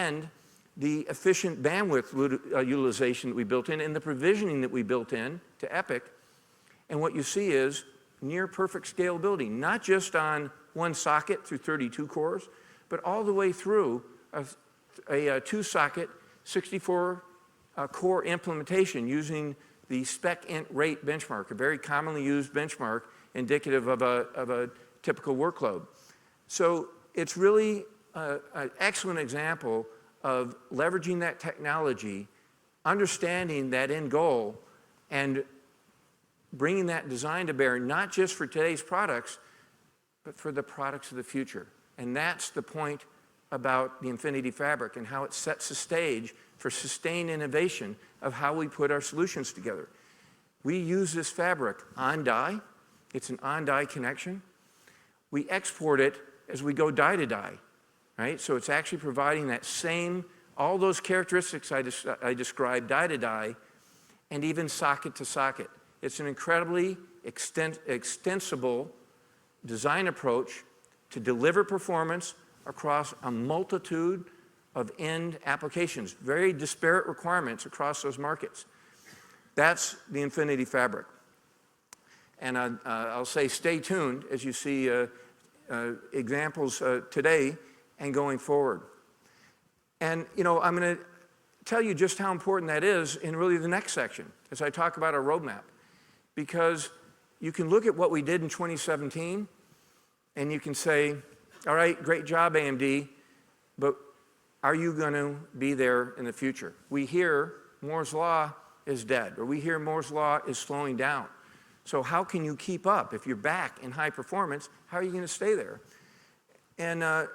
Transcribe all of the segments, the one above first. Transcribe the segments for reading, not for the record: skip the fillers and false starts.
and the efficient bandwidth utilization that we built in and the provisioning that we built in to EPYC. And what you see is near perfect scalability, not just on one socket through 32 cores, but all the way through a two-socket 64-core implementation using the spec int rate benchmark, a very commonly used benchmark indicative of a typical workload. So it's really an excellent example of leveraging that technology, understanding that end goal, and bringing that design to bear, not just for today's products, but for the products of the future. And that's the point about the Infinity Fabric and how it sets the stage for sustained innovation of how we put our solutions together. We use this fabric on die. It's an on-die connection. We export it as we go die to die, right? So it's actually providing that same, all those characteristics I described, die to die, and even socket to socket. It's an incredibly extensible design approach to deliver performance across a multitude of end applications, very disparate requirements across those markets. That's the Infinity Fabric. And I'll say stay tuned as you see examples today and going forward. And I'm going to tell you just how important that is in really the next section as I talk about our roadmap. Because you can look at what we did in 2017 and you can say, all right, great job, AMD, but are you going to be there in the future? We hear Moore's Law is dead, or we hear Moore's Law is slowing down. So how can you keep up? If you're back in high performance, how are you going to stay there? And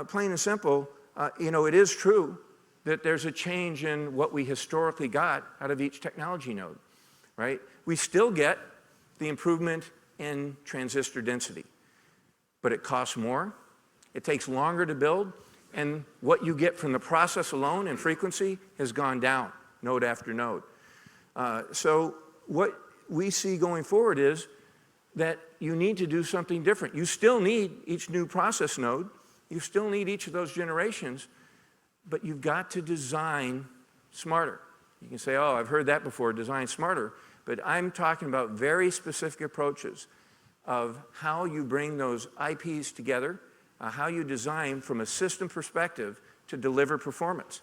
plain and simple, it is true that there's a change in what we historically got out of each technology node, right? We still get the improvement in transistor density, but it costs more, it takes longer to build, and what you get from the process alone in frequency has gone down, node after node. So what we see going forward is that you need to do something different. You still need each new process node, you still need each of those generations, but you've got to design smarter. You can say, oh, I've heard that before, design smarter, but I'm talking about very specific approaches of how you bring those IPs together, how you design from a system perspective to deliver performance.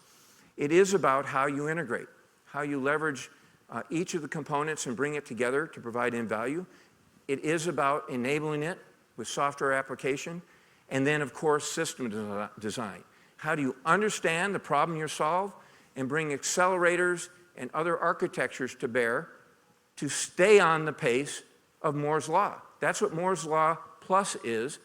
It is about how you integrate, how you leverage each of the components and bring it together to provide end value. It is about enabling it with software application, and then, of course, system design. How do you understand the problem you solve and bring accelerators and other architectures to bear to stay on the pace of Moore's Law? That's what Moore's Law Plus is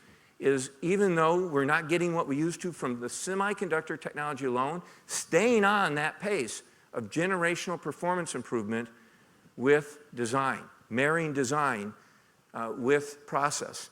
even though we're not getting what we used to from the semiconductor technology alone, staying on that pace of generational performance improvement with design, marrying design with process.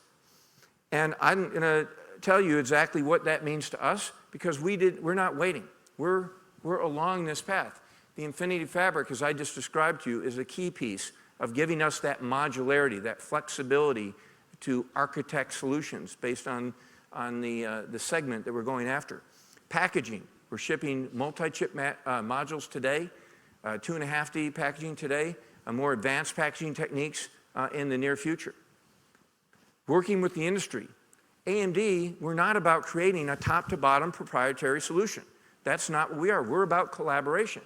And I'm going to tell you exactly what that means to us, because we're not waiting. We're along this path. The Infinity Fabric, as I just described to you, is a key piece of giving us that modularity, that flexibility to architect solutions based on the segment that we're going after. Packaging, we're shipping multi-chip modules today, 2.5D packaging today, more advanced packaging techniques in the near future. Working with the industry. AMD, we're not about creating a top-to-bottom proprietary solution. That's not what we are. We're about collaboration.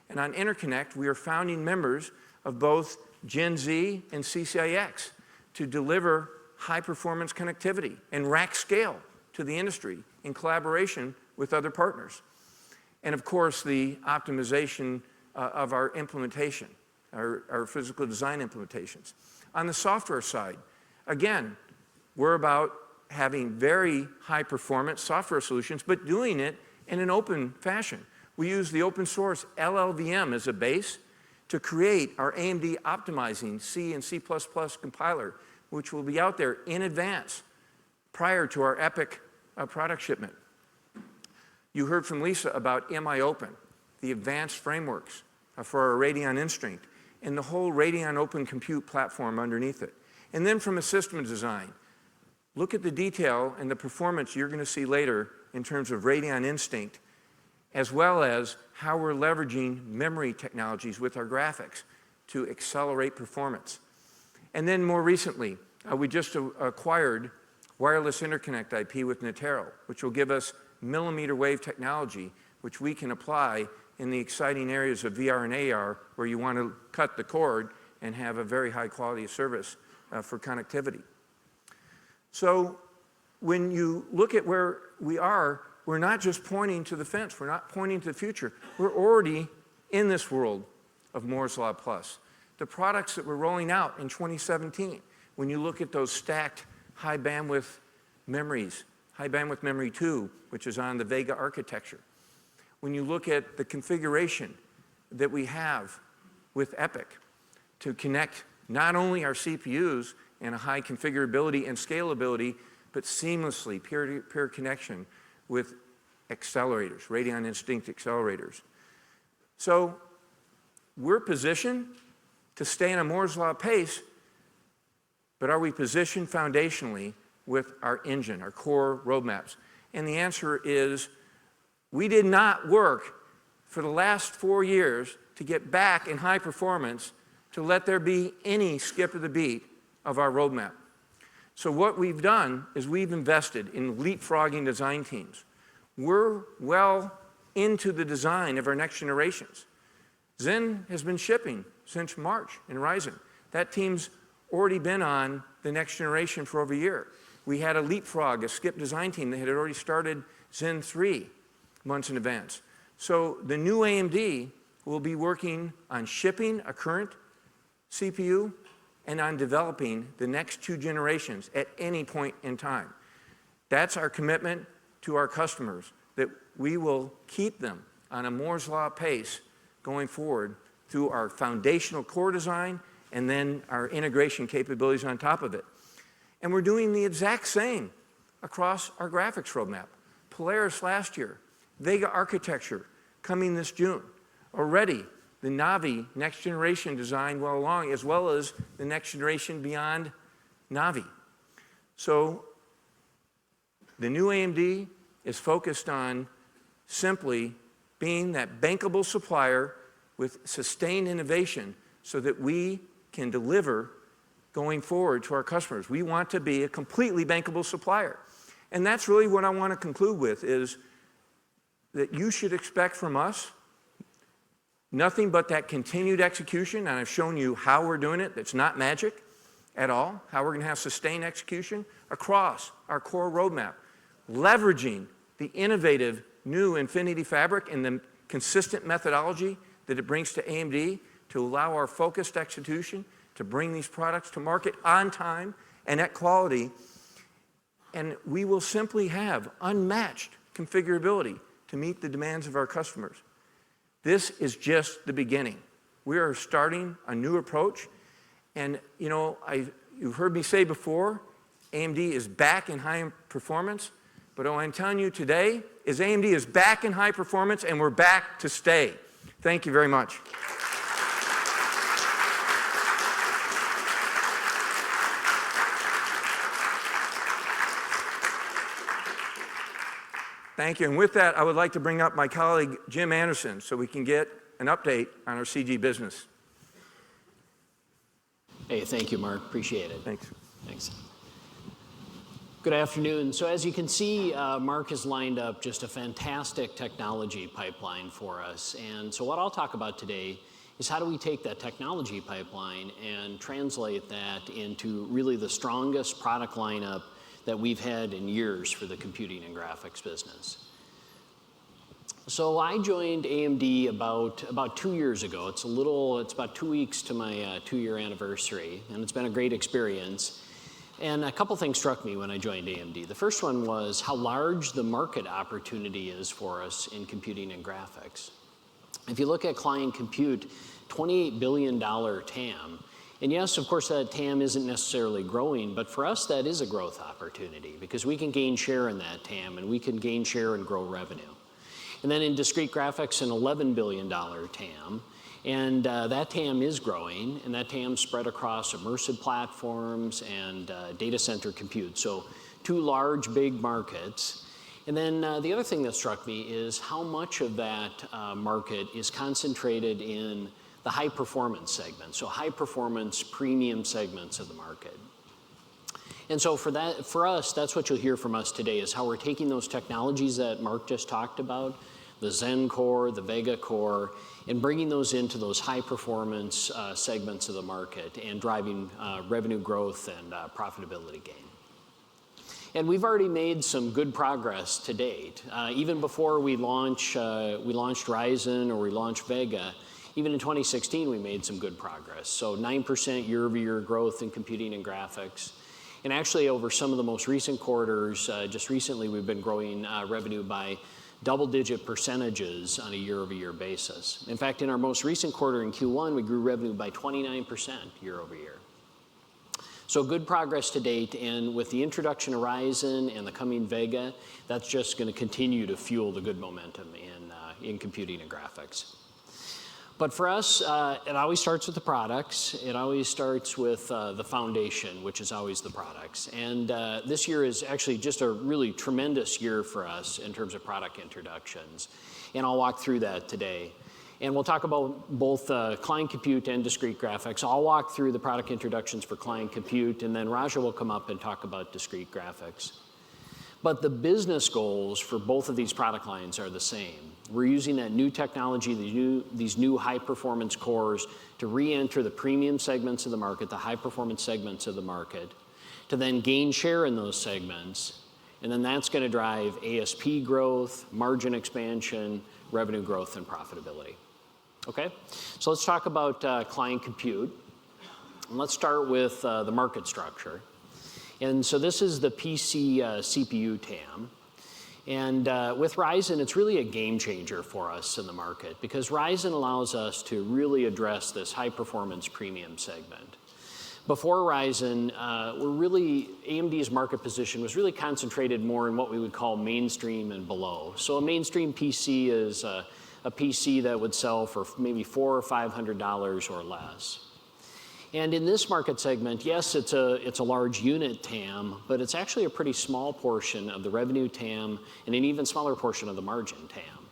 And on Interconnect, we are founding members of both Gen Z and CCIX to deliver high-performance connectivity and rack scale to the industry in collaboration with other partners. And of course, the optimization of our implementation, our physical design implementations. On the software side, again, we're about having very high-performance software solutions, but doing it in an open fashion. We use the open source LLVM as a base to create our AMD optimizing C and C++ compiler, which will be out there in advance prior to our EPYC product shipment. You heard from Lisa about MI Open, the advanced frameworks for our Radeon Instinct, and the whole Radeon Open Compute platform underneath it. And then from a system design, look at the detail and the performance you're going to see later in terms of Radeon Instinct as well as how we're leveraging memory technologies with our graphics to accelerate performance. And then more recently, we just acquired wireless interconnect IP with Natero, which will give us millimeter wave technology, which we can apply in the exciting areas of VR and AR, where you want to cut the cord and have a very high quality of service for connectivity. So when you look at where we are, we're not just pointing to the fence. We're not pointing to the future. We're already in this world of Moore's Law Plus. The products that we're rolling out in 2017, when you look at those stacked high bandwidth memories, high bandwidth memory 2, which is on the Vega architecture. When you look at the configuration that we have with EPYC to connect not only our CPUs and a high configurability and scalability, but seamlessly peer-to-peer connection with accelerators, Radeon Instinct accelerators. So we're positioned to stay in a Moore's Law pace, but are we positioned foundationally with our engine, our core roadmaps? And the answer is, we did not work for the last 4 years to get back in high performance to let there be any skip of the beat of our roadmap. So what we've done is we've invested in leapfrogging design teams. We're well into the design of our next generations. Zen has been shipping since March in Ryzen. That team's already been on the next generation for over a year. We had a leapfrog, a skip design team that had already started Zen 3 months in advance. So the new AMD will be working on shipping a current CPU and on developing the next 2 generations at any point in time. That's our commitment to our customers, that we will keep them on a Moore's Law pace going forward through our foundational core design and then our integration capabilities on top of it. And we're doing the exact same across our graphics roadmap. Polaris last year, Vega architecture coming this June. Already, the Navi next generation design well along, as well as the next generation beyond Navi. So the new AMD is focused on simply being that bankable supplier with sustained innovation so that we can deliver going forward to our customers. We want to be a completely bankable supplier. And that's really what I want to conclude with, is that you should expect from us nothing but that continued execution, and I've shown you how we're doing it. That's not magic at all, how we're going to have sustained execution across our core roadmap, leveraging the innovative new Infinity Fabric and the consistent methodology that it brings to AMD to allow our focused execution to bring these products to market on time and at quality. And we will simply have unmatched configurability to meet the demands of our customers. This is just the beginning. We are starting a new approach. And you know, you've heard me say before, AMD is back in high performance. But what I'm telling you today is AMD is back in high performance, and we're back to stay. Thank you very much. Thank you. And with that, I would like to bring up my colleague, Jim Anderson, so we can get an update on our CG business. Hey, thank you, Mark. Appreciate it. Thanks. Thanks. Good afternoon. So as you can see, Mark has lined up just a fantastic technology pipeline for us. And so what I'll talk about today is how do we take that technology pipeline and translate that into really the strongest product lineup that we've had in years for the computing and graphics business. So I joined AMD about 2 years ago. It's about 2 weeks to my 2-year anniversary, and it's been a great experience. And a couple things struck me when I joined AMD. The first one was how large the market opportunity is for us in computing and graphics. If you look at client compute, $28 billion TAM. And yes, of course, that TAM isn't necessarily growing, but for us, that is a growth opportunity because we can gain share in that TAM and we can gain share and grow revenue. And then in discrete graphics, an $11 billion TAM. And that TAM is growing, and that TAM spread across immersive platforms and data center compute. So 2 large, big markets. And then the other thing that struck me is how much of that market is concentrated in the high performance segment, so high performance premium segments of the market. And so for us, that's what you'll hear from us today, is how we're taking those technologies that Mark just talked about, the Zen core, the Vega core, and bringing those into those high performance segments of the market and driving revenue growth and profitability gain. And we've already made some good progress to date. Even before we launched Ryzen or we launched Vega, even in 2016, we made some good progress. So 9% year-over-year growth in computing and graphics. And actually, over some of the most recent quarters, just recently, we've been growing revenue by double-digit percentages on a year-over-year basis. In fact, in our most recent quarter in Q1, we grew revenue by 29% year-over-year. So good progress to date, and with the introduction of Ryzen and the coming Vega, that's just going to continue to fuel the good momentum in computing and graphics. But for us, it always starts with the products. It always starts with the foundation, which is always the products. And this year is actually just a really tremendous year for us in terms of product introductions. And I'll walk through that today. And we'll talk about both client compute and discrete graphics. I'll walk through the product introductions for client compute, and then Raja will come up and talk about discrete graphics. But the business goals for both of these product lines are the same. We're using that new technology, these new high-performance cores to re-enter the premium segments of the market, the high-performance segments of the market, to then gain share in those segments, and then that's going to drive ASP growth, margin expansion, revenue growth, and profitability. Okay? So let's talk about client compute. And let's start with the market structure. And so this is the PC CPU TAM. And with Ryzen, it's really a game changer for us in the market because Ryzen allows us to really address this high-performance premium segment. Before Ryzen, AMD's market position was really concentrated more in what we would call mainstream and below. So a mainstream PC is a PC that would sell for maybe $400 or $500 or less. And in this market segment, yes, it's a large unit TAM, but it's actually a pretty small portion of the revenue TAM and an even smaller portion of the margin TAM.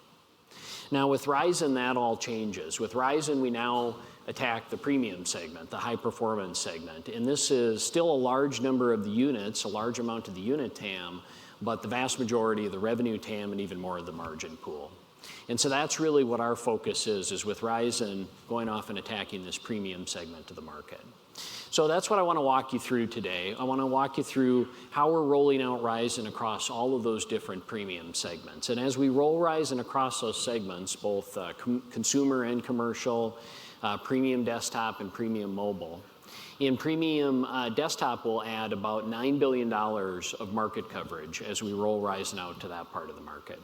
Now with Ryzen, that all changes. With Ryzen, we now attack the premium segment, the high performance segment. And this is still a large number of the units, a large amount of the unit TAM, but the vast majority of the revenue TAM and even more of the margin pool. And so that's really what our focus is with Ryzen going off and attacking this premium segment of the market. So that's what I want to walk you through today. I want to walk you through how we're rolling out Ryzen across all of those different premium segments. And as we roll Ryzen across those segments, both consumer and commercial, premium desktop and premium mobile. In premium desktop, we'll add about $9 billion of market coverage as we roll Ryzen out to that part of the market.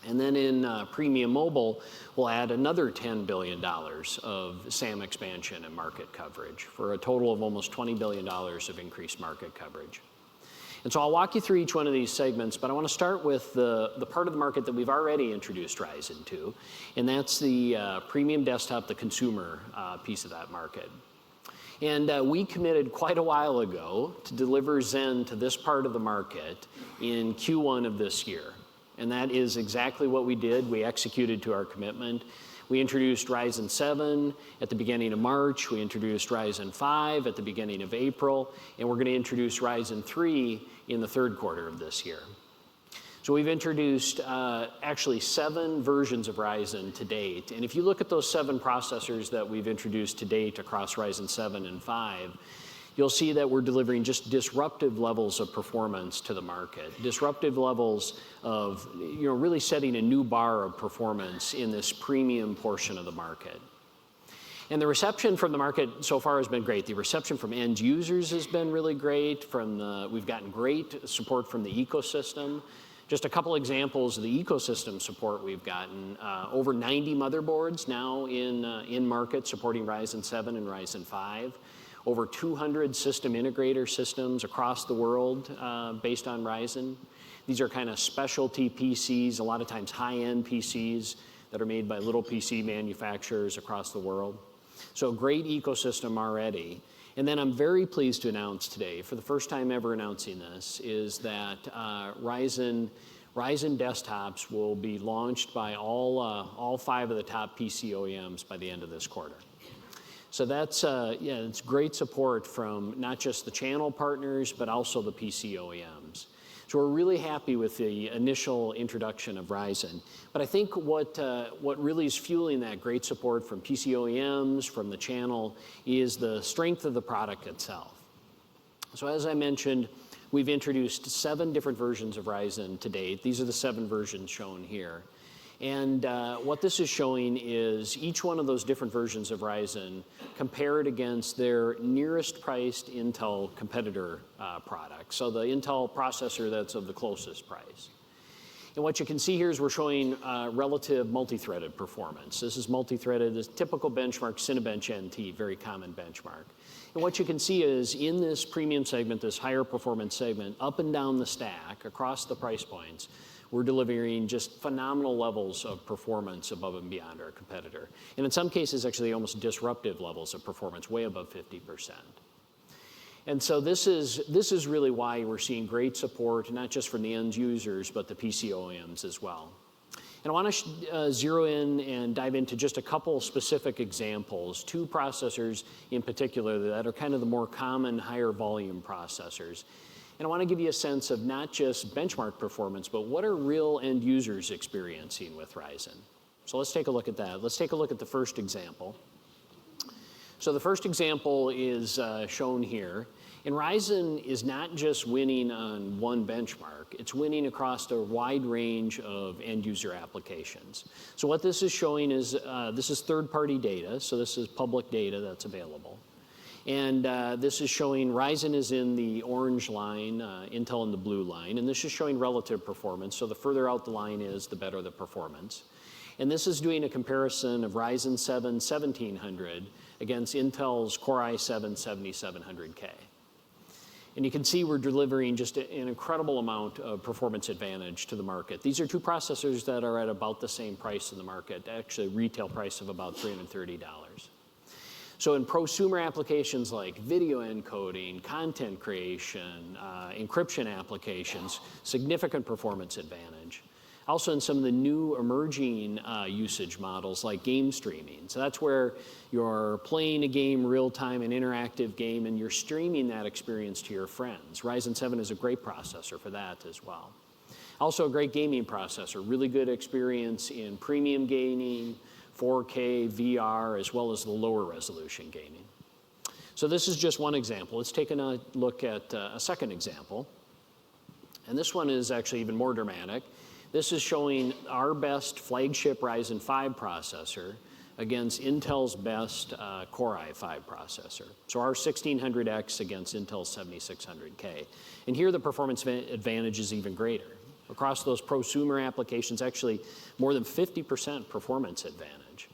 And then in premium mobile, we'll add another $10 billion of SAM expansion and market coverage for a total of almost $20 billion of increased market coverage. And so I'll walk you through each one of these segments, but I want to start with the part of the market that we've already introduced Ryzen to, and that's the premium desktop, the consumer piece of that market. And we committed quite a while ago to deliver Zen to this part of the market in Q1 of this year. And that is exactly what we did. We executed to our commitment. We introduced Ryzen 7 at the beginning of March. We introduced Ryzen 5 at the beginning of April. And we're going to introduce Ryzen 3 in the third quarter of this year. So we've introduced actually 7 versions of Ryzen to date. And if you look at those 7 processors that we've introduced to date across Ryzen 7 and 5, you'll see that we're delivering just disruptive levels of performance to the market, disruptive levels of really setting a new bar of performance in this premium portion of the market. And the reception from the market so far has been great. The reception from end users has been really great. We've gotten great support from the ecosystem. Just a couple examples of the ecosystem support we've gotten. Over 90 motherboards now in market supporting Ryzen 7 and Ryzen 5. Over 200 system integrator systems across the world based on Ryzen. These are kind of specialty PCs, a lot of times high-end PCs that are made by little PC manufacturers across the world. So great ecosystem already. And then I'm very pleased to announce today, for the first time ever announcing this, is that Ryzen Ryzen desktops will be launched by all 5 of the top PC OEMs by the end of this quarter. So that's, it's great support from not just the channel partners, but also the PC OEMs. So we're really happy with the initial introduction of Ryzen. But I think what really is fueling that great support from PC OEMs, from the channel, is the strength of the product itself. So as I mentioned, we've introduced 7 different versions of Ryzen to date. These are the 7 versions shown here. And what this is showing is each one of those different versions of Ryzen compared against their nearest priced Intel competitor product. So the Intel processor that's of the closest price. And what you can see here is we're showing relative multi-threaded performance. This is multi-threaded, this typical benchmark, Cinebench NT, very common benchmark. And what you can see is in this premium segment, this higher performance segment, up and down the stack, across the price points, we're delivering just phenomenal levels of performance above and beyond our competitor. And in some cases, actually almost disruptive levels of performance, way above 50%. And so this is really why we're seeing great support, not just from the end users, but the PC OEMs as well. And I want to zero in and dive into just a couple specific examples, 2 processors in particular that are kind of the more common higher volume processors. And I want to give you a sense of not just benchmark performance, but what are real end users experiencing with Ryzen. So let's take a look at that. Let's take a look at the first example. So the first example is shown here. And Ryzen is not just winning on one benchmark, it's winning across a wide range of end user applications. So what this is showing is, this is third-party data, so this is public data that's available. And this is showing Ryzen is in the orange line, Intel in the blue line, and this is showing relative performance. So the further out the line is, the better the performance. And this is doing a comparison of Ryzen 7 1700 against Intel's Core i7 7700K. And you can see we're delivering just an incredible amount of performance advantage to the market. These are 2 processors that are at about the same price in the market, actually retail price of about $330. So in prosumer applications like video encoding, content creation, encryption applications, significant performance advantage. Also in some of the new emerging usage models like game streaming. So that's where you're playing a game real time, an interactive game, and you're streaming that experience to your friends. Ryzen 7 is a great processor for that as well. Also a great gaming processor, really good experience in premium gaming, 4K, VR, as well as the lower resolution gaming. So this is just one example. Let's take a look at a second example. And this one is actually even more dramatic. This is showing our best flagship Ryzen 5 processor against Intel's best Core i5 processor. So our 1600X against Intel's 7600K. And here the performance advantage is even greater. Across those prosumer applications, actually more than 50% performance advantage.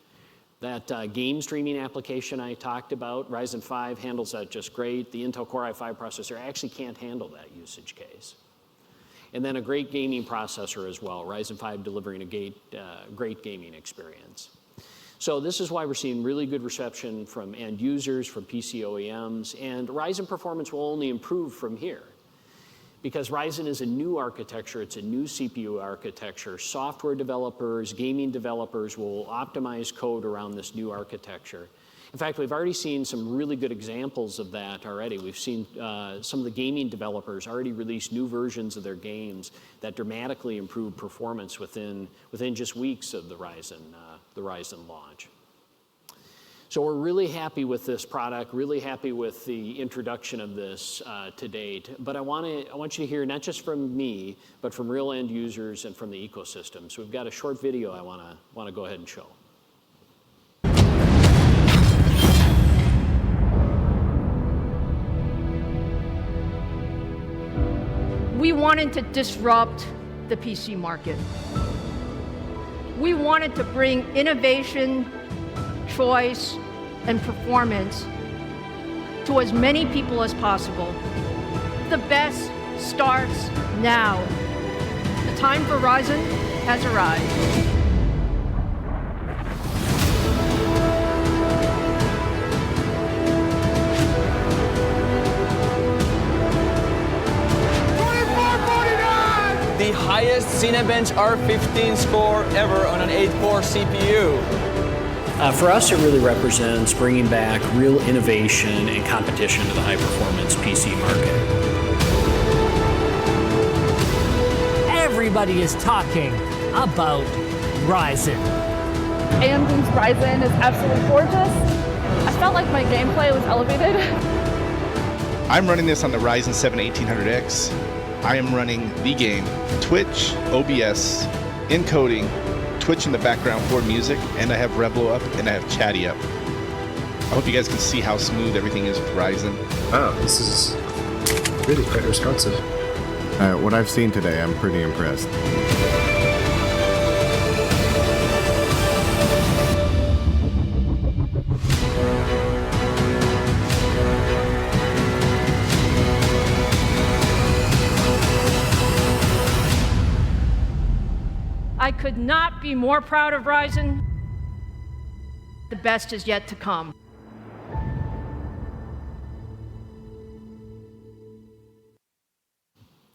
That game streaming application I talked about, Ryzen 5 handles that just great. The Intel Core i5 processor actually can't handle that usage case. And then a great gaming processor as well, Ryzen 5 delivering a great gaming experience. So this is why we're seeing really good reception from end users, from PC OEMs, and Ryzen performance will only improve from here. Because Ryzen is a new architecture, it's a new CPU architecture. Software developers, gaming developers will optimize code around this new architecture. In fact, we've already seen some really good examples of that already. We've seen some of the gaming developers already release new versions of their games that dramatically improve performance within just weeks of the Ryzen launch. So we're really happy with this product, really happy with the introduction of this to date. But I want you to hear not just from me, but from real end users and from the ecosystem. So we've got a short video I want to go ahead and show. We wanted to disrupt the PC market. We wanted to bring innovation, choice, and performance to as many people as possible. The best starts now. The time for Ryzen has arrived. The highest Cinebench R15 score ever on an 8-core CPU. For us, it really represents bringing back real innovation and competition to the high-performance PC market. Everybody is talking about Ryzen. AMD's Ryzen is absolutely gorgeous. I felt like my gameplay was elevated. I'm running this on the Ryzen 7 1800X. I am running the game, Twitch, OBS, encoding, Twitch in the background for music, and I have Reblo up and I have Chatty up. I hope you guys can see how smooth everything is with Ryzen. Wow, this is really quite responsive. What I've seen today, I'm pretty impressed. I could not be more proud of Ryzen. The best is yet to come.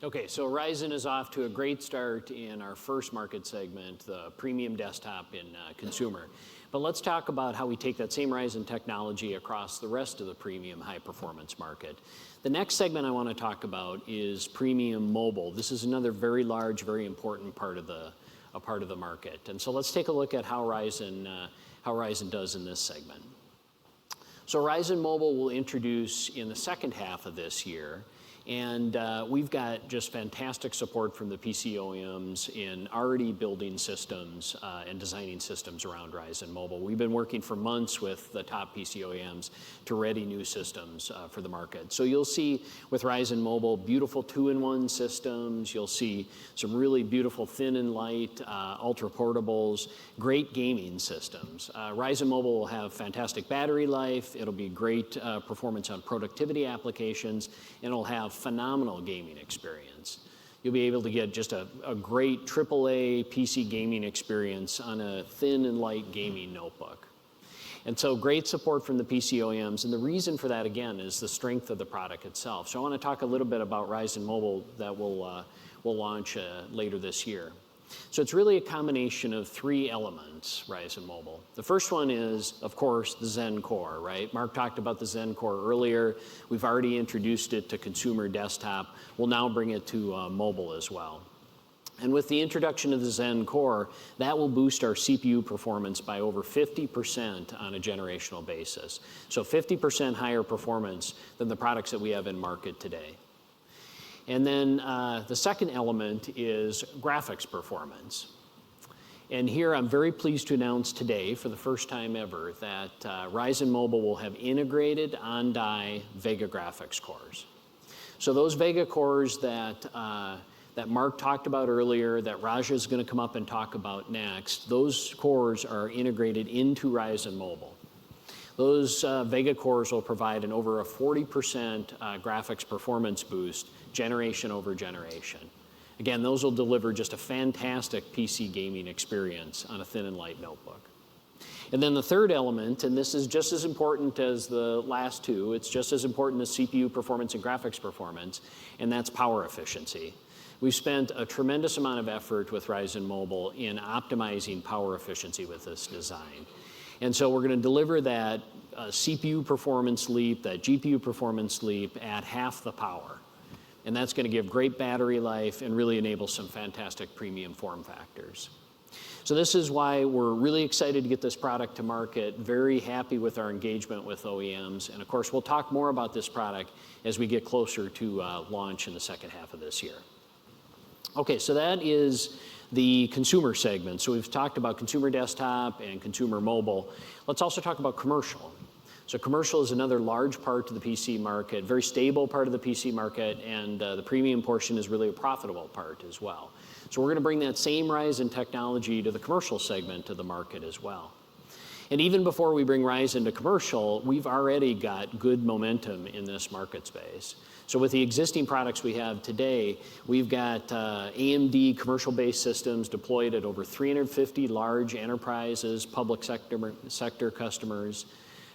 Okay, so Ryzen is off to a great start in our first market segment, the premium desktop in consumer. But let's talk about how we take that same Ryzen technology across the rest of the premium high-performance market. The next segment I want to talk about is premium mobile. This is another very large, very important part of the market. And so let's take a look at how Ryzen does in this segment. So Ryzen Mobile will introduce in the second half of this year, and we've got just fantastic support from the PC OEMs in already building systems and designing systems around Ryzen Mobile. We've been working for months with the top PC OEMs to ready new systems for the market. So you'll see with Ryzen Mobile, beautiful 2-in-1 systems. You'll see some really beautiful thin and light, ultra portables, great gaming systems. Ryzen Mobile will have fantastic battery life. It'll be great performance on productivity applications, and it'll have phenomenal gaming experience. You'll be able to get just a great AAA PC gaming experience on a thin and light gaming notebook. And so great support from the PC OEMs, and the reason for that, again, is the strength of the product itself. So I want to talk a little bit about Ryzen Mobile that will launch later this year. So it's really a combination of 3 elements, Ryzen Mobile. The first one is, of course, the Zen Core, right? Mark talked about the Zen Core earlier. We've already introduced it to consumer desktop. We'll now bring it to mobile as well. And with the introduction of the Zen Core, that will boost our CPU performance by over 50% on a generational basis. So 50% higher performance than the products that we have in market today. And then the second element is graphics performance. And here I'm very pleased to announce today, for the first time ever, that Ryzen Mobile will have integrated on-die Vega graphics cores. So those Vega cores that Mark talked about earlier, that Raja is going to come up and talk about next, those cores are integrated into Ryzen Mobile. Those Vega cores will provide an over a 40% graphics performance boost, generation over generation. Again, those will deliver just a fantastic PC gaming experience on a thin and light notebook. And then the third element, and this is just as important as the last two, it's just as important as CPU performance and graphics performance, and that's power efficiency. We've spent a tremendous amount of effort with Ryzen Mobile in optimizing power efficiency with this design. And so we're going to deliver that CPU performance leap, that GPU performance leap at half the power. And that's going to give great battery life and really enable some fantastic premium form factors. So this is why we're really excited to get this product to market, very happy with our engagement with OEMs. And of course, we'll talk more about this product as we get closer to launch in the second half of this year. Okay, so that is the consumer segment. So we've talked about consumer desktop and consumer mobile. Let's also talk about commercial. So commercial is another large part of the PC market, very stable part of the PC market, and the premium portion is really a profitable part as well. So we're going to bring that same Ryzen technology to the commercial segment of the market as well. And even before we bring Ryzen to commercial, we've already got good momentum in this market space. So with the existing products we have today, we've got AMD commercial-based systems deployed at over 350 large enterprises, public sector customers.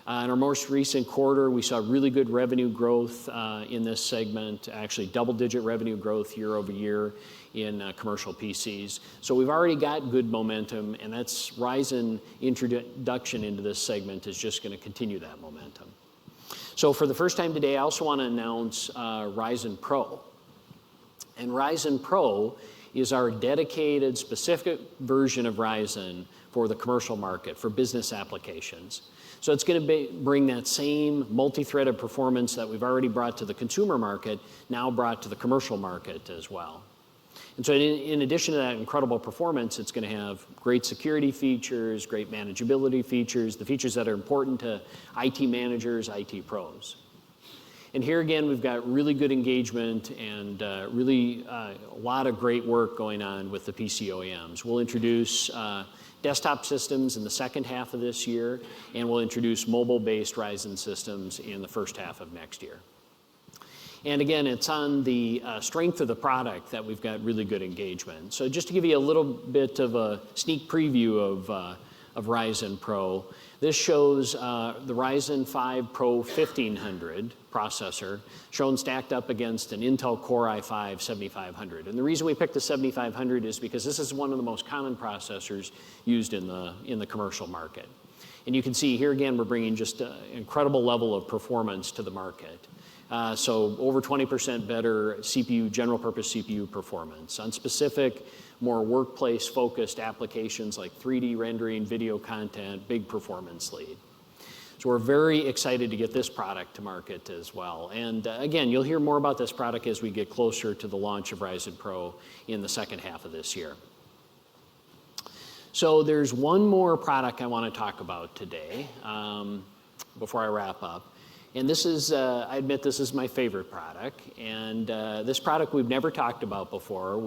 In our most recent quarter, we saw really good revenue growth in this segment, actually double-digit revenue growth year over year in commercial PCs. So we've already got good momentum, and that's Ryzen introduction into this segment is just going to continue that momentum. So for the first time today, I also want to announce Ryzen Pro. And Ryzen Pro is our dedicated, specific version of Ryzen for the commercial market, for business applications. So it's going to bring that same multi-threaded performance that we've already brought to the consumer market, now brought to the commercial market as well. And so in addition to that incredible performance, it's going to have great security features, great manageability features, the features that are important to IT managers, IT pros. And here again, we've got really good engagement and really a lot of great work going on with the PC OEMs. We'll introduce desktop systems in the second half of this year, and we'll introduce mobile-based Ryzen systems in the first half of next year. And again, it's on the strength of the product that we've got really good engagement. So just to give you a little bit of a sneak preview of Ryzen Pro, this shows the Ryzen 5 Pro 1500 processor shown stacked up against an Intel Core i5 7500. And the reason we picked the 7500 is because this is one of the most common processors used in the commercial market. And you can see here again, we're bringing just an incredible level of performance to the market. So over 20% better CPU, general purpose CPU performance on specific, more workplace-focused applications like 3D rendering, video content, big performance lead. So we're very excited to get this product to market as well. And again, you'll hear more about this product as we get closer to the launch of Ryzen Pro in the second half of this year. So there's one more product I want to talk about today before I wrap up. And this is, I admit this is my favorite product. And this product we've never talked about before.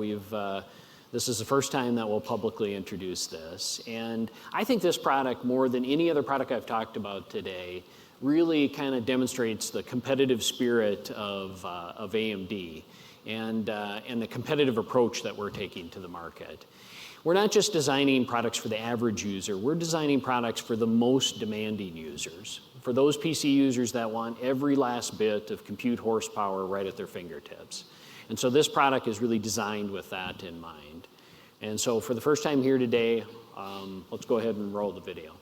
This is the first time that we'll publicly introduce this. And I think this product, more than any other product I've talked about today, really kind of demonstrates the competitive spirit of AMD and the competitive approach that we're taking to the market. We're not just designing products for the average user. We're designing products for the most demanding users, for those PC users that want every last bit of compute horsepower right at their fingertips. And so this product is really designed with that in mind. And so for the first time here today, let's go ahead and roll the video.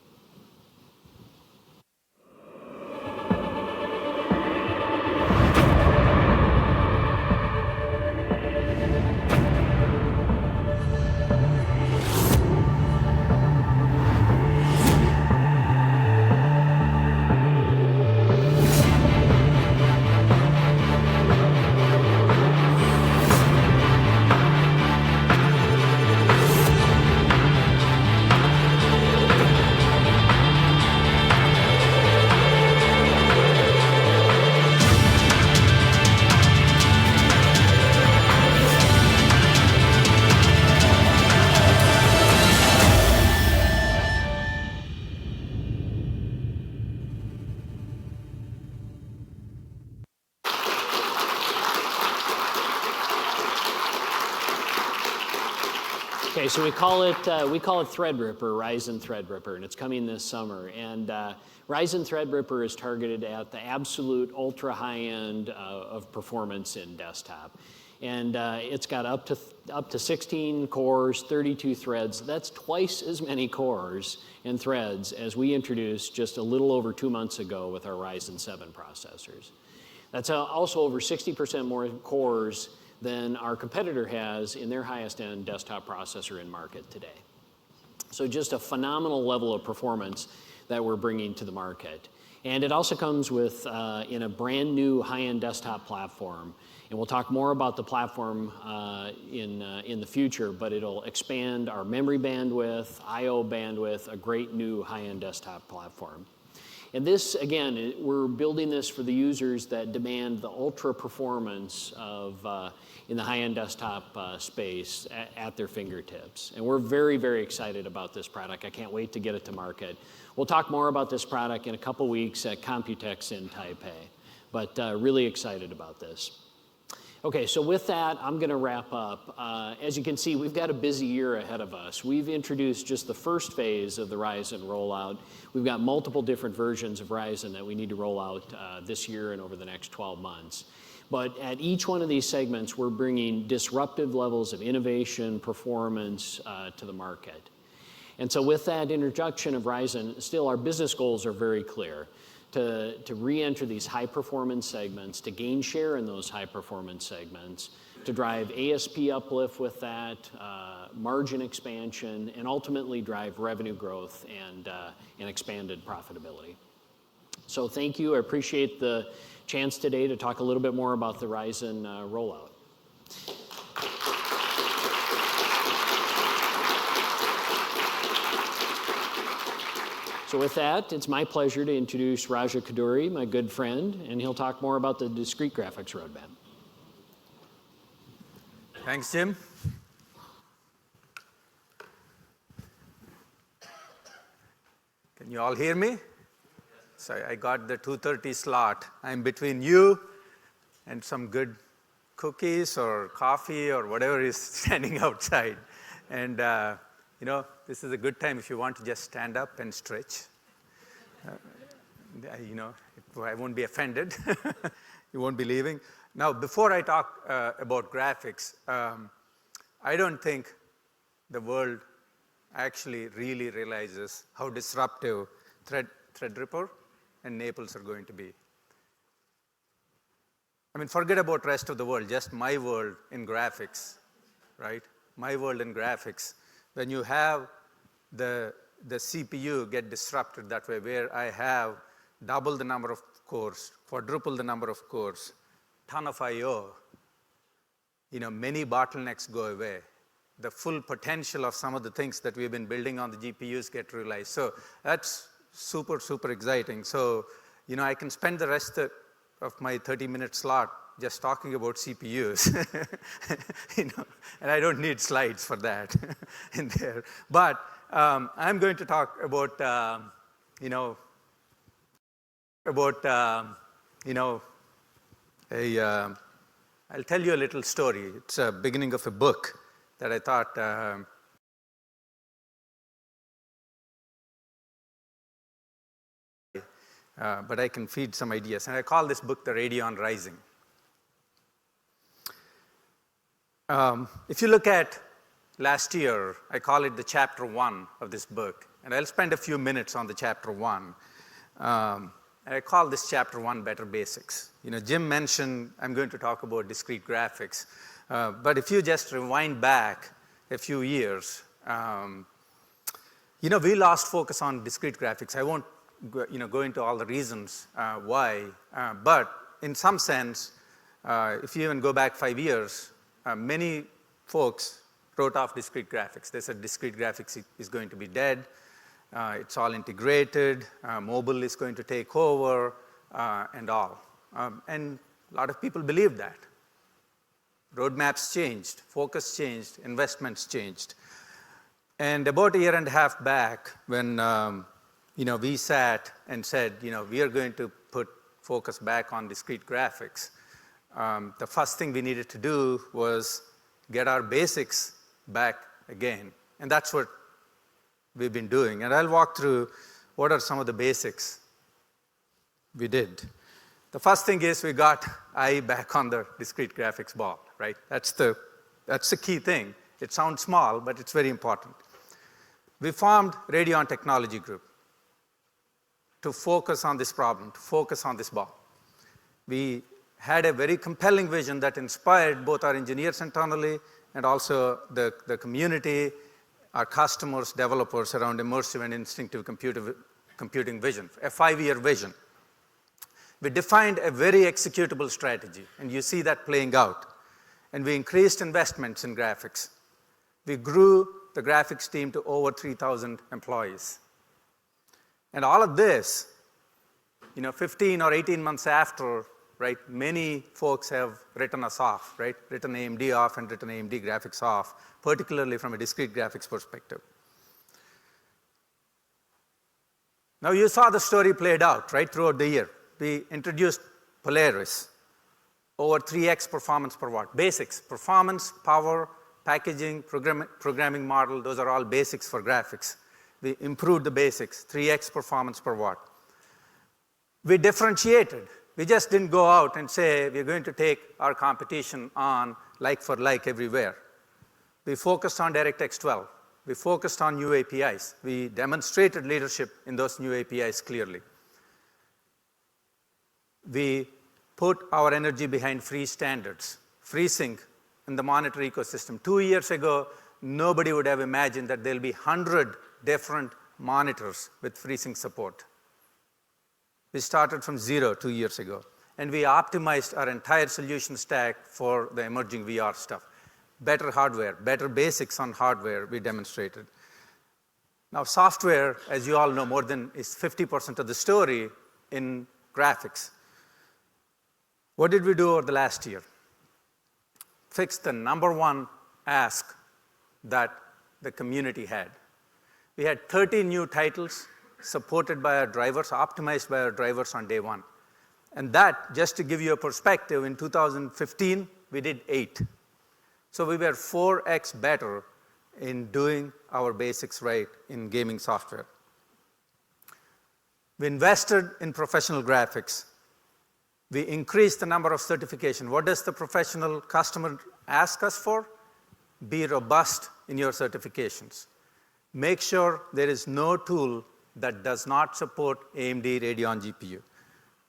Okay, so we call it Threadripper, Ryzen Threadripper, and it's coming this summer. And Ryzen Threadripper is targeted at the absolute ultra high end of performance in desktop. And it's got up to 16 cores, 32 threads. That's twice as many cores and threads as we introduced just a little over 2 months ago with our Ryzen 7 processors. That's also over 60% more cores than our competitor has in their highest end desktop processor in market today. So just a phenomenal level of performance that we're bringing to the market. And it also comes with in a brand new high-end desktop platform. And we'll talk more about the platform in the future, but it'll expand our memory bandwidth, I/O bandwidth, a great new high-end desktop platform. And this, again, we're building this for the users that demand the ultra performance of in the high-end desktop space at their fingertips. And we're very, very excited about this product. I can't wait to get it to market. We'll talk more about this product in a couple weeks at Computex in Taipei, but really excited about this. Okay, so with that, I'm going to wrap up. As you can see, we've got a busy year ahead of us. We've introduced just the first phase of the Ryzen rollout. We've got multiple different versions of Ryzen that we need to roll out this year and over the next 12 months. But at each one of these segments, we're bringing disruptive levels of innovation, performance to the market. And so with that introduction of Ryzen, still our business goals are very clear. To re-enter these high-performance segments, to gain share in those high-performance segments, to drive ASP uplift with that, margin expansion, and ultimately drive revenue growth and expanded profitability. So thank you. I appreciate the chance today to talk a little bit more about the Ryzen rollout. So with that, it's my pleasure to introduce Raja Koduri, my good friend, and he'll talk more about the discrete graphics roadmap. Thanks, Jim. Can you all hear me? So I got the 2:30 slot. I'm between you and some good cookies or coffee or whatever is standing outside. And you know, this is a good time if you want to just stand up and stretch. You know, I won't be offended. You won't be leaving. Now, before I talk about graphics, I don't think the world actually really realizes how disruptive Threadripper and Naples are going to be. I mean, forget about rest of the world, just my world in graphics, right? My world in graphics. When you have the CPU get disrupted that way, where I have double the number of cores, quadruple the number of cores, ton of I/O, you know, many bottlenecks go away. The full potential of some of the things that we've been building on the GPUs get realized. So that's super, super exciting. So, you know, I can spend the rest of my 30-minute slot just talking about CPUs, you know, and I don't need slides for that in there. But I'm going to talk about, you know, I'll tell you a little story. It's a beginning of a book that I thought but I can feed some ideas. And I call this book The Radeon Rising. If you look at last year, I call it the chapter 1 of this book. And I'll spend a few minutes on the chapter 1. And I call this chapter 1 Better Basics. You know, Jim mentioned I'm going to talk about discrete graphics. But if you just rewind back a few years, you know, we lost focus on discrete graphics. I won't go into all the reasons why. But in some sense, if you even go back 5 years, many folks wrote off discrete graphics. They said discrete graphics is going to be dead. It's all integrated. Mobile is going to take over and all. And a lot of people believed that. Roadmaps changed, focus changed, investments changed. And about a year and a half back, when you know, we sat and said, you know, we are going to put focus back on discrete graphics, the first thing we needed to do was get our basics back again. And that's what we've been doing. And I'll walk through what are some of the basics we did. The first thing is we got eye back on the discrete graphics ball, right? That's the key thing. It sounds small, but it's very important. We formed Radeon Technology Group to focus on this problem, to focus on this ball. We had a very compelling vision that inspired both our engineers internally and also the community, our customers, developers around immersive and instinctive computing vision, a 5-year vision. We defined a very executable strategy, and you see that playing out. And we increased investments in graphics. We grew the graphics team to over 3,000 employees. And all of this, you know, 15 or 18 months after, right, many folks have written us off, right, written AMD off and written AMD graphics off, particularly from a discrete graphics perspective. Now, you saw the story played out, right, throughout the year. We introduced Polaris. over 3x performance per watt. Basics, performance, power, packaging, programming model, those are all basics for graphics. We improved the basics, 3x performance per watt. We differentiated. We just didn't go out and say we're going to take our competition on like for like everywhere. We focused on DirectX 12. We focused on new APIs. We demonstrated leadership in those new APIs clearly. We put our energy behind free standards, FreeSync in the monitor ecosystem. 2 years ago, nobody would have imagined that there'll be 100 different monitors with FreeSync support. We started from 0 2 years ago, and we optimized our entire solution stack for the emerging VR stuff. Better hardware, better basics on hardware we demonstrated. Now software, as you all know, is 50% of the story in graphics. What did we do over the last year? Fix the number one ask that the community had. We had 30 new titles supported by our drivers, optimized by our drivers on day one. And that, just to give you a perspective, in 2015, we did 8. So we were 4x better in doing our basics right in gaming software. We invested in professional graphics. We increased the number of certification. What does the professional customer ask us for? Be robust in your certifications. Make sure there is no tool that does not support AMD Radeon GPU.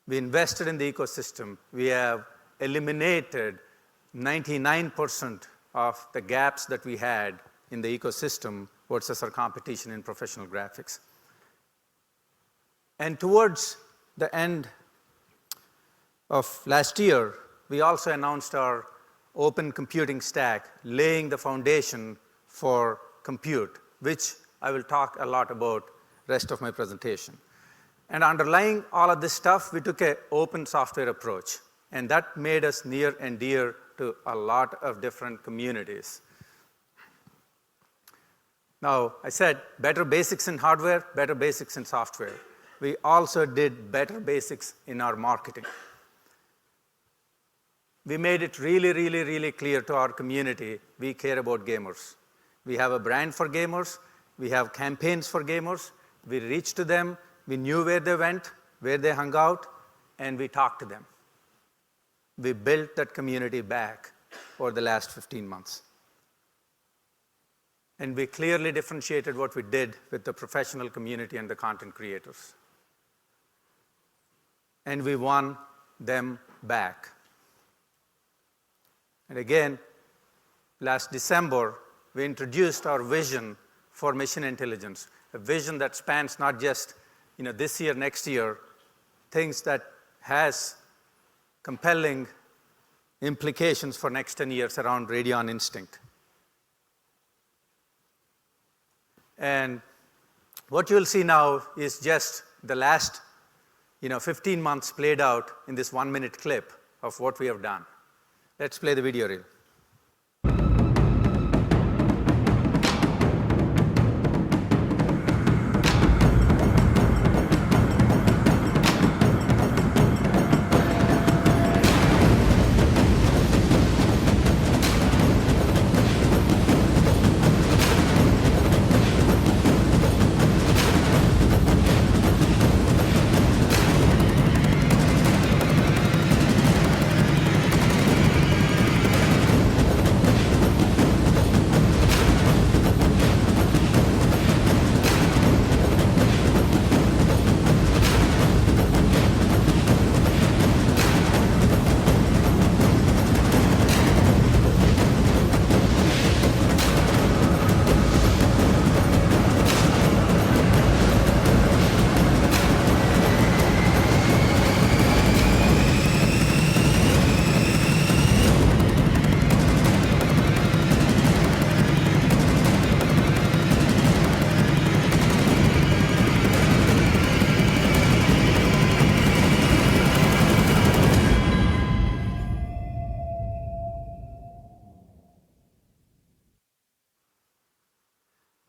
We invested in the ecosystem. We have eliminated 99% of the gaps that we had in the ecosystem versus our competition in professional graphics. And towards the end of last year, we also announced our open computing stack, laying the foundation for compute, which I will talk a lot about rest of my presentation. And underlying all of this stuff, we took an open software approach, and that made us near and dear to a lot of different communities. Now, I said better basics in hardware, better basics in software. We also did better basics in our marketing. We made it really, really, really clear to our community, we care about gamers. We have a brand for gamers. We have campaigns for gamers. We reached to them. We knew where they went, where they hung out, and we talked to them. We built that community back over the last 15 months. And we clearly differentiated what we did with the professional community and the content creators. And we won them back. And again, last December, we introduced our vision for machine intelligence, a vision that spans not just this year, next year, things that has compelling implications for next 10 years around Radeon Instinct. And what you'll see now is just the last 15 months played out in this 1-minute clip of what we have done. Let's play the video reel.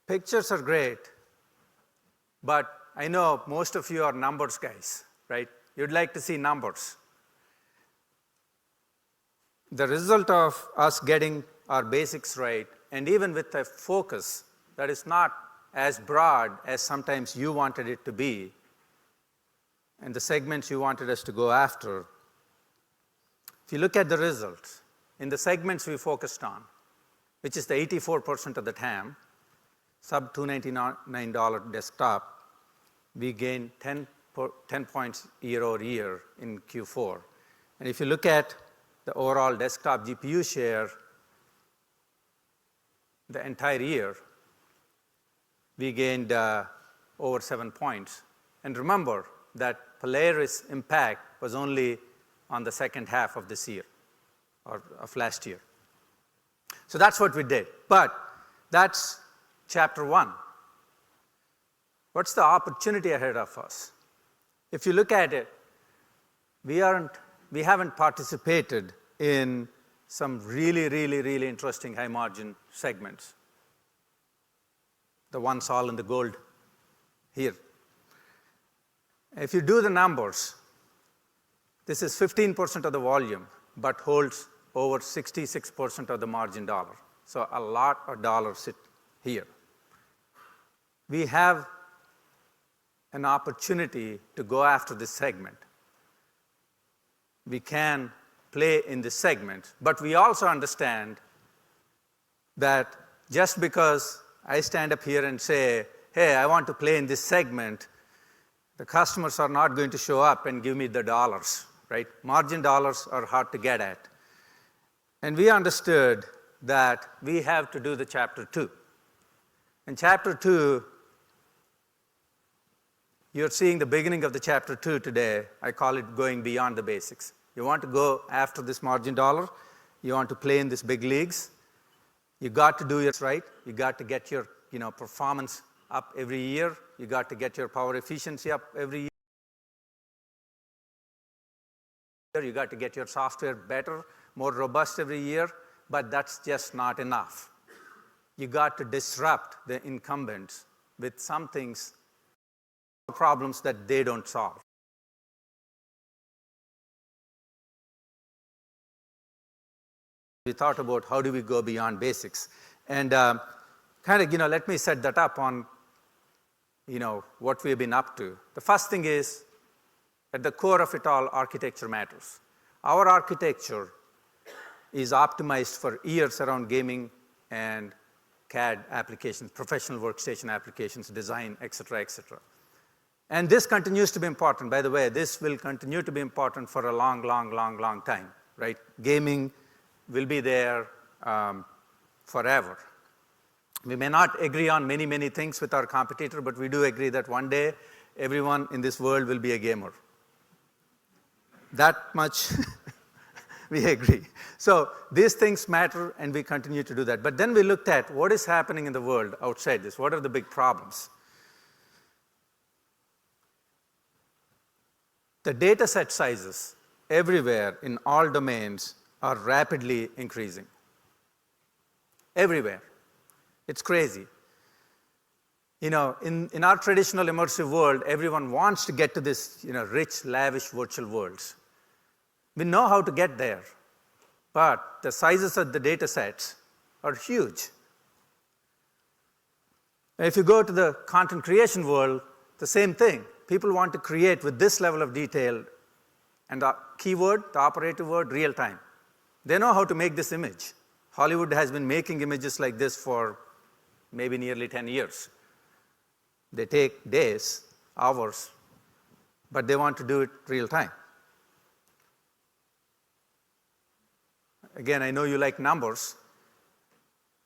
Pictures are great, but I know most of you are numbers guys, right? You'd like to see numbers. the result of us getting our basics right, and even with a focus that is not as broad as sometimes you wanted it to be, and the segments you wanted us to go after, if you look at the results, in the segments we focused on, which is the 84% of the TAM, sub $299 desktop, we gained 10 points year over year in Q4. And if you look at the overall desktop GPU share, the entire year, we gained over 7 points. And remember that Polaris impact was only on the second half of this year, or of last year. So that's what we did. But that's chapter 1. What's the opportunity ahead of us? If you look at it, we haven't participated in some really interesting high margin segments. The ones all in the gold here. If you do the numbers, this is 15% of the volume, but holds over 66% of the margin dollar. So a lot of dollars sit here. We have an opportunity to go after this segment. We can play in this segment, but we also understand that just because I stand up here and say, hey, I want to play in this segment, the customers are not going to show up and give me the dollars, right? Margin dollars are hard to get at. And we understood that we have to do the chapter 2. In chapter 2, you're seeing the beginning of the chapter 2 today. I call it going beyond the basics. You want to go after this margin dollar. You want to play in these big leagues. You got to do it right. You got to get your performance up every year. You got to get your power efficiency up every year. You got to get your software better, more robust every year, but that's just not enough. You got to disrupt the incumbents with some things, problems that they don't solve. We thought about how do we go beyond basics, and let me set that up on what we've been up to. The first thing is, at the core of it all, architecture matters. Our architecture is optimized for years around gaming and CAD applications, professional workstation applications, design, et cetera, et cetera. And this continues to be important. By the way, this will continue to be important for a long time, right? Gaming will be there forever. We may not agree on many things with our competitor, but we do agree that one day everyone in this world will be a gamer. That much we agree. So these things matter, and we continue to do that. But then we looked at what is happening in the world outside this. What are the big problems? The data set sizes everywhere in all domains are rapidly increasing. Everywhere. It's crazy. In our traditional immersive world, everyone wants to get to this rich, lavish virtual worlds. We know how to get there, but the sizes of the data sets are huge. If you go to the content creation world, the same thing. People want to create with this level of detail, and the keyword, the operative word, real time. They know how to make this image. Hollywood has been making images like this for maybe nearly 10 years. They take days, hours, but they want to do it real time. Again, I know you like numbers.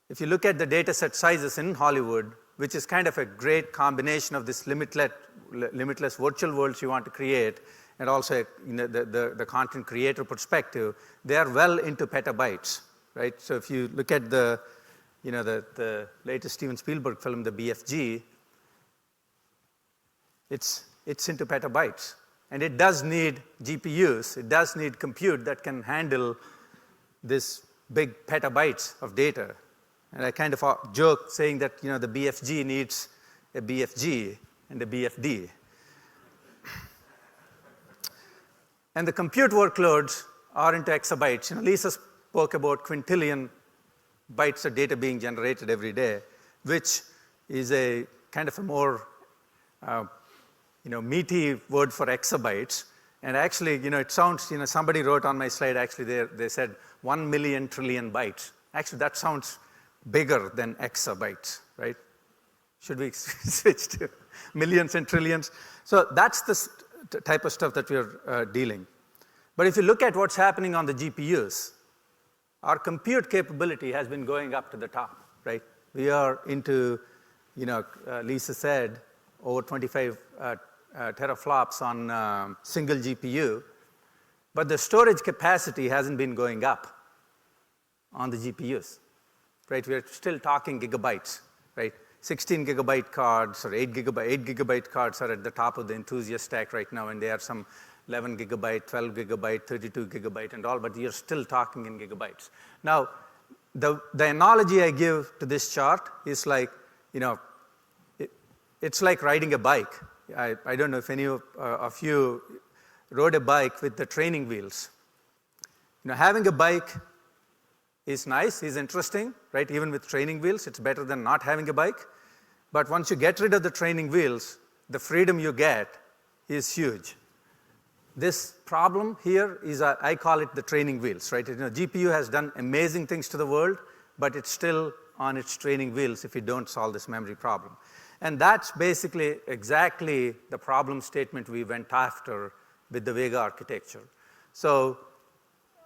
If you look at the data set sizes in Hollywood, which is kind of a great combination of this limitless virtual worlds you want to create, and also the content creator perspective, they are well into petabytes, right? So if you look at the latest Steven Spielberg film, the BFG, it's into petabytes. And it does need GPUs. It does need compute that can handle this big petabytes of data. And I kind of joke saying that the BFG needs a BFG and a BFD. And the compute workloads are into exabytes. Lisa's spoke about quintillion bytes of data being generated every day, which is a kind of a more meaty word for exabytes. And actually, it sounds, somebody wrote on my slide, actually, they said 1 million trillion bytes. Actually, that sounds bigger than exabytes, right? Should we switch to millions and trillions? So that's the type of stuff that we're dealing. But if you look at what's happening on the GPUs, our compute capability has been going up to the top, right? We are into, Lisa said, over 25 teraflops on single GPU, but the storage capacity hasn't been going up on the GPUs, right? We're still talking gigabytes, right? 16 gigabyte cards or 8 gigabyte cards are at the top of the enthusiast stack right now, and they are some 11 gigabyte, 12 gigabyte, 32 gigabyte and all, but you're still talking in gigabytes. Now, the analogy I give to this chart is like, it's like riding a bike. I don't know if any of you rode a bike with the training wheels. Having a bike is nice, is interesting, right? Even with training wheels, it's better than not having a bike. But once you get rid of the training wheels, the freedom you get is huge. This problem here is, I call it the training wheels, right? GPU has done amazing things to the world, but it's still on its training wheels if you don't solve this memory problem. And that's basically exactly the problem statement we went after with the Vega architecture. So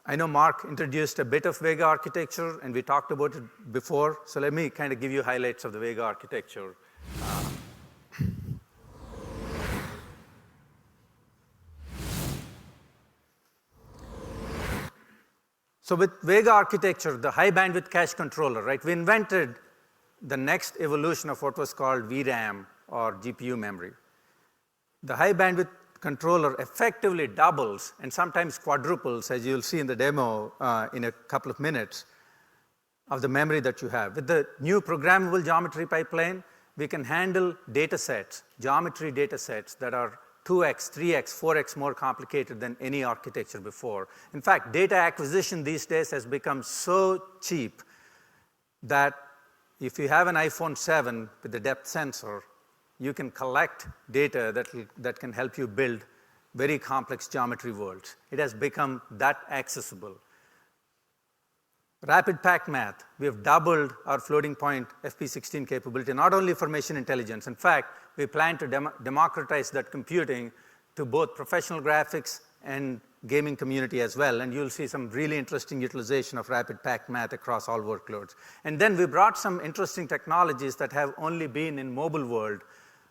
I know Mark introduced a bit of Vega architecture, and we talked about it before. So let me kind of give you highlights of the Vega architecture. So with Vega architecture, the high bandwidth cache controller, right? We invented the next evolution of what was called VRAM, or GPU memory. The high bandwidth controller effectively doubles and sometimes quadruples, as you'll see in the demo in a couple of minutes, of the memory that you have. With the new programmable geometry pipeline, we can handle data sets, geometry data sets that are 2x, 3x, 4x more complicated than any architecture before. In fact, data acquisition these days has become so cheap that if you have an iPhone 7 with the depth sensor, you can collect data that can help you build very complex geometry worlds. It has become that accessible. Rapid packed math, we have doubled our floating point FP16 capability, not only for machine intelligence. In fact, we plan to democratize that computing to both professional graphics and gaming community as well, and you'll see some really interesting utilization of rapid packed math across all workloads. And then we brought some interesting technologies that have only been in mobile world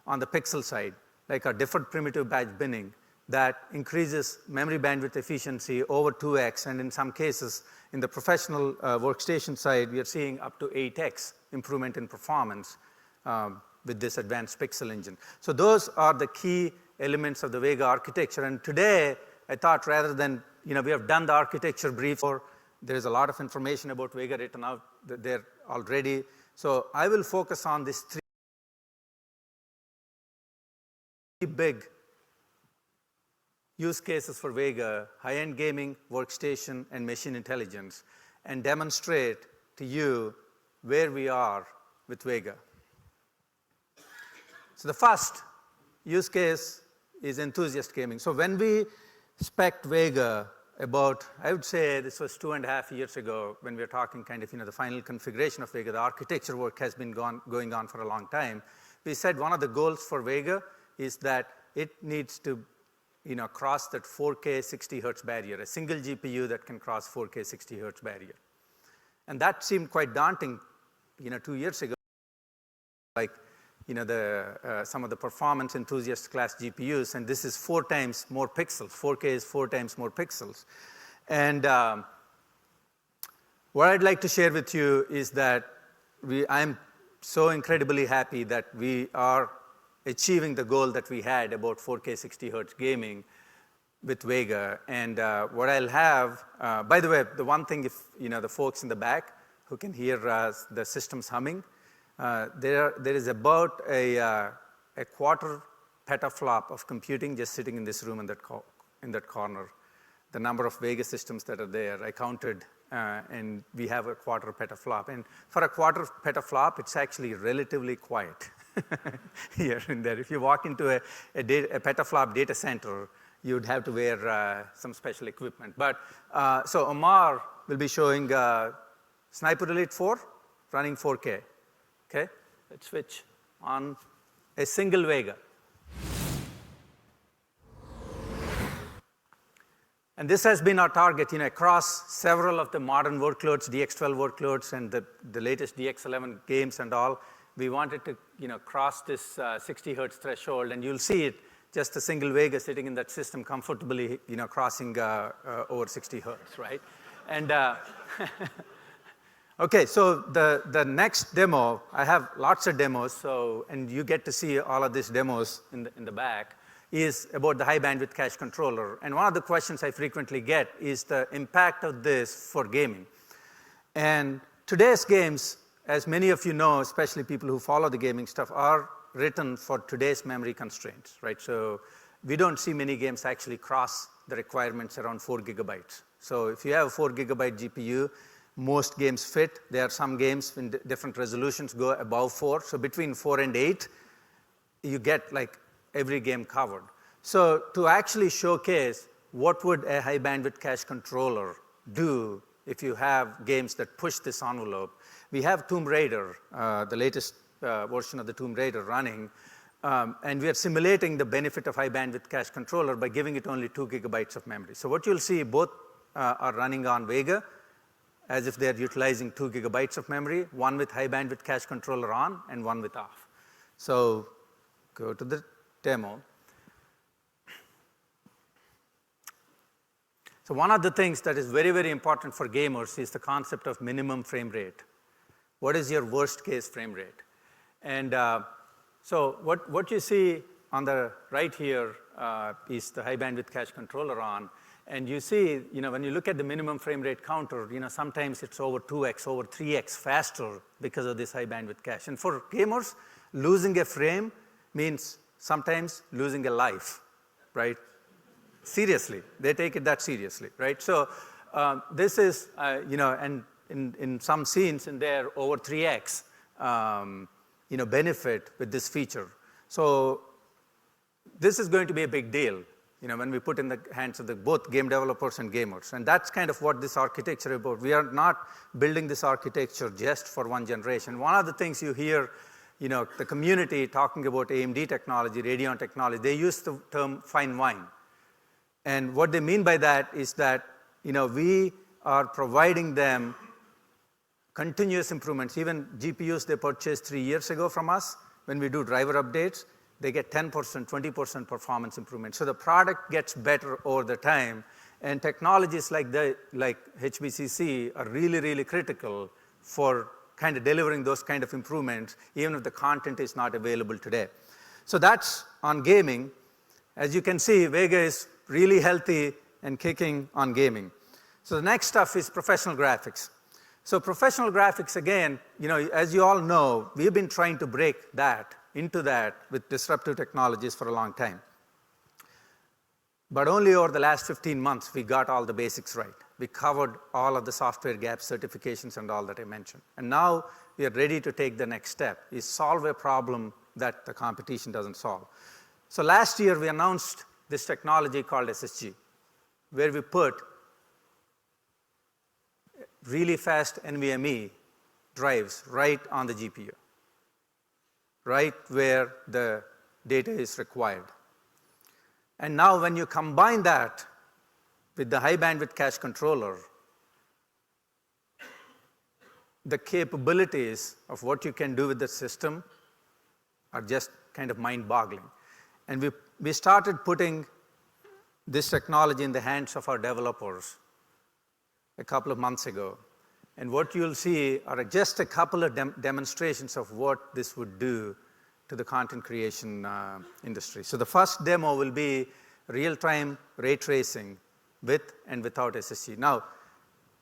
on the pixel side, like our deferred primitive batch binning that increases memory bandwidth efficiency over 2x, and in some cases, in the professional workstation side, we are seeing up to 8x improvement in performance with this advanced pixel engine. So those are the key elements of the Vega architecture, and today, I thought rather than, we have done the architecture brief, or there is a lot of information about Vega written out there already. So I will focus on these three big use cases for Vega: high-end gaming, workstation, and machine intelligence, and demonstrate to you where we are with Vega. So the first use case is enthusiast gaming. So when we spec'd Vega about, I would say this was 2.5 years ago, when we were talking kind of, the final configuration of Vega. The architecture work has been going on for a long time. We said one of the goals for Vega is that it needs to, cross that 4K 60 hertz barrier, a single GPU that can cross 4K 60 hertz barrier. And that seemed quite daunting, 2 years ago, like, some of the performance enthusiast class GPUs, and this is 4 times more pixels. 4K is 4 times more pixels. And what I'd like to share with you is that I'm so incredibly happy that we are achieving the goal that we had about 4K 60 hertz gaming with Vega. And what I'll have, by the way, the one thing, if the folks in the back who can hear the systems humming, there is about a quarter petaflop of computing just sitting in this room in that corner. The number of Vega systems that are there, I counted and we have a quarter petaflop. And for a quarter petaflop, it's actually relatively quiet here and there. If you walk into a petaflop data center, you'd have to wear some special equipment. But so Omar will be showing Sniper Elite 4 running 4K. Okay, let's switch on a single Vega. And this has been our target, across several of the modern workloads, DX12 workloads, and the latest DX11 games and all. We wanted to, cross this 60 hertz threshold, and you'll see it, just a single Vega sitting in that system comfortably, crossing over 60 hertz, right? And okay, so the next demo, I have lots of demos, and you get to see all of these demos in the back, is about the high bandwidth cache controller. And one of the questions I frequently get is the impact of this for gaming. And today's games, as many of you know, especially people who follow the gaming stuff, are written for today's memory constraints, right? So we don't see many games actually cross the requirements around 4 gigabytes. So if you have a 4 gigabyte GPU, most games fit. There are some games in different resolutions go above 4. So between 4 and 8, you get like every game covered. So to actually showcase what would a high bandwidth cache controller do if you have games that push this envelope, we have Tomb Raider, the latest version of the Tomb Raider running, and we are simulating the benefit of high bandwidth cache controller by giving it only 2 gigabytes of memory. So what you'll see, both are running on Vega, as if they're utilizing 2 gigabytes of memory, one with high bandwidth cache controller on and one with off. So go to the demo. So one of the things that is very, very important for gamers is the concept of minimum frame rate. What is your worst case frame rate? And so what you see on the right here is the high bandwidth cache controller on. And you see, when you look at the minimum frame rate counter, sometimes it's over 2x, over 3x faster because of this high bandwidth cache. And for gamers, losing a frame means sometimes losing a life, right? Seriously, they take it that seriously, right? So this is, and in some scenes in there, over 3x, benefit with this feature. So this is going to be a big deal, when we put in the hands of both game developers and gamers. And that's kind of what this architecture is about. We are not building this architecture just for one generation. One of the things you hear, the community talking about AMD technology, Radeon technology, they use the term fine wine. And what they mean by that is that, we are providing them continuous improvements. Even GPUs they purchased 3 years ago from us, when we do driver updates, they get 10%, 20% performance improvement. So the product gets better over the time, and technologies like HBCC are really, really critical for kind of delivering those kind of improvements, even if the content is not available today. So that's on gaming. As you can see, Vega is really healthy and kicking on gaming. So the next stuff is professional graphics. So professional graphics, again, as you all know, we've been trying to break into that with disruptive technologies for a long time. But only over the last 15 months, we got all the basics right. We covered all of the software gaps, certifications, and all that I mentioned. And now we are ready to take the next step, is solve a problem that the competition doesn't solve. So last year, we announced this technology called SSG, where we put really fast NVMe drives right on the GPU, right where the data is required. And now when you combine that with the high bandwidth cache controller, the capabilities of what you can do with the system are just kind of mind-boggling. And we started putting this technology in the hands of our developers a couple of months ago. And what you'll see are just a couple of demonstrations of what this would do to the content creation industry. So the first demo will be real-time ray tracing with and without SSG. Now,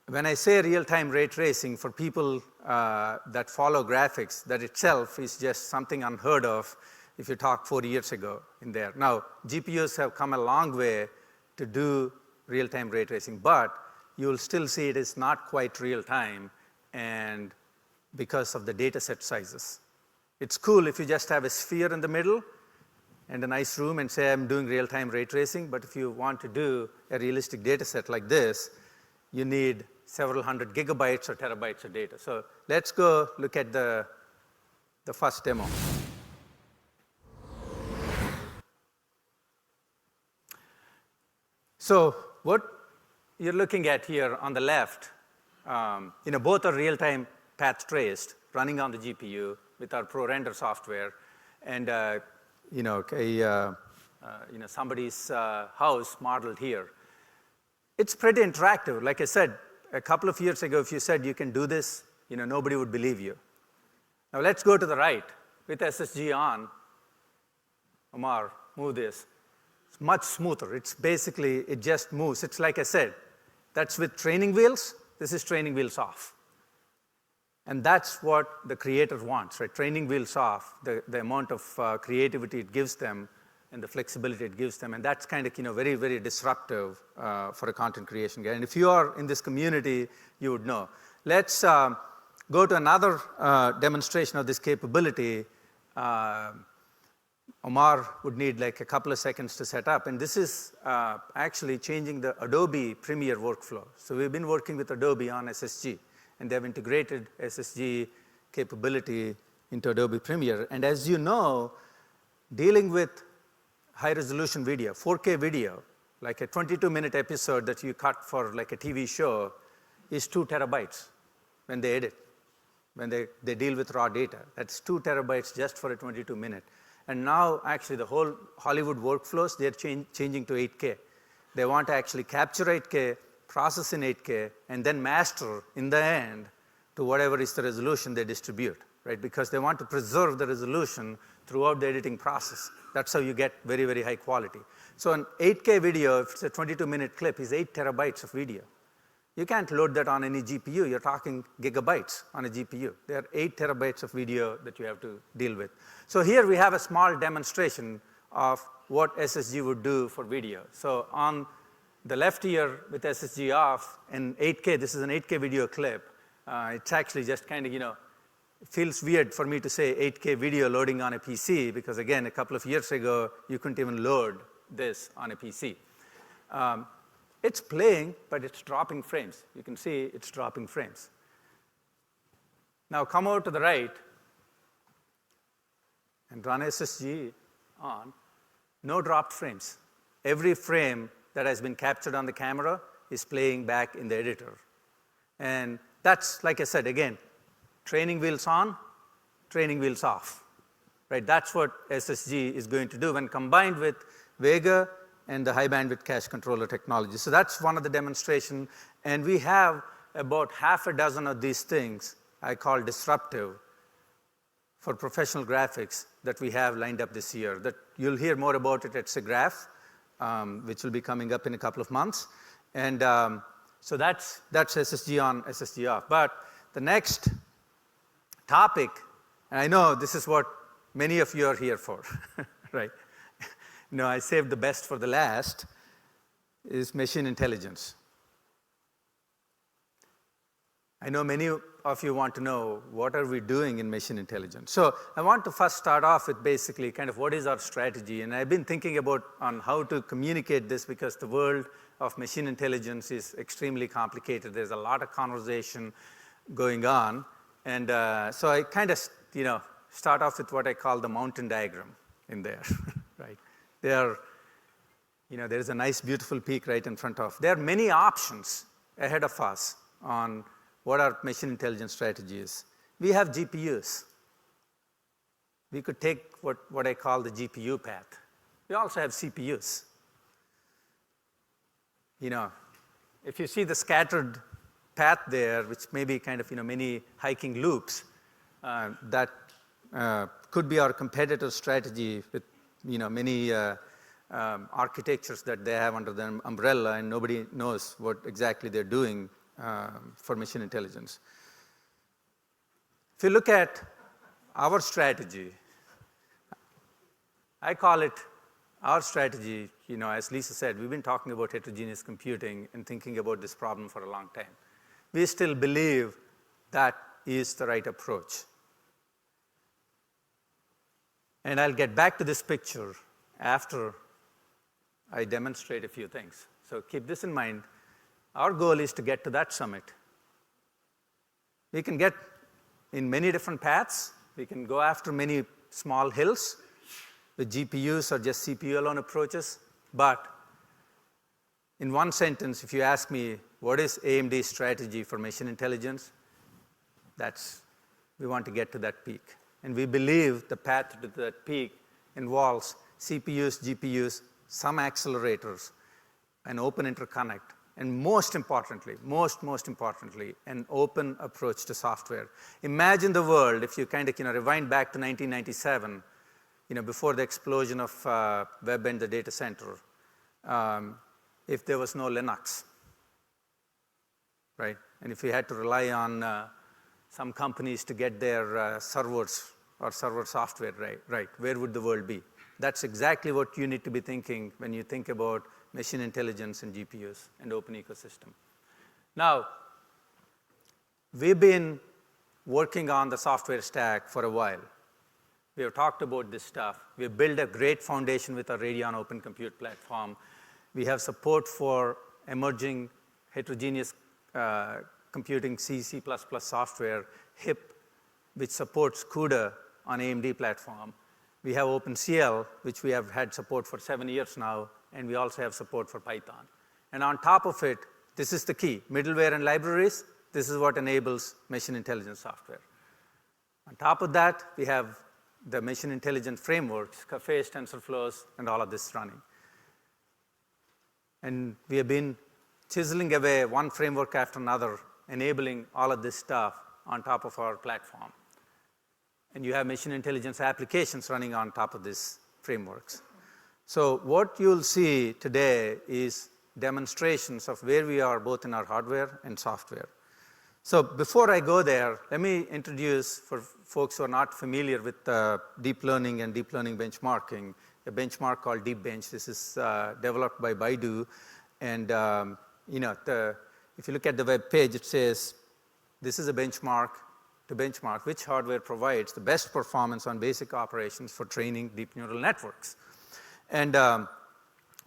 when I say real-time ray tracing, for people that follow graphics, that itself is just something unheard of if you talk 4 years ago in there. Now, GPUs have come a long way to do real-time ray tracing, but you'll still see it is not quite real time, and because of the data set sizes. It's cool if you just have a sphere in the middle and a nice room and say I'm doing real-time ray tracing, but if you want to do a realistic data set like this, you need several hundred gigabytes or terabytes of data. So let's go look at the first demo. So what you're looking at here on the left, both are real-time path traced running on the GPU with our ProRender software, and somebody's house modeled here. It's pretty interactive. Like I said, a couple of years ago, if you said you can do this, nobody would believe you. Now let's go to the right with SSG on. Omar, move this. It's much smoother. It's basically, it just moves. It's like I said, that's with training wheels. This is training wheels off. And that's what the creator wants, right? Training wheels off, the amount of creativity it gives them and the flexibility it gives them. And that's kind of, very, very disruptive for a content creation guy. And if you are in this community, you would know. Let's go to another demonstration of this capability. Omar would need like a couple of seconds to set up. And this is actually changing the Adobe Premiere workflow. So we've been working with Adobe on SSG, and they've integrated SSG capability into Adobe Premiere. And as you know, dealing with high-resolution video, 4K video, like a 22-minute episode that you cut for like a TV show, is 2 terabytes when they edit, when they deal with raw data. That's 2 terabytes just for a 22-minute. And now, actually, the whole Hollywood workflows, they're changing to 8K. They want to actually capture 8K, process in 8K, and then master in the end to whatever is the resolution they distribute, right? Because they want to preserve the resolution throughout the editing process. That's how you get very, very high quality. So an 8K video, if it's a 22-minute clip, is 8 terabytes of video. You can't load that on any GPU. You're talking gigabytes on a GPU. There are 8 terabytes of video that you have to deal with. So here we have a small demonstration of what SSG would do for video. So on the left here with SSG off and 8K, this is an 8K video clip. It's actually just kind of, it feels weird for me to say 8K video loading on a PC because, again, a couple of years ago, you couldn't even load this on a PC. It's playing, but it's dropping frames. You can see it's dropping frames. Now come over to the right and run SSG on. No dropped frames. Every frame that has been captured on the camera is playing back in the editor. And that's, like I said, again, training wheels on, training wheels off. Right? That's what SSG is going to do when combined with Vega and the high bandwidth cache controller technology. So that's one of the demonstrations. And we have about half a dozen of these things I call disruptive for professional graphics that we have lined up this year. That you'll hear more about it at SIGGRAPH, which will be coming up in a couple of months. And so that's SSG on, SSG off. But the next topic, and I know this is what many of you are here for, right? I saved the best for the last, is machine intelligence. I know many of you want to know, what are we doing in machine intelligence? So I want to first start off with basically kind of what is our strategy. And I've been thinking about on how to communicate this because the world of machine intelligence is extremely complicated. There's a lot of conversation going on. And so I kind of, start off with what I call the mountain diagram in there, right? There's a nice, beautiful peak right in front of. There are many options ahead of us on what our machine intelligence strategy is. We have GPUs. We could take what I call the GPU path. We also have CPUs. If you see the scattered path there, which may be kind of, many hiking loops, that could be our competitor strategy with many architectures that they have under the umbrella, and nobody knows what exactly they're doing for machine intelligence. If you look at our strategy, I call it our strategy, as Lisa said, we've been talking about heterogeneous computing and thinking about this problem for a long time. We still believe that is the right approach. And I'll get back to this picture after I demonstrate a few things. So keep this in mind. Our goal is to get to that summit. We can get in many different paths. We can go after many small hills with GPUs or just CPU alone approaches. But in one sentence, if you ask me, what is AMD's strategy for machine intelligence? We want to get to that peak. And we believe the path to that peak involves CPUs, GPUs, some accelerators, an open interconnect, and most importantly, an open approach to software. Imagine the world if you kind of rewind back to 1997, before the explosion of web and the data center, if there was no Linux, right? And if you had to rely on some companies to get their servers or server software right, where would the world be? That's exactly what you need to be thinking when you think about machine intelligence and GPUs and open ecosystem. Now, we've been working on the software stack for a while. We have talked about this stuff. We have built a great foundation with our Radeon Open Compute platform. We have support for emerging heterogeneous computing C, C++ software, HIP, which supports CUDA on AMD platform. We have OpenCL, which we have had support for 7 years now, and we also have support for Python. And on top of it, this is the key, middleware and libraries. This is what enables machine intelligence software. On top of that, we have the machine intelligence frameworks, cafes, TensorFlows, and all of this running. And we have been chiseling away one framework after another, enabling all of this stuff on top of our platform. And you have machine intelligence applications running on top of these frameworks. So what you'll see today is demonstrations of where we are both in our hardware and software. So before I go there, let me introduce, for folks who are not familiar with deep learning and deep learning benchmarking, a benchmark called DeepBench. This is developed by Baidu. And if you look at the web page, it says this is a benchmark to benchmark which hardware provides the best performance on basic operations for training deep neural networks. And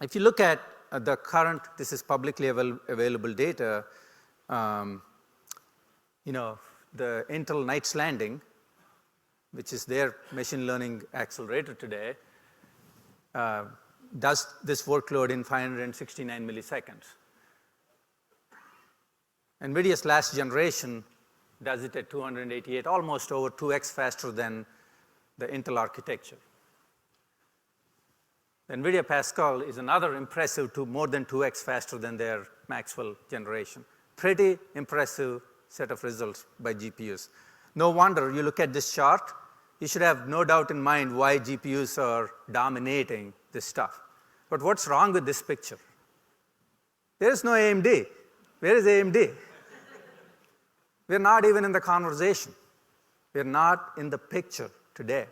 if you look at the current, this is publicly available data, the Intel Knights Landing, which is their machine learning accelerator today, does this workload in 569 milliseconds. NVIDIA's last generation does it at 288, almost over 2x faster than the Intel architecture. The NVIDIA Pascal is another impressive more than 2x faster than their Maxwell generation. Pretty impressive set of results by GPUs. No wonder you look at this chart, you should have no doubt in mind why GPUs are dominating this stuff. But what's wrong with this picture? There is no AMD. Where is AMD? We're not even in the conversation. We're not in the picture today.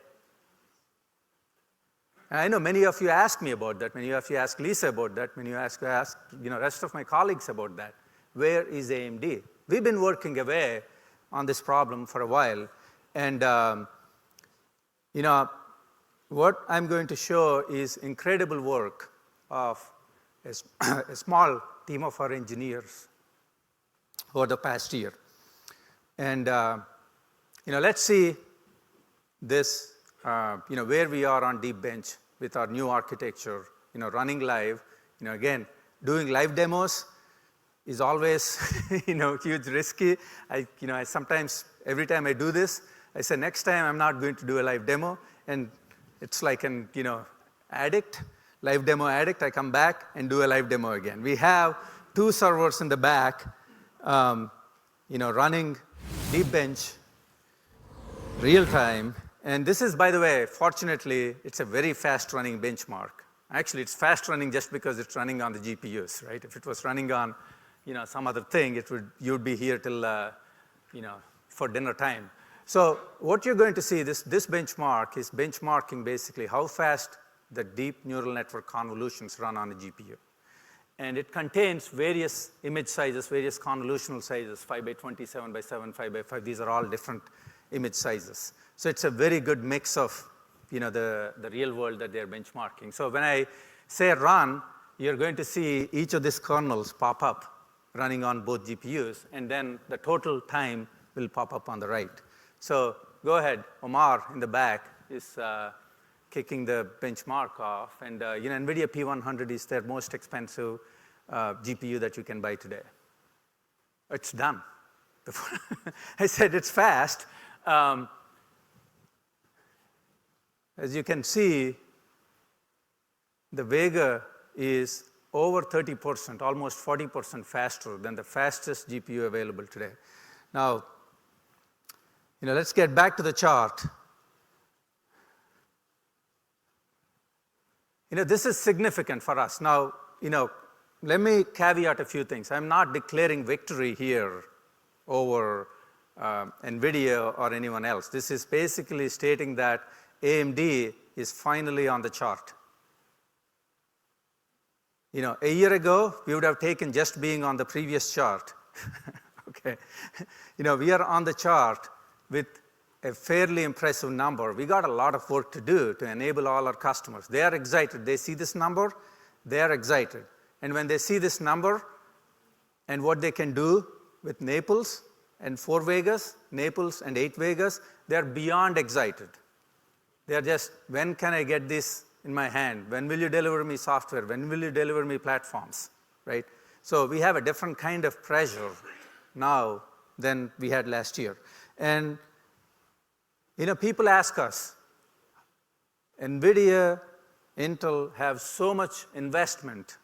And I know many of you ask me about that. Many of you ask Lisa about that. Many of you ask rest of my colleagues about that. Where is AMD? We've been working away on this problem for a while. And what I'm going to show is incredible work of a small team of our engineers over the past year. And let's see this, where we are on DeepBench with our new architecture, running live. Again, doing live demos is always, huge risky. I sometimes, every time I do this, I say, next time I'm not going to do a live demo. And it's like an, addict, live demo addict. I come back and do a live demo again. We have 2 servers in the back, running DeepBench real time. And this is, by the way, fortunately, it's a very fast running benchmark. Actually, it's fast running just because it's running on the GPUs, right? If it was running on, some other thing, you'd be here till, for dinner time. So what you're going to see, this benchmark is benchmarking basically how fast the deep neural network convolutions run on a GPU. And it contains various image sizes, various convolutional sizes, 5 by 20, 7 by 7, 5 by 5. These are all different image sizes. So it's a very good mix of the real world that they're benchmarking. So when I say run, you're going to see each of these kernels pop up running on both GPUs, and then the total time will pop up on the right. So go ahead, Omar in the back is kicking the benchmark off, and NVIDIA P100 is their most expensive GPU that you can buy today. It's done. I said it's fast. As you can see, the Vega is over 30%, almost 40% faster than the fastest GPU available today. Now, let's get back to the chart. This is significant for us. Now, let me caveat a few things. I'm not declaring victory here over NVIDIA or anyone else. This is basically stating that AMD is finally on the chart. A year ago, we would have taken just being on the previous chart. Okay. We are on the chart with a fairly impressive number. We got a lot of work to do to enable all our customers. They are excited. They see this number, they are excited. And when they see this number and what they can do with Naples and 4 Vegas, Naples and 8 Vegas, they're beyond excited. They're just, when can I get this in my hand? When will you deliver me software? When will you deliver me platforms, right? So we have a different kind of pressure now than we had last year. And, people ask us, NVIDIA, Intel have so much investment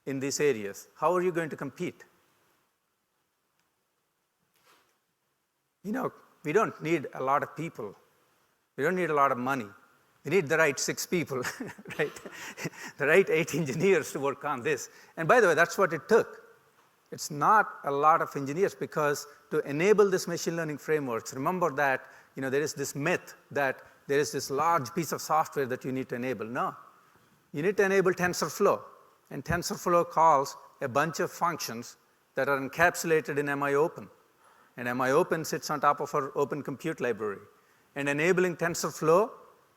in these areas. How are you going to compete? We don't need a lot of people. We don't need a lot of money. We need the right 6 people, right? The right 8 engineers to work on this. And by the way, that's what it took. It's not a lot of engineers, because to enable this machine learning frameworks, remember that there is this myth that there is this large piece of software that you need to enable. No. You need to enable TensorFlow. And TensorFlow calls a bunch of functions that are encapsulated in MIOpen. And MIOpen sits on top of our Open Compute library. And enabling TensorFlow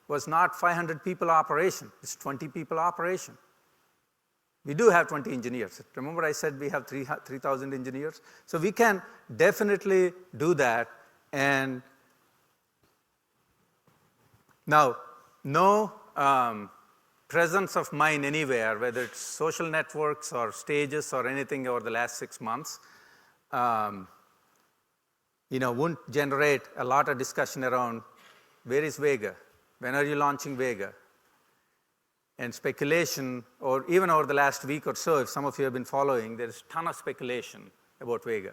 was not 500 people operation. It's 20 people operation. We do have 20 engineers. Remember I said we have 3,000 engineers? So we can definitely do that. And now, no presence of mine anywhere, whether it's social networks or stages or anything over the last 6 months, won't generate a lot of discussion around where is Vega? When are you launching Vega? And speculation, or even over the last week or so, if some of you have been following, there's a ton of speculation about Vega.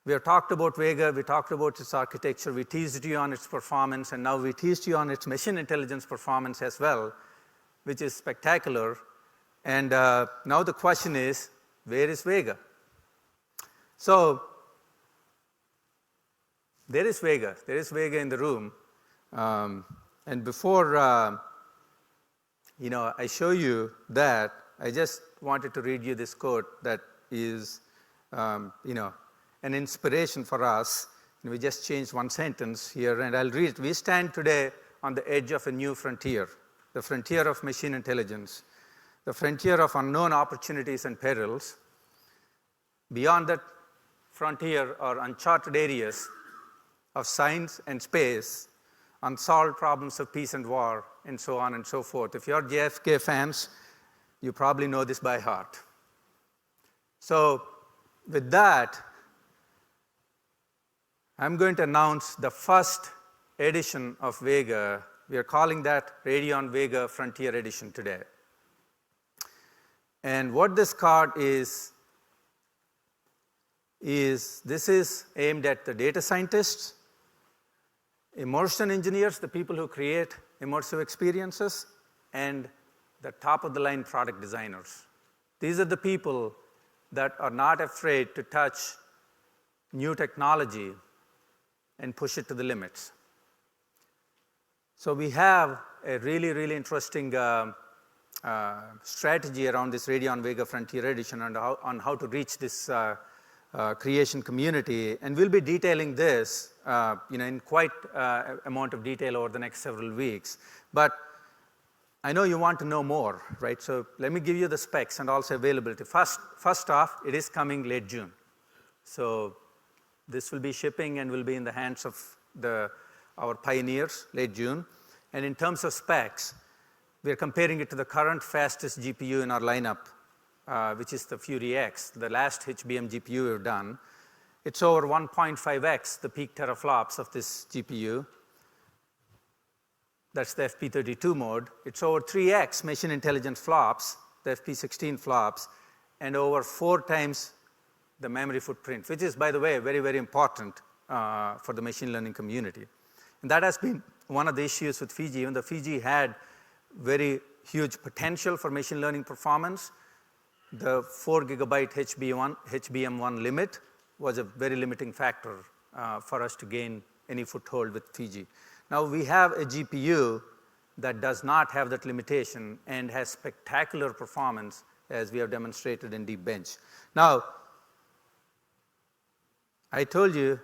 We have talked about Vega, we talked about its architecture, we teased you on its performance, and now we teased you on its machine intelligence performance as well, which is spectacular. And now the question is, where is Vega? So there is Vega. There is Vega in the room. And before I show you that, I just wanted to read you this quote that is an inspiration for us. We just changed one sentence here, and I'll read it. We stand today on the edge of a new frontier, the frontier of machine intelligence, the frontier of unknown opportunities and perils. Beyond that frontier are uncharted areas of science and space, unsolved problems of peace and war, and so on and so forth. If you're JFK fans, you probably know this by heart. So with that, I'm going to announce the first edition of Vega. We are calling that Radeon Vega Frontier Edition today. And what this card is this is aimed at the data scientists, immersion engineers, the people who create immersive experiences, and the top-of-the-line product designers. These are the people that are not afraid to touch new technology and push it to the limits. So we have a really, really interesting strategy around this Radeon Vega Frontier Edition and on how to reach this creation community. And we'll be detailing this in quite amount of detail over the next several weeks. But I know you want to know more, right? So let me give you the specs and also availability. First off, it is coming late June. So this will be shipping and will be in the hands of our pioneers late June. And in terms of specs, we are comparing it to the current fastest GPU in our lineup, which is the Fury X, the last HBM GPU we've done. It's over 1.5x the peak teraflops of this GPU. That's the FP32 mode. It's over 3x machine intelligence flops, the FP16 flops, and over 4 times the memory footprint, which is, by the way, very, very important for the machine learning community. And that has been one of the issues with Fiji. Even the Fiji had very huge potential for machine learning performance, the 4 gigabyte HBM1 limit was a very limiting factor for us to gain any foothold with Fiji. Now we have a GPU that does not have that limitation and has spectacular performance, as we have demonstrated in Deep Bench. Now, I told you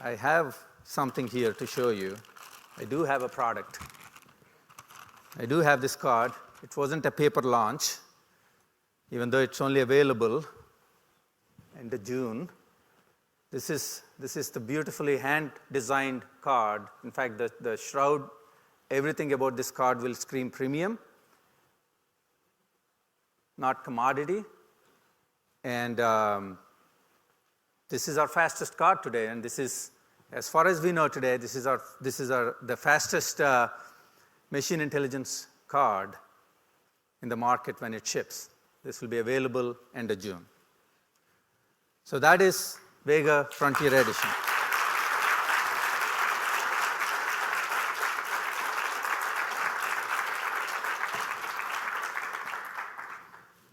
I have something here to show you. I do have a product. I do have this card. It wasn't a paper launch, even though it's only available end of June. This is the beautifully hand-designed card. In fact, the shroud, everything about this card will scream premium, not commodity. And this is our fastest card today, and this is, as far as we know today, this is the fastest machine intelligence card in the market when it ships. This will be available end of June. So that is Vega Frontier Edition.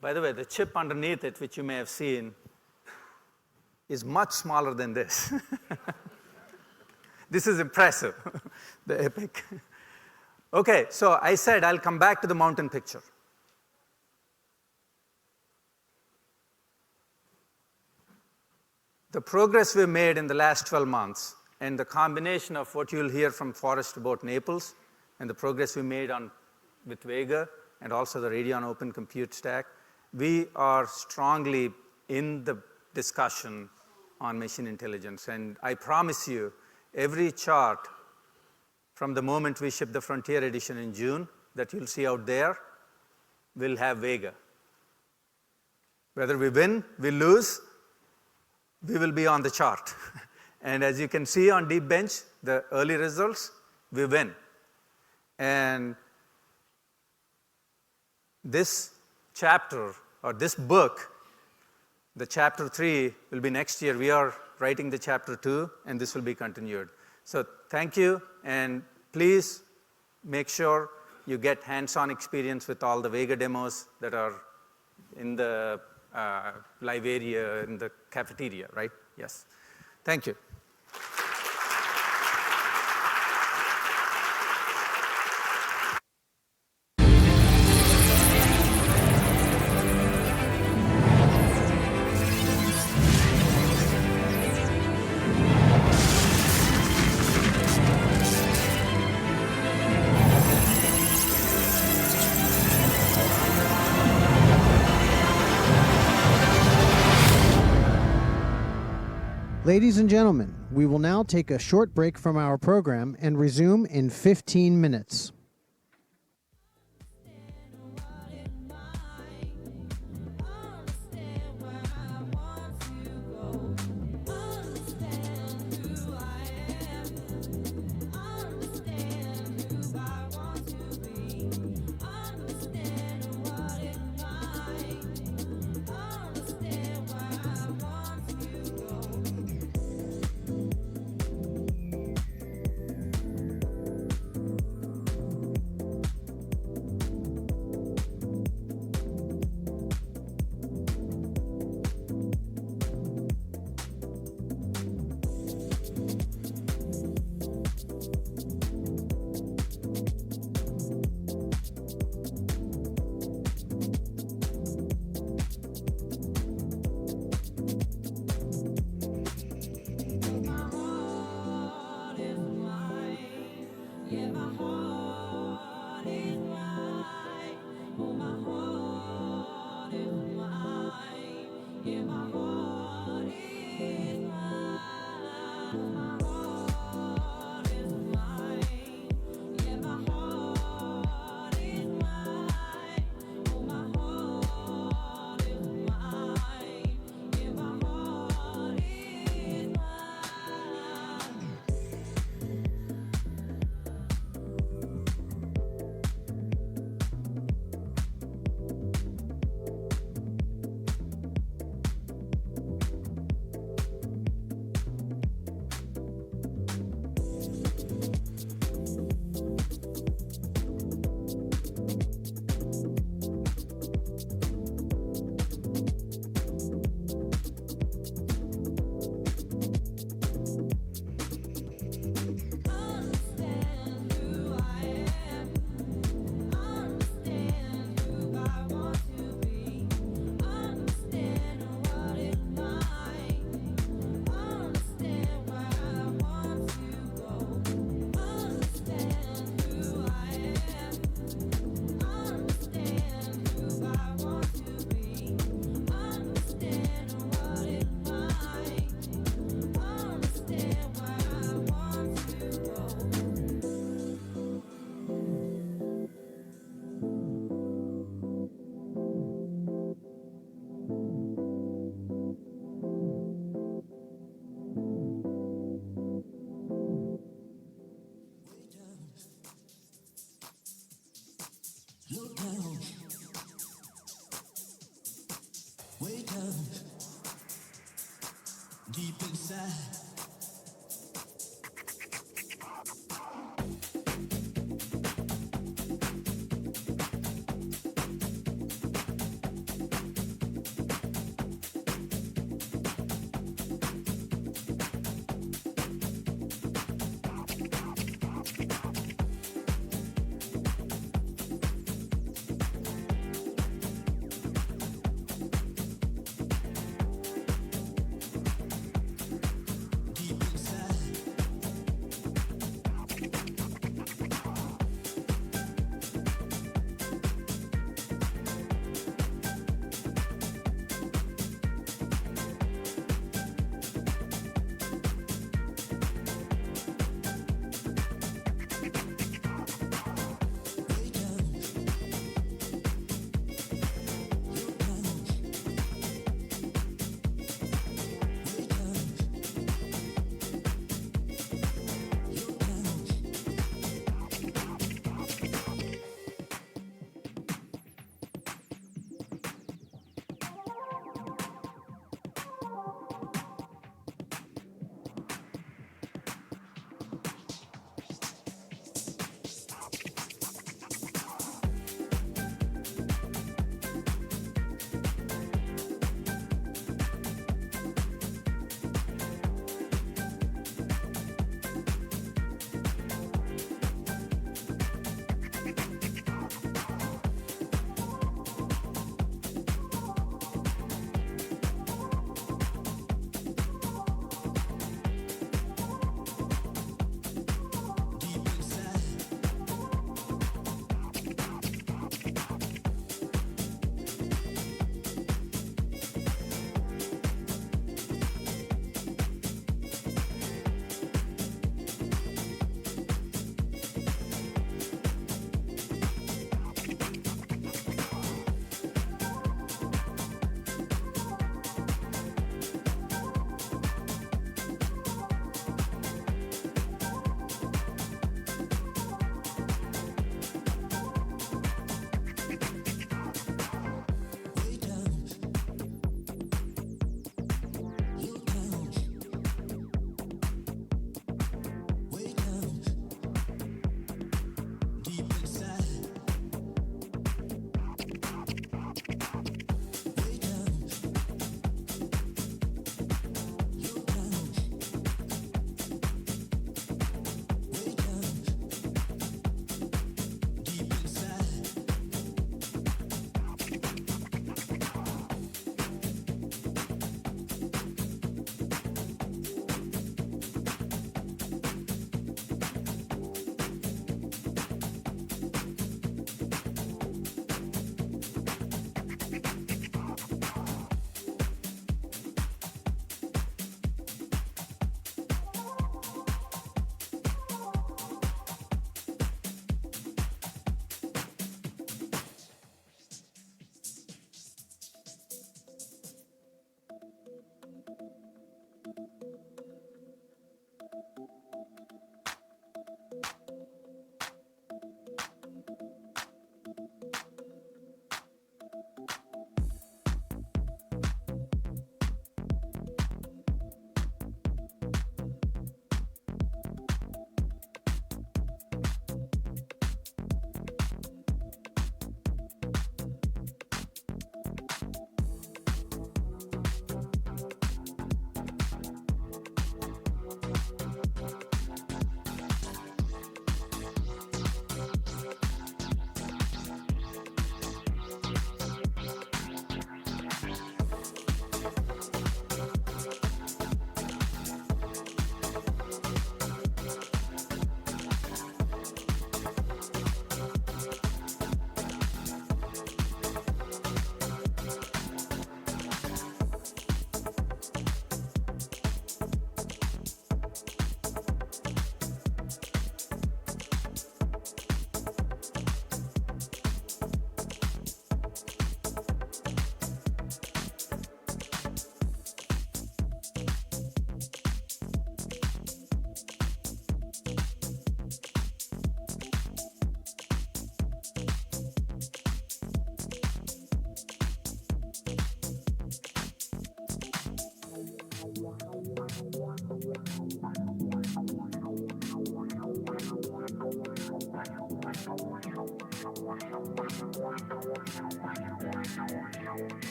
By the way, the chip underneath it, which you may have seen, is much smaller than this. This is impressive, the EPIC. Okay, so I said I'll come back to the mountain picture. The progress we've made in the last 12 months and the combination of what you'll hear from Forrest about Naples and the progress we made with Vega and also the Radeon Open Compute Stack, we are strongly in the discussion on machine intelligence. And I promise you, every chart from the moment we ship the Frontier Edition in June that you'll see out there will have Vega. Whether we win, we lose, we will be on the chart. And as you can see on Deep Bench, the early results, we win. And this chapter, or this book, the chapter 3 will be next year. We are writing the chapter 2, and this will be continued. So thank you, and please make sure you get hands-on experience with all the Vega demos that are in the live area, in the cafeteria, right? Yes. Thank you. Ladies and gentlemen, we will now take a short break from our program and resume in 15 minutes. Low down, way down, deep inside.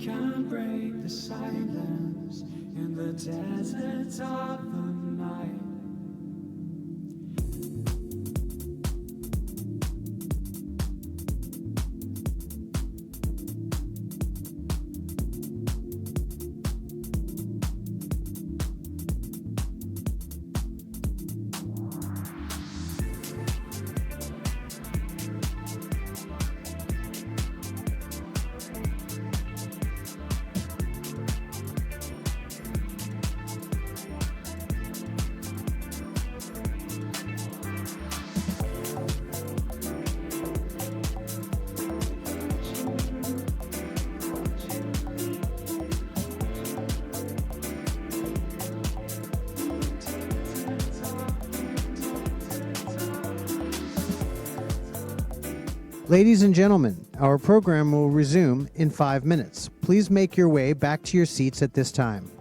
can break the silence in the deserts of the night. Ladies and gentlemen, our program will resume in 5 minutes. Please make your way back to your seats at this time.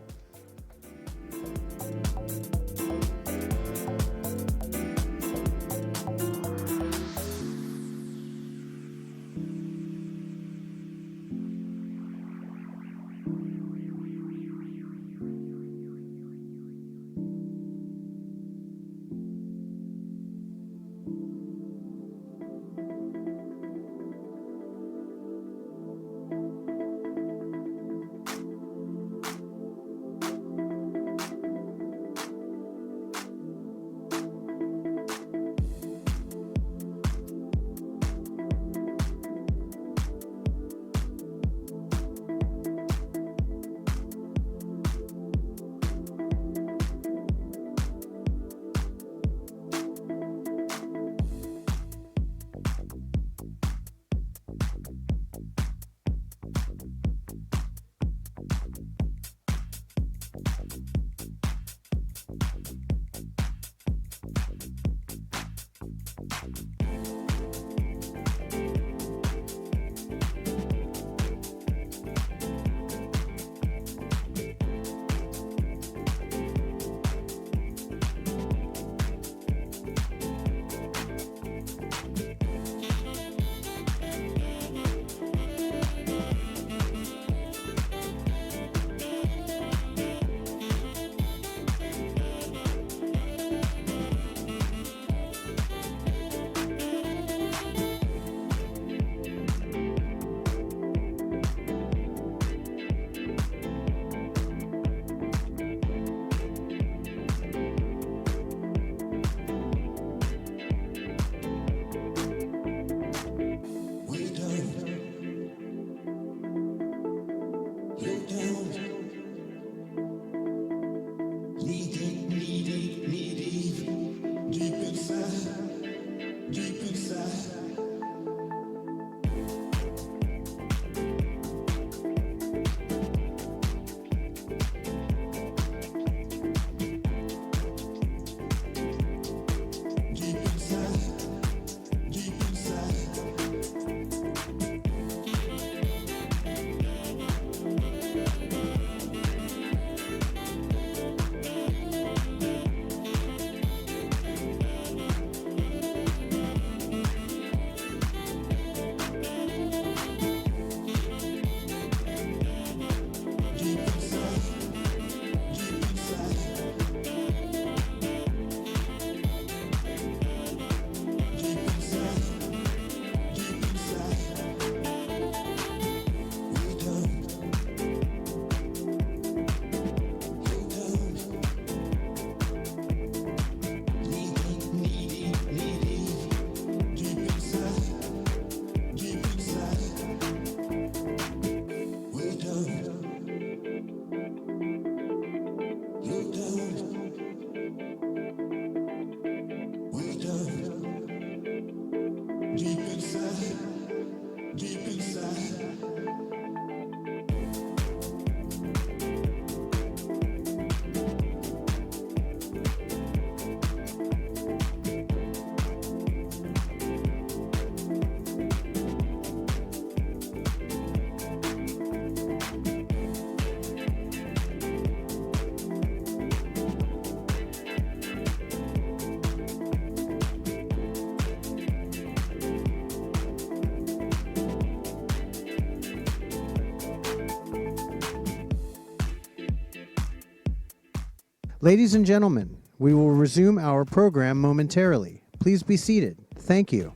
Ladies and gentlemen, we will resume our program momentarily. Please be seated. Thank you.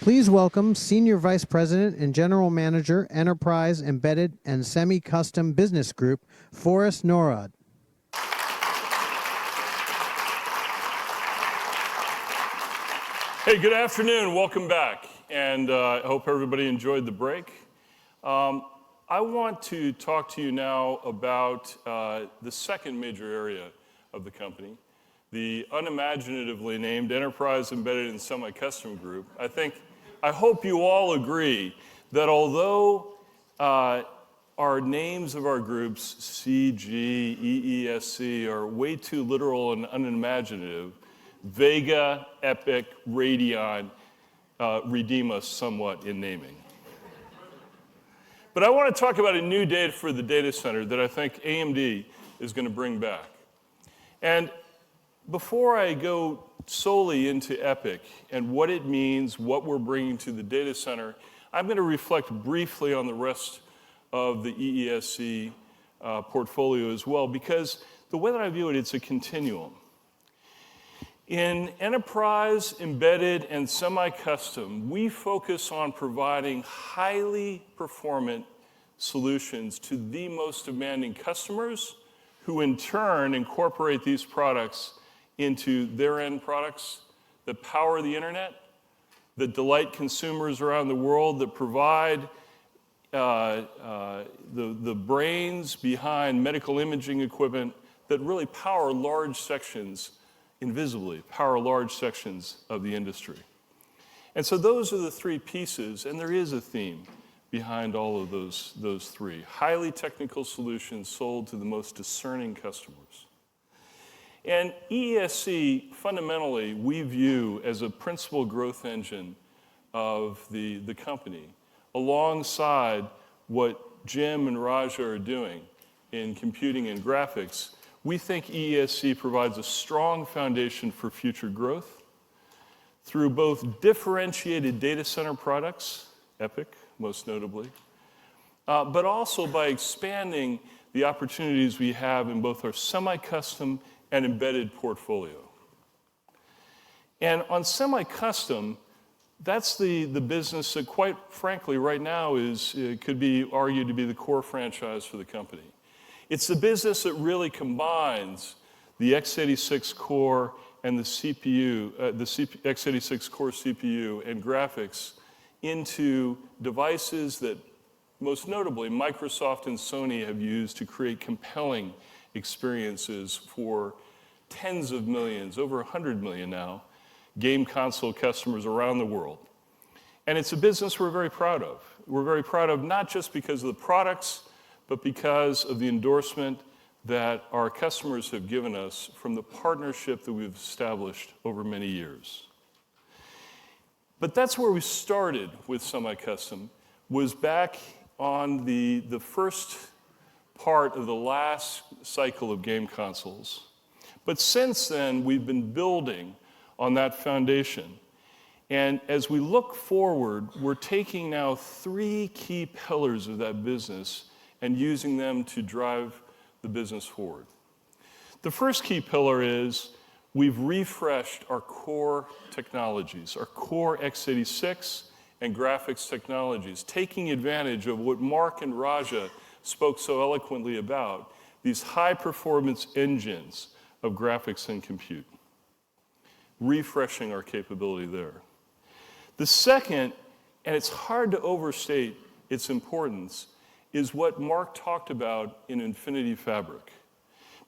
Please welcome Senior Vice President and General Manager, Enterprise, Embedded, and Semi-Custom Business Group, Forrest Norrod. Hey, good afternoon. Welcome back. And I hope everybody enjoyed the break. I want to talk to you now about the second major area of the company, the unimaginatively named Enterprise, Embedded, and Semi-Custom Group. I hope you all agree that although our names of our groups, CG, EESC, are way too literal and unimaginative, Vega, Epic, Radeon redeem us somewhat in naming. But I want to talk about a new day for the data center that I think AMD is going to bring back. And before I go solely into Epic and what it means, what we're bringing to the data center, I'm going to reflect briefly on the rest of the EESC portfolio as well, because the way that I view it, it's a continuum. In enterprise, embedded, and semi-custom, we focus on providing highly performant solutions to the most demanding customers, who in turn incorporate these products into their end products that power the internet, that delight consumers around the world, that provide the brains behind medical imaging equipment that really power large sections, invisibly, power large sections of the industry. And so those are the three pieces, and there is a theme behind all of those three. Highly technical solutions sold to the most discerning customers. And EESC, fundamentally, we view as a principal growth engine of the company, alongside what Jim and Raja are doing in computing and graphics. We think EESC provides a strong foundation for future growth through both differentiated data center products, EPYC most notably, but also by expanding the opportunities we have in both our semi-custom and embedded portfolio. And on semi-custom, that's the business that, quite frankly, right now could be argued to be the core franchise for the company. It's the business that really combines the x86 core and the CPU, x86 core CPU and graphics into devices that, most notably, Microsoft and Sony have used to create compelling experiences for tens of millions, over 100 million now, game console customers around the world. And it's a business we're very proud of. We're very proud of not just because of the products, but because of the endorsement that our customers have given us from the partnership that we've established over many years. But that's where we started with semi-custom, was back on the first part of the last cycle of game consoles. But since then, we've been building on that foundation. And as we look forward, we're taking now three key pillars of that business and using them to drive the business forward. The first key pillar is we've refreshed our core technologies, our core x86 and graphics technologies, taking advantage of what Mark and Raja spoke so eloquently about, these high-performance engines of graphics and compute, refreshing our capability there. The second, and it's hard to overstate its importance, is what Mark talked about in Infinity Fabric.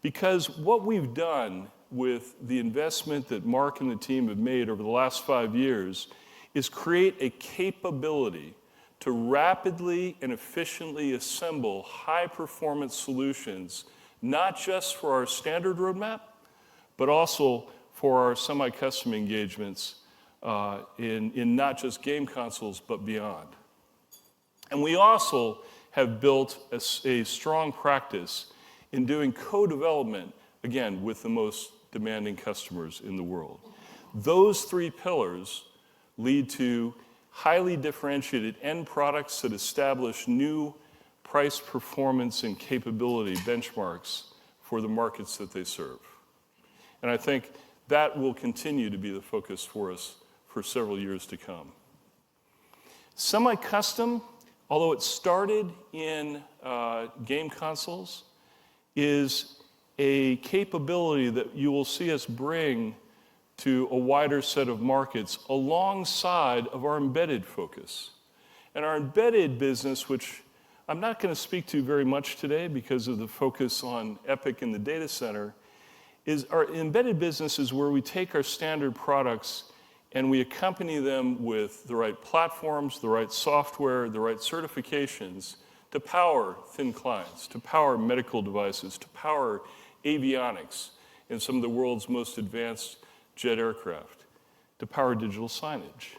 Because what we've done with the investment that Mark and the team have made over the last 5 years is create a capability to rapidly and efficiently assemble high-performance solutions, not just for our standard roadmap, but also for our semi-custom engagements in not just game consoles, but beyond. And we also have built a strong practice in doing co-development, again, with the most demanding customers in the world. Those three pillars lead to highly differentiated end products that establish new price, performance, and capability benchmarks for the markets that they serve. And I think that will continue to be the focus for us for several years to come. Semi-custom, although it started in game consoles, is a capability that you will see us bring to a wider set of markets alongside of our embedded focus. And our embedded business, which I'm not going to speak to very much today because of the focus on EPYC in the data center, is our embedded business is where we take our standard products and we accompany them with the right platforms, the right software, the right certifications to power thin clients, to power medical devices, to power avionics in some of the world's most advanced jet aircraft, to power digital signage.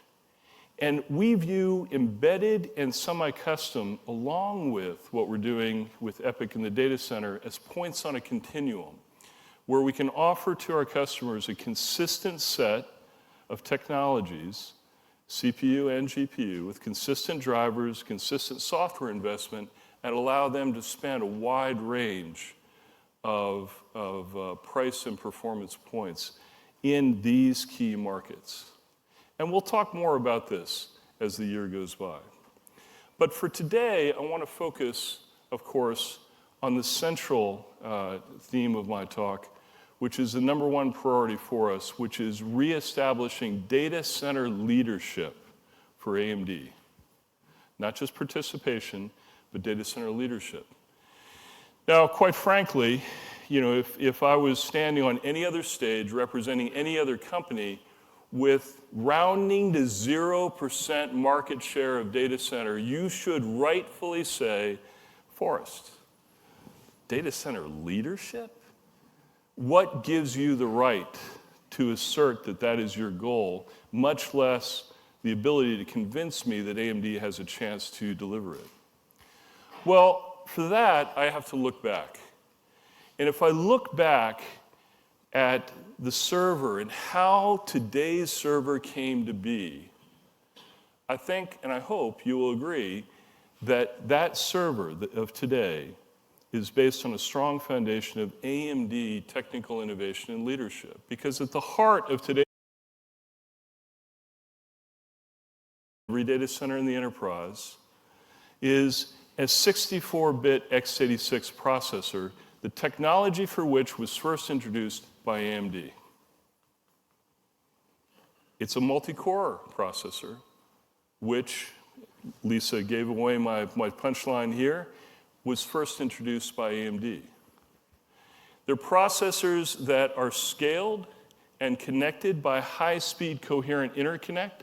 And we view embedded and semi-custom, along with what we're doing with EPYC in the data center, as points on a continuum, where we can offer to our customers a consistent set of technologies, CPU and GPU, with consistent drivers, consistent software investment, and allow them to span a wide range of price and performance points in these key markets. And we'll talk more about this as the year goes by. But for today, I want to focus, of course, on the central theme of my talk, which is the #1 priority for us, which is reestablishing data center leadership for AMD. Not just participation, but data center leadership. Now, quite frankly, if I was standing on any other stage representing any other company with rounding to 0% market share of data center, you should rightfully say, Forrest, data center leadership? What gives you the right to assert that that is your goal, much less the ability to convince me that AMD has a chance to deliver it? Well, for that, I have to look back. And if I look back at the server and how today's server came to be, I think and I hope you will agree that that server of today is based on a strong foundation of AMD technical innovation and leadership. Because at the heart of today's every data center in the enterprise is a 64-bit x86 processor, the technology for which was first introduced by AMD. It's a multi-core processor, which, Lisa gave away my punchline here, was first introduced by AMD. They're processors that are scaled and connected by high-speed coherent interconnect,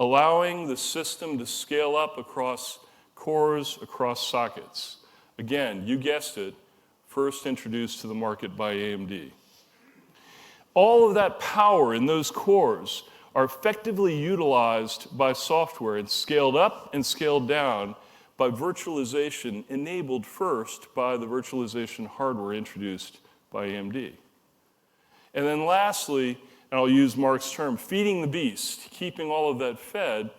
allowing the system to scale up across cores, across sockets. Again, you guessed it, first introduced to the market by AMD. All of that power in those cores are effectively utilized by software and scaled up and scaled down by virtualization enabled first by the virtualization hardware introduced by AMD. And then lastly, and I'll use Mark's term, feeding the beast, keeping all of that fed,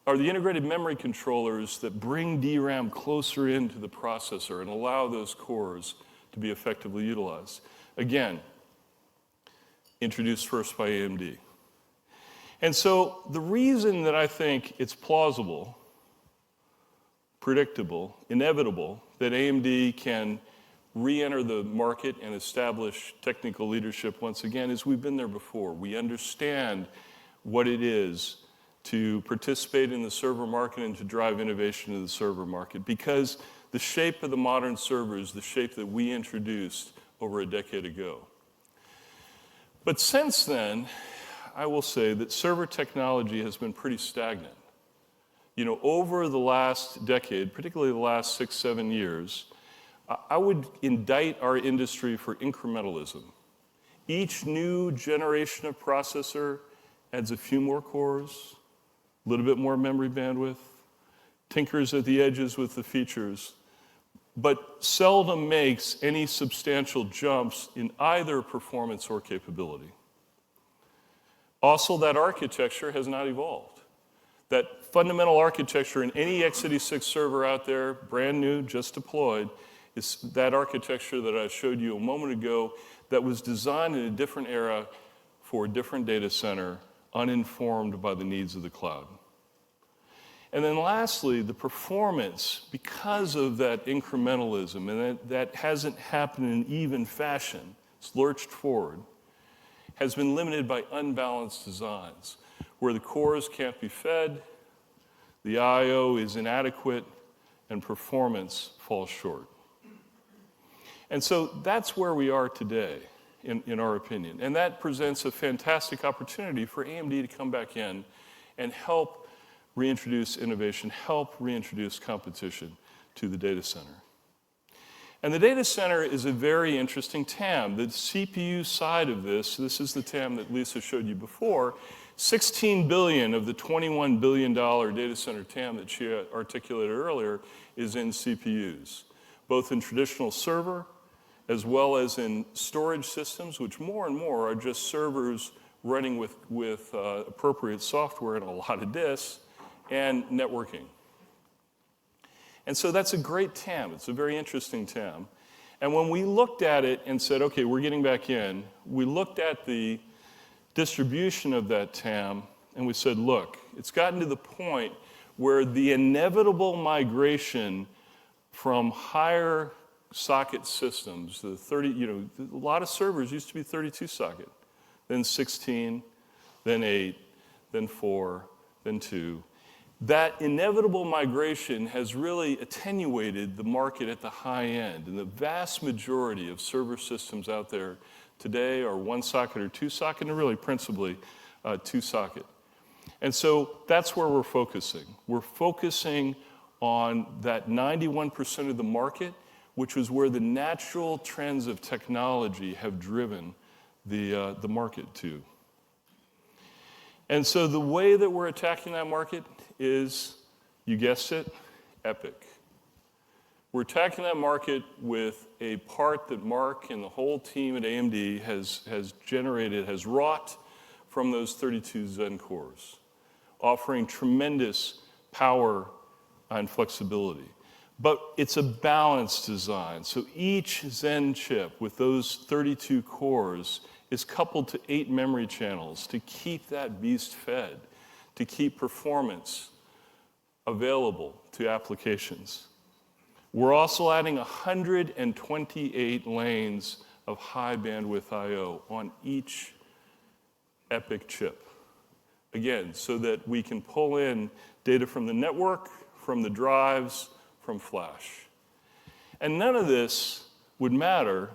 are the integrated memory controllers that bring DRAM closer into the processor and allow those cores to be effectively utilized. Again, introduced first by AMD. And so the reason that I think it's plausible, predictable, inevitable that AMD can re-enter the market and establish technical leadership once again is we've been there before. We understand what it is to participate in the server market and to drive innovation in the server market, because the shape of the modern server is the shape that we introduced over a decade ago. But since then, I will say that server technology has been pretty stagnant. Over the last decade, particularly the last 6-7 years, I would indict our industry for incrementalism. Each new generation of processor adds a few more cores, a little bit more memory bandwidth, tinkers at the edges with the features, but seldom makes any substantial jumps in either performance or capability. Also, that architecture has not evolved. That fundamental architecture in any x86 server out there, brand new, just deployed, is that architecture that I showed you a moment ago that was designed in a different era for a different data center, uninformed by the needs of the cloud. And then lastly, the performance, because of that incrementalism, and that hasn't happened in even fashion, it's lurched forward, has been limited by unbalanced designs, where the cores can't be fed, the I/O is inadequate, and performance falls short. And so that's where we are today, in our opinion. And that presents a fantastic opportunity for AMD to come back in and help reintroduce innovation, help reintroduce competition to the data center. And the data center is a very interesting TAM. The CPU side of this is the TAM that Lisa showed you before. $16 billion of the $21 billion data center TAM that she articulated earlier is in CPUs, both in traditional server as well as in storage systems, which more and more are just servers running with appropriate software and a lot of disks, and networking. And so that's a great TAM. It's a very interesting TAM. And when we looked at it and said, okay, we're getting back in, we looked at the distribution of that TAM, and we said, look, it's gotten to the point where the inevitable migration from higher socket systems, the 30, a lot of servers used to be 32 socket, then 16, then 8, then 4, then 2. That inevitable migration has really attenuated the market at the high end, and the vast majority of server systems out there today are 1 socket or 2 socket, and really principally 2 socket. And so that's where we're focusing. We're focusing on that 91% of the market, which was where the natural trends of technology have driven the market to. And so the way that we're attacking that market is, you guessed it, EPYC. We're attacking that market with a part that Mark and the whole team at AMD has wrought from those 32 Zen cores, offering tremendous power and flexibility. But it's a balanced design. So each Zen chip with those 32 cores is coupled to 8 memory channels to keep that beast fed, to keep performance available to applications. We're also adding 128 lanes of high bandwidth I/O on each EPYC chip. Again, so that we can pull in data from the network, from the drives, from flash. And none of this would matter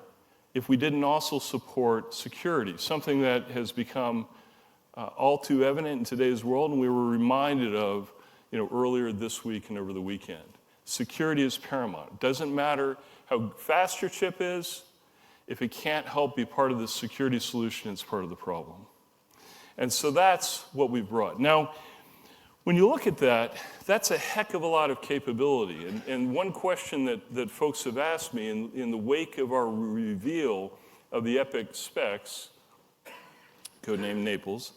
if we didn't also support security, something that has become all too evident in today's world, and we were reminded of earlier this week and over the weekend. Security is paramount. It doesn't matter how fast your chip is, if it can't help be part of the security solution, it's part of the problem. And so that's what we've brought. Now, when you look at that, that's a heck of a lot of capability. And one question that folks have asked me in the wake of our reveal of the EPYC specs, codename Naples,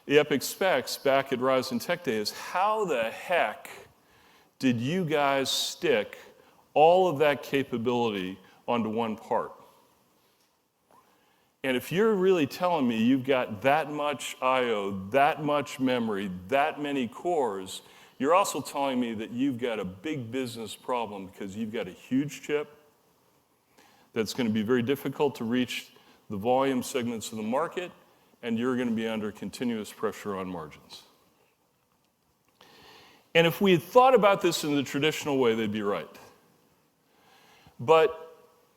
the EPYC specs back at Ryzen Tech Day is, how the heck did you guys stick all of that capability onto one part? And if you're really telling me you've got that much I/O, that much memory, that many cores, you're also telling me that you've got a big business problem, because you've got a huge chip that's going to be very difficult to reach the volume segments of the market, and you're going to be under continuous pressure on margins. And if we had thought about this in the traditional way, they'd be right. But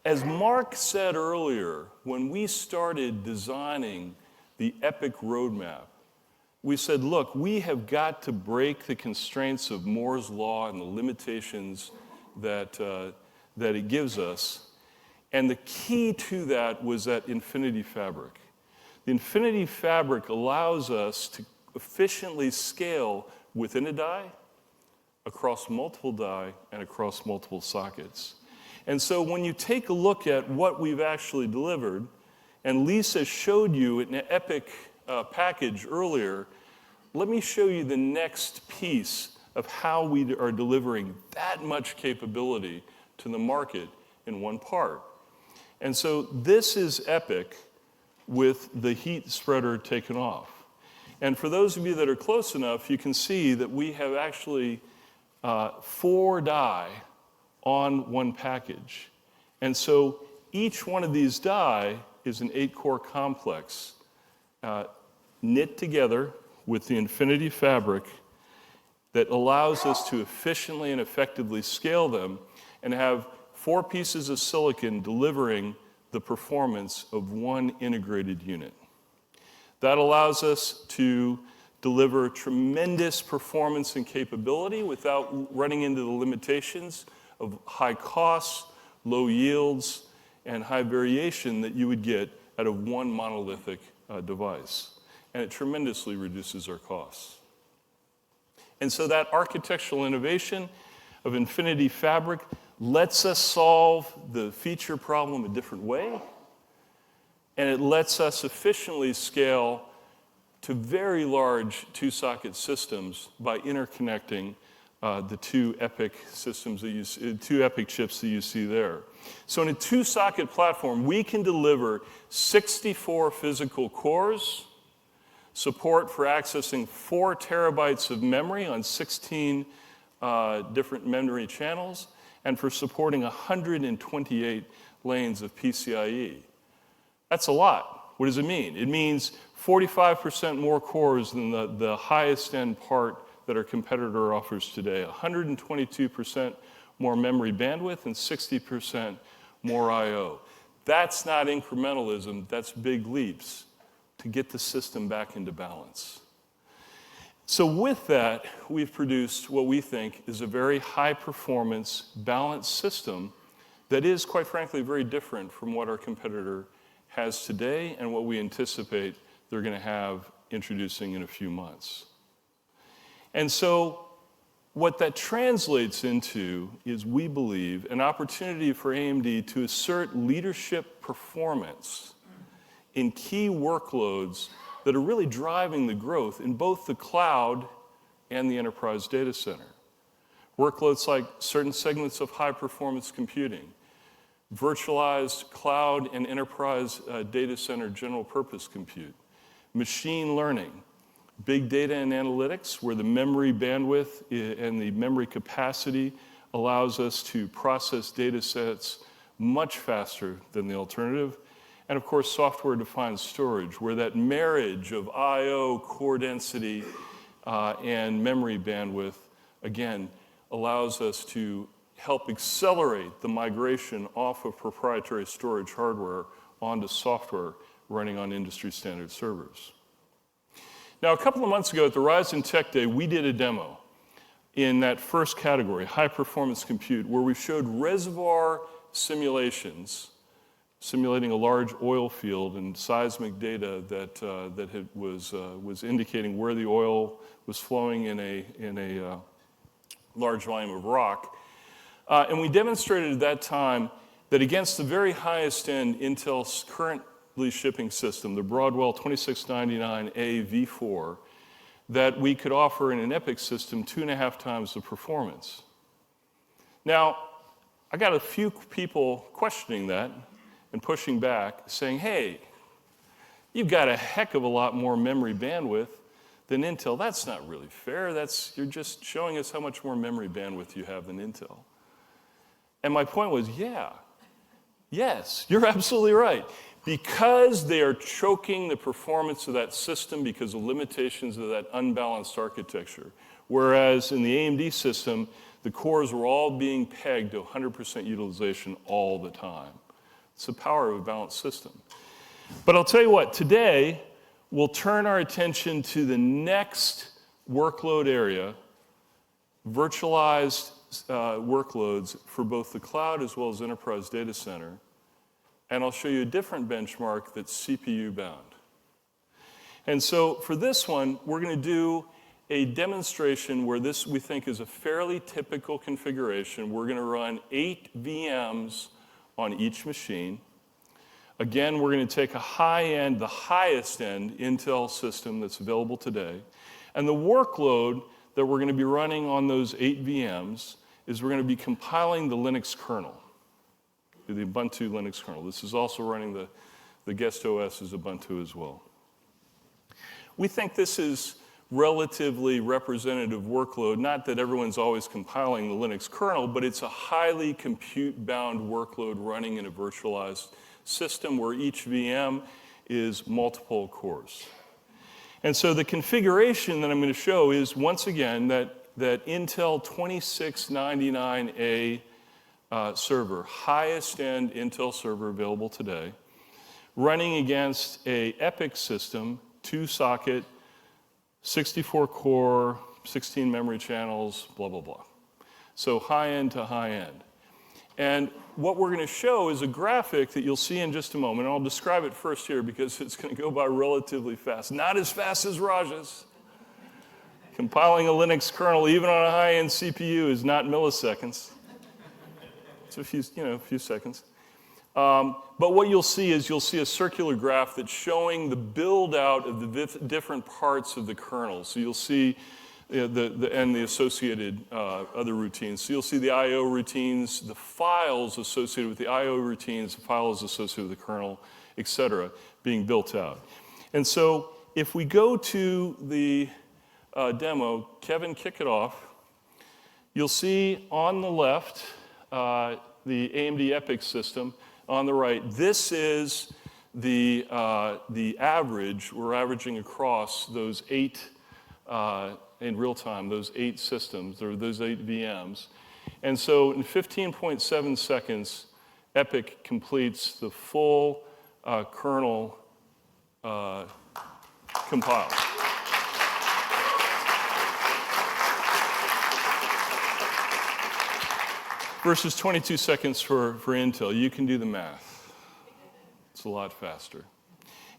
as Mark said earlier, when we started designing the EPYC roadmap, we said, look, we have got to break the constraints of Moore's Law and the limitations that it gives us. And the key to that was that Infinity Fabric. The Infinity Fabric allows us to efficiently scale within a die, across multiple die, and across multiple sockets. And so when you take a look at what we've actually delivered, and Lisa showed you an EPYC package earlier, let me show you the next piece of how we are delivering that much capability to the market in one part. And so this is EPYC with the heat spreader taken off. And for those of you that are close enough, you can see that we have actually 4 die on one package. And so each one of these die is an 8-core complex knit together with the Infinity Fabric that allows us to efficiently and effectively scale them and have 4 pieces of silicon delivering the performance of one integrated unit. That allows us to deliver tremendous performance and capability without running into the limitations of high costs, low yields, and high variation that you would get out of one monolithic device. And it tremendously reduces our costs. And so that architectural innovation of Infinity Fabric lets us solve the feature problem a different way, and it lets us efficiently scale to very large 2-socket systems by interconnecting the 2 EPYC systems that you see, 2 EPYC chips that you see there. So in a 2-socket platform, we can deliver 64 physical cores, support for accessing 4 terabytes of memory on 16 different memory channels, and for supporting 128 lanes of PCIe. That's a lot. What does it mean? It means 45% more cores than the highest end part that our competitor offers today, 122% more memory bandwidth, and 60% more I/O. That's not incrementalism, that's big leaps to get the system back into balance. So with that, we've produced what we think is a very high-performance, balanced system that is, quite frankly, very different from what our competitor has today and what we anticipate they're going to have introducing in a few months. And so what that translates into is, we believe, an opportunity for AMD to assert leadership performance in key workloads that are really driving the growth in both the cloud and the enterprise data center. Workloads like certain segments of high-performance computing, virtualized cloud and enterprise data center general-purpose compute, machine learning, big data and analytics, where the memory bandwidth and the memory capacity allows us to process data sets much faster than the alternative, and of course, software-defined storage, where that marriage of I/O, core density, and memory bandwidth, again, allows us to help accelerate the migration off of proprietary storage hardware onto software running on industry-standard servers. Now, a couple of months ago at the Ryzen Tech Day, we did a demo in that first category, high-performance compute, where we showed reservoir simulations simulating a large oil field and seismic data that was indicating where the oil was flowing in a large volume of rock. And we demonstrated at that time that against the very highest end Intel's currently shipping system, the Broadwell 2699A V4, that we could offer in an EPYC system 2.5 times the performance. Now, I got a few people questioning that and pushing back, saying, hey, you've got a heck of a lot more memory bandwidth than Intel. That's not really fair. You're just showing us how much more memory bandwidth you have than Intel. And my point was, yes, you're absolutely right. Because they are choking the performance of that system because of limitations of that unbalanced architecture. Whereas in the AMD system, the cores were all being pegged to 100% utilization all the time. It's the power of a balanced system. But I'll tell you what, today, we'll turn our attention to the next workload area, virtualized workloads for both the cloud as well as enterprise data center. And I'll show you a different benchmark that's CPU bound. And so for this one, we're going to do a demonstration where this, we think, is a fairly typical configuration. We're going to run 8 VMs on each machine. Again, we're going to take a high-end, the highest end Intel system that's available today. And the workload that we're going to be running on those 8 VMs is we're going to be compiling the Linux kernel, the Ubuntu Linux kernel. This is also running the guest OS is Ubuntu as well. We think this is relatively representative workload, not that everyone's always compiling the Linux kernel, but it's a highly compute-bound workload running in a virtualized system where each VM is multiple cores. And so the configuration that I'm going to show is, once again, that Intel 2699A server, highest end Intel server available today, running against a EPYC system, 2-socket, 64 core, 16 memory channels, blah, blah, blah. So high end to high end. And what we're going to show is a graphic that you'll see in just a moment. And I'll describe it first here because it's going to go by relatively fast. Not as fast as Raj's. Compiling a Linux kernel, even on a high-end CPU, is not milliseconds. It's a few seconds. But what you'll see is a circular graph that's showing the build-out of the different parts of the kernel. So you'll see and the associated other routines. So you'll see the I/O routines, the files associated with the I/O routines, the files associated with the kernel, et cetera, being built out. And so if we go to the demo, Kevin, kick it off. You'll see on the left the AMD EPYC system on the right. This is the average. We're averaging across those 8, in real time, those 8 systems, or those 8 VMs. And so in 15.7 seconds, EPYC completes the full kernel compile. Versus 22 seconds for Intel. You can do the math. It's a lot faster.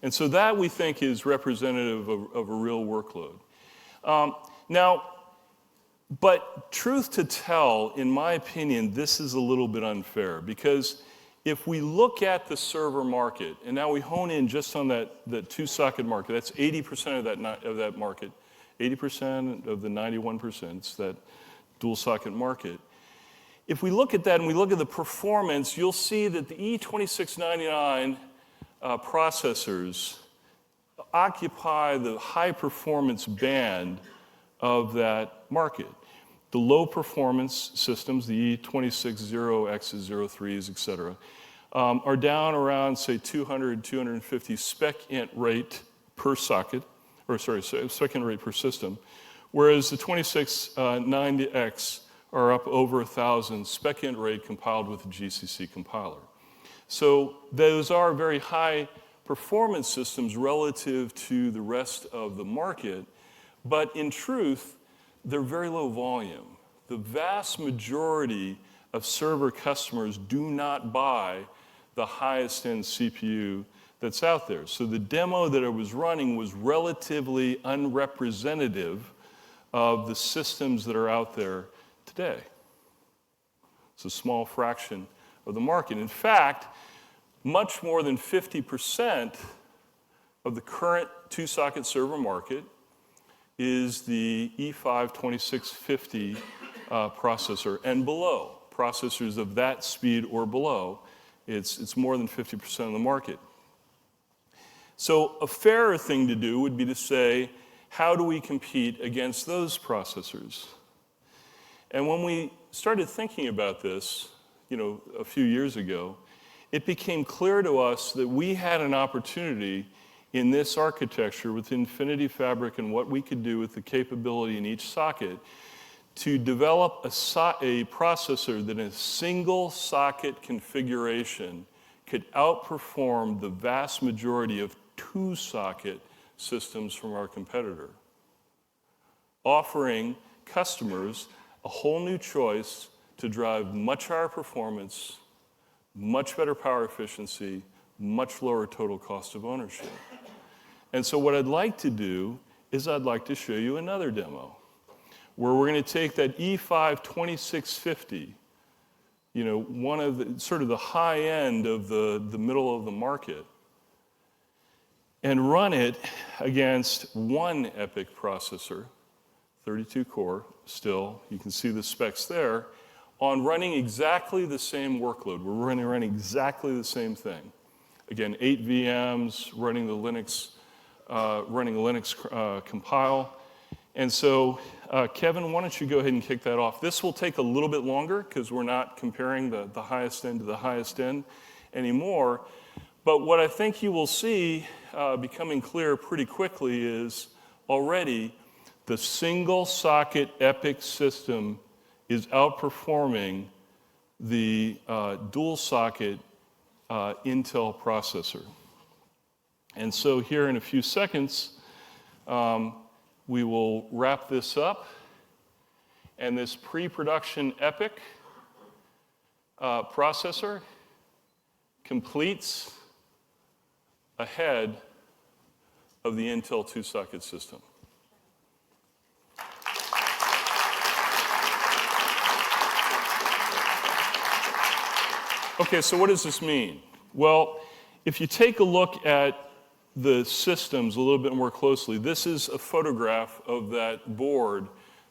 And so that, we think, is representative of a real workload. But truth to tell, in my opinion, this is a little bit unfair, because if we look at the server market, and now we hone in just on that 2-socket market, that's 80% of that market, 80% of the 91%, it's that dual-socket market. If we look at that and we look at the performance, you'll see that the E2699 processors occupy the high-performance band of that market. The low-performance systems, the E260Xs, 03s, et cetera, are down around, say, 200, 250 spec int rate per socket, or sorry, spec int rate per system, whereas the 2690X are up over 1,000 spec int rate compiled with a GCC compiler. So those are very high performance systems relative to the rest of the market, but in truth, they're very low volume. The vast majority of server customers do not buy the highest end CPU that's out there. So the demo that I was running was relatively unrepresentative of the systems that are out there today. It's a small fraction of the market. In fact, much more than 50% of the current 2-socket server market is the E5-2650 processor and below. Processors of that speed or below, it's more than 50% of the market. So a fairer thing to do would be to say, how do we compete against those processors? And when we started thinking about this, a few years ago, it became clear to us that we had an opportunity in this architecture with Infinity Fabric and what we could do with the capability in each socket to develop a processor that in a single socket configuration could outperform the vast majority of 2-socket systems from our competitor, offering customers a whole new choice to drive much higher performance, much better power efficiency, much lower total cost of ownership. And so what I'd like to do is I'd like to show you another demo where we're going to take that E5-2650, one of the sort of the high end of the middle of the market, and run it against one EPYC processor, 32 core still, you can see the specs there, on running exactly the same workload. We're running exactly the same thing. Again, 8 VMs, running the Linux compile. And so, Kevin, why don't you go ahead and kick that off? This will take a little bit longer because we're not comparing the highest end to the highest end anymore. But what I think you will see becoming clear pretty quickly is already the single socket EPYC system is outperforming the dual socket Intel processor. And so here in a few seconds, we will wrap this up. And this pre-production EPYC processor completes ahead of the Intel 2-socket system. Okay, so what does this mean? Well, if you take a look at the systems a little bit more closely, this is a photograph of that board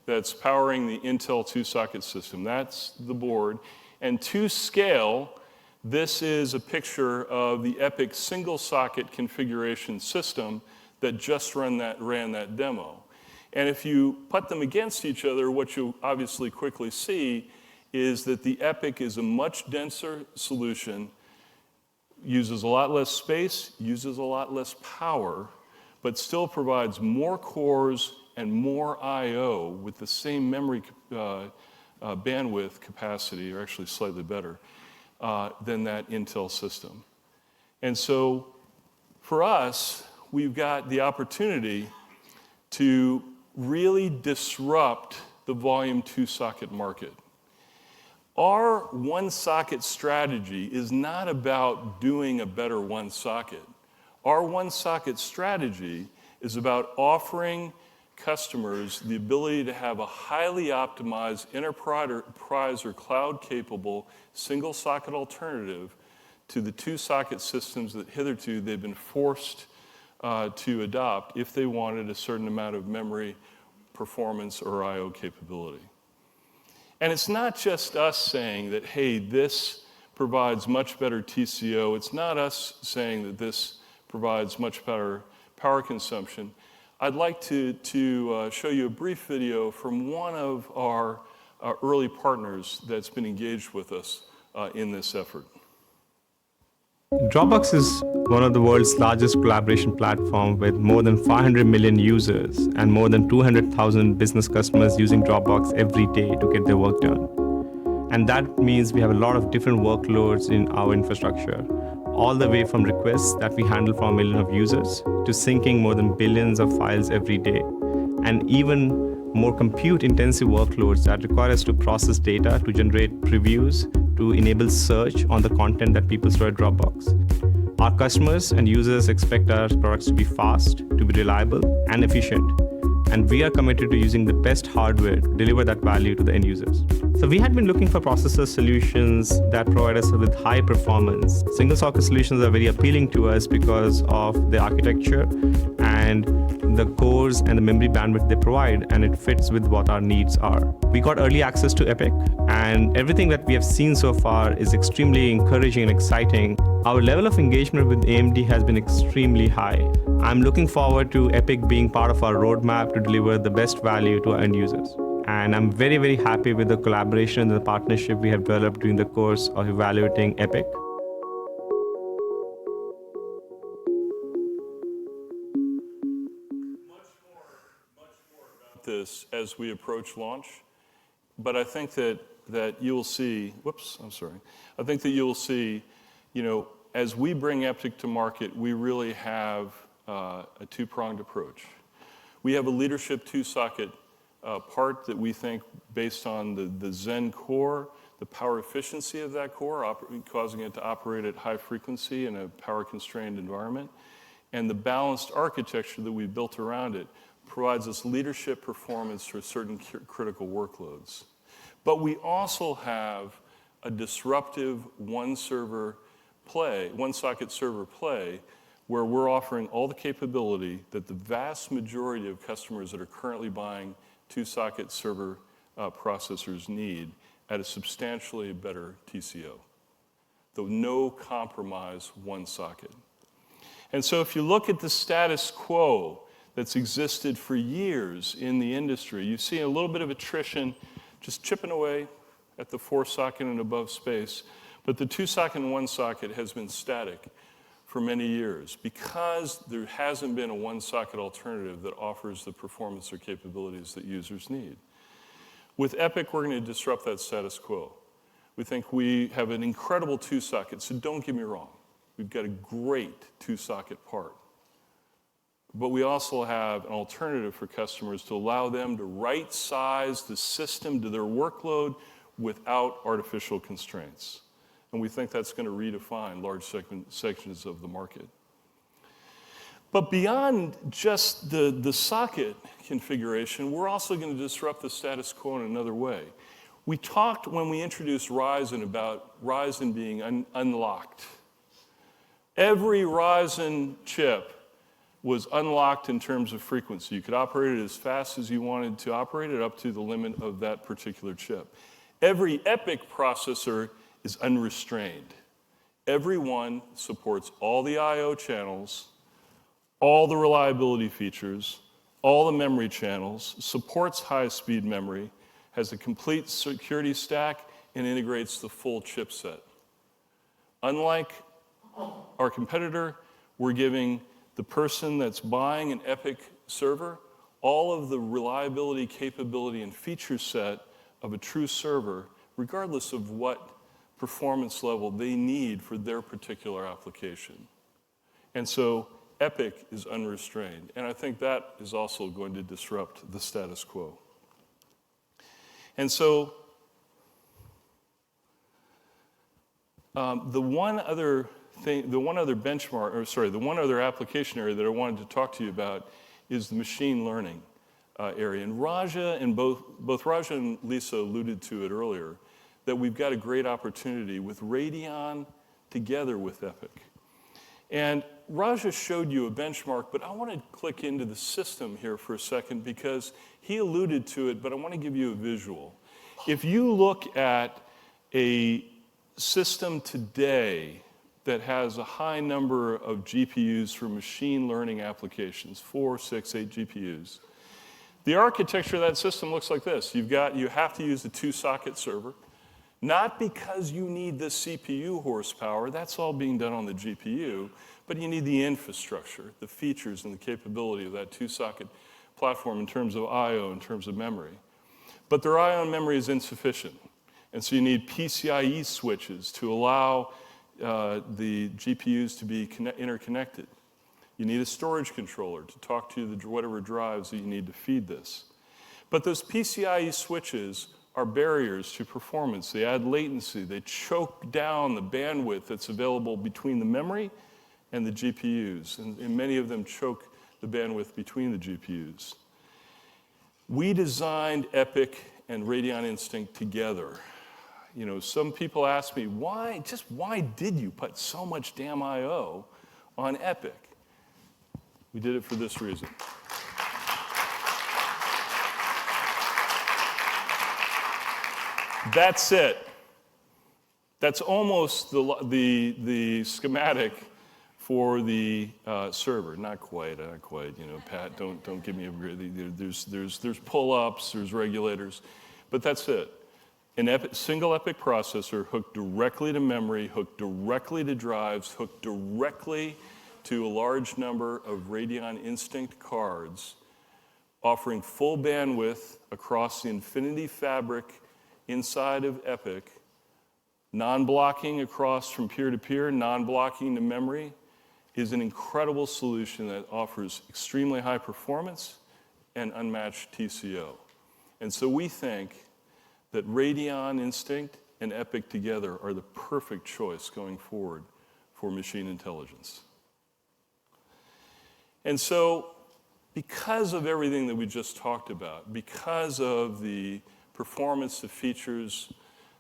that's powering the Intel 2-socket system. That's the board. And to scale, this is a picture of the EPYC single-socket configuration system that just ran that demo. And if you put them against each other, what you'll obviously quickly see is that the EPYC is a much denser solution, uses a lot less space, uses a lot less power, but still provides more cores and more I/O with the same memory bandwidth capacity, or actually slightly better, than that Intel system. And so for us, we've got the opportunity to really disrupt the volume 2-socket market. Our one-socket strategy is not about doing a better one-socket. Our one-socket strategy is about offering customers the ability to have a highly optimized enterprise or cloud-capable single-socket alternative to the 2-socket systems that hitherto they've been forced to adopt if they wanted a certain amount of memory, performance, or I/O capability. And it's not just us saying that, hey, this provides much better TCO. It's not us saying that this provides much better power consumption. I'd like to show you a brief video from one of our early partners that's been engaged with us in this effort. Dropbox is one of the world's largest collaboration platforms with more than 500 million users and more than 200,000 business customers using Dropbox every day to get their work done. And that means we have a lot of different workloads in our infrastructure, all the way from requests that we handle from a million of users to syncing more than billions of files every day, and even more compute-intensive workloads that require us to process data to generate previews, to enable search on the content that people store at Dropbox. Our customers and users expect our products to be fast, to be reliable, and efficient. And we are committed to using the best hardware to deliver that value to the end users. So we had been looking for processor solutions that provide us with high performance. Single-socket solutions are very appealing to us because of the architecture and the cores and the memory bandwidth they provide, and it fits with what our needs are. We got early access to EPYC, and everything that we have seen so far is extremely encouraging and exciting. Our level of engagement with AMD has been extremely high. I'm looking forward to EPYC being part of our roadmap to deliver the best value to our end users. And I'm very, very happy with the collaboration and the partnership we have developed during the course of evaluating EPYC. This as we approach launch, but I think that you'll see, I think that you'll see, as we bring EPYC to market, we really have a two-pronged approach. We have a leadership 2-socket part that we think, based on the Zen core, the power efficiency of that core, causing it to operate at high frequency in a power-constrained environment, and the balanced architecture that we built around it provides us leadership performance for certain critical workloads. But we also have a disruptive one-socket server play, where we're offering all the capability that the vast majority of customers that are currently buying 2-socket server processors need at a substantially better TCO, though no compromise one socket. And so if you look at the status quo that's existed for years in the industry, you see a little bit of attrition just chipping away at the 4-socket and above space, but the 2-socket and 1-socket has been static for many years because there hasn't been a 1-socket alternative that offers the performance or capabilities that users need. With EPYC, we're going to disrupt that status quo. We think we have an incredible 2-socket, so don't get me wrong. We've got a great 2-socket part. But we also have an alternative for customers to allow them to right-size the system to their workload without artificial constraints. And we think that's going to redefine large sections of the market. But beyond just the socket configuration, we're also going to disrupt the status quo in another way. We talked when we introduced Ryzen about Ryzen being unlocked. Every Ryzen chip was unlocked in terms of frequency. You could operate it as fast as you wanted to operate it up to the limit of that particular chip. Every EPYC processor is unrestrained. Every one supports all the I/O channels, all the reliability features, all the memory channels, supports high-speed memory, has a complete security stack, and integrates the full chipset. Unlike our competitor, we're giving the person that's buying an EPYC server all of the reliability, capability, and feature set of a true server, regardless of what performance level they need for their particular application. And so EPYC is unrestrained. And I think that is also going to disrupt the status quo. And so the one other application area that I wanted to talk to you about is the machine learning area. And Raja and both Raja and Lisa alluded to it earlier, that we've got a great opportunity with Radeon together with EPYC. And Raja showed you a benchmark, but I want to click into the system here for a second because he alluded to it, but I want to give you a visual. If you look at a system today that has a high number of GPUs for machine learning applications, 4, 6, 8 GPUs, the architecture of that system looks like this. You have to use the 2-socket server, not because you need the CPU horsepower, that's all being done on the GPU, but you need the infrastructure, the features and the capability of that 2-socket platform in terms of I/O, in terms of memory. But their I/O and memory is insufficient. And so you need PCIe switches to allow the GPUs to be interconnected. You need a storage controller to talk to whatever drives that you need to feed this. But those PCIe switches are barriers to performance. They add latency. They choke down the bandwidth that's available between the memory and the GPUs. And many of them choke the bandwidth between the GPUs. We designed EPYC and Radeon Instinct together. You know, some people ask me, why did you put so much damn I/O on EPYC? We did it for this reason. That's it. That's almost the schematic for the server. Not quite. You know, Pat, don't give me a. There's pull-ups, there's regulators, but that's it. A single EPYC processor hooked directly to memory, hooked directly to drives, hooked directly to a large number of Radeon Instinct cards, offering full bandwidth across the Infinity Fabric inside of EPYC, non-blocking across from peer-to-peer, non-blocking to memory, is an incredible solution that offers extremely high performance and unmatched TCO. And so we think that Radeon Instinct and EPYC together are the perfect choice going forward for machine intelligence. And so, because of everything that we just talked about, because of the performance, the features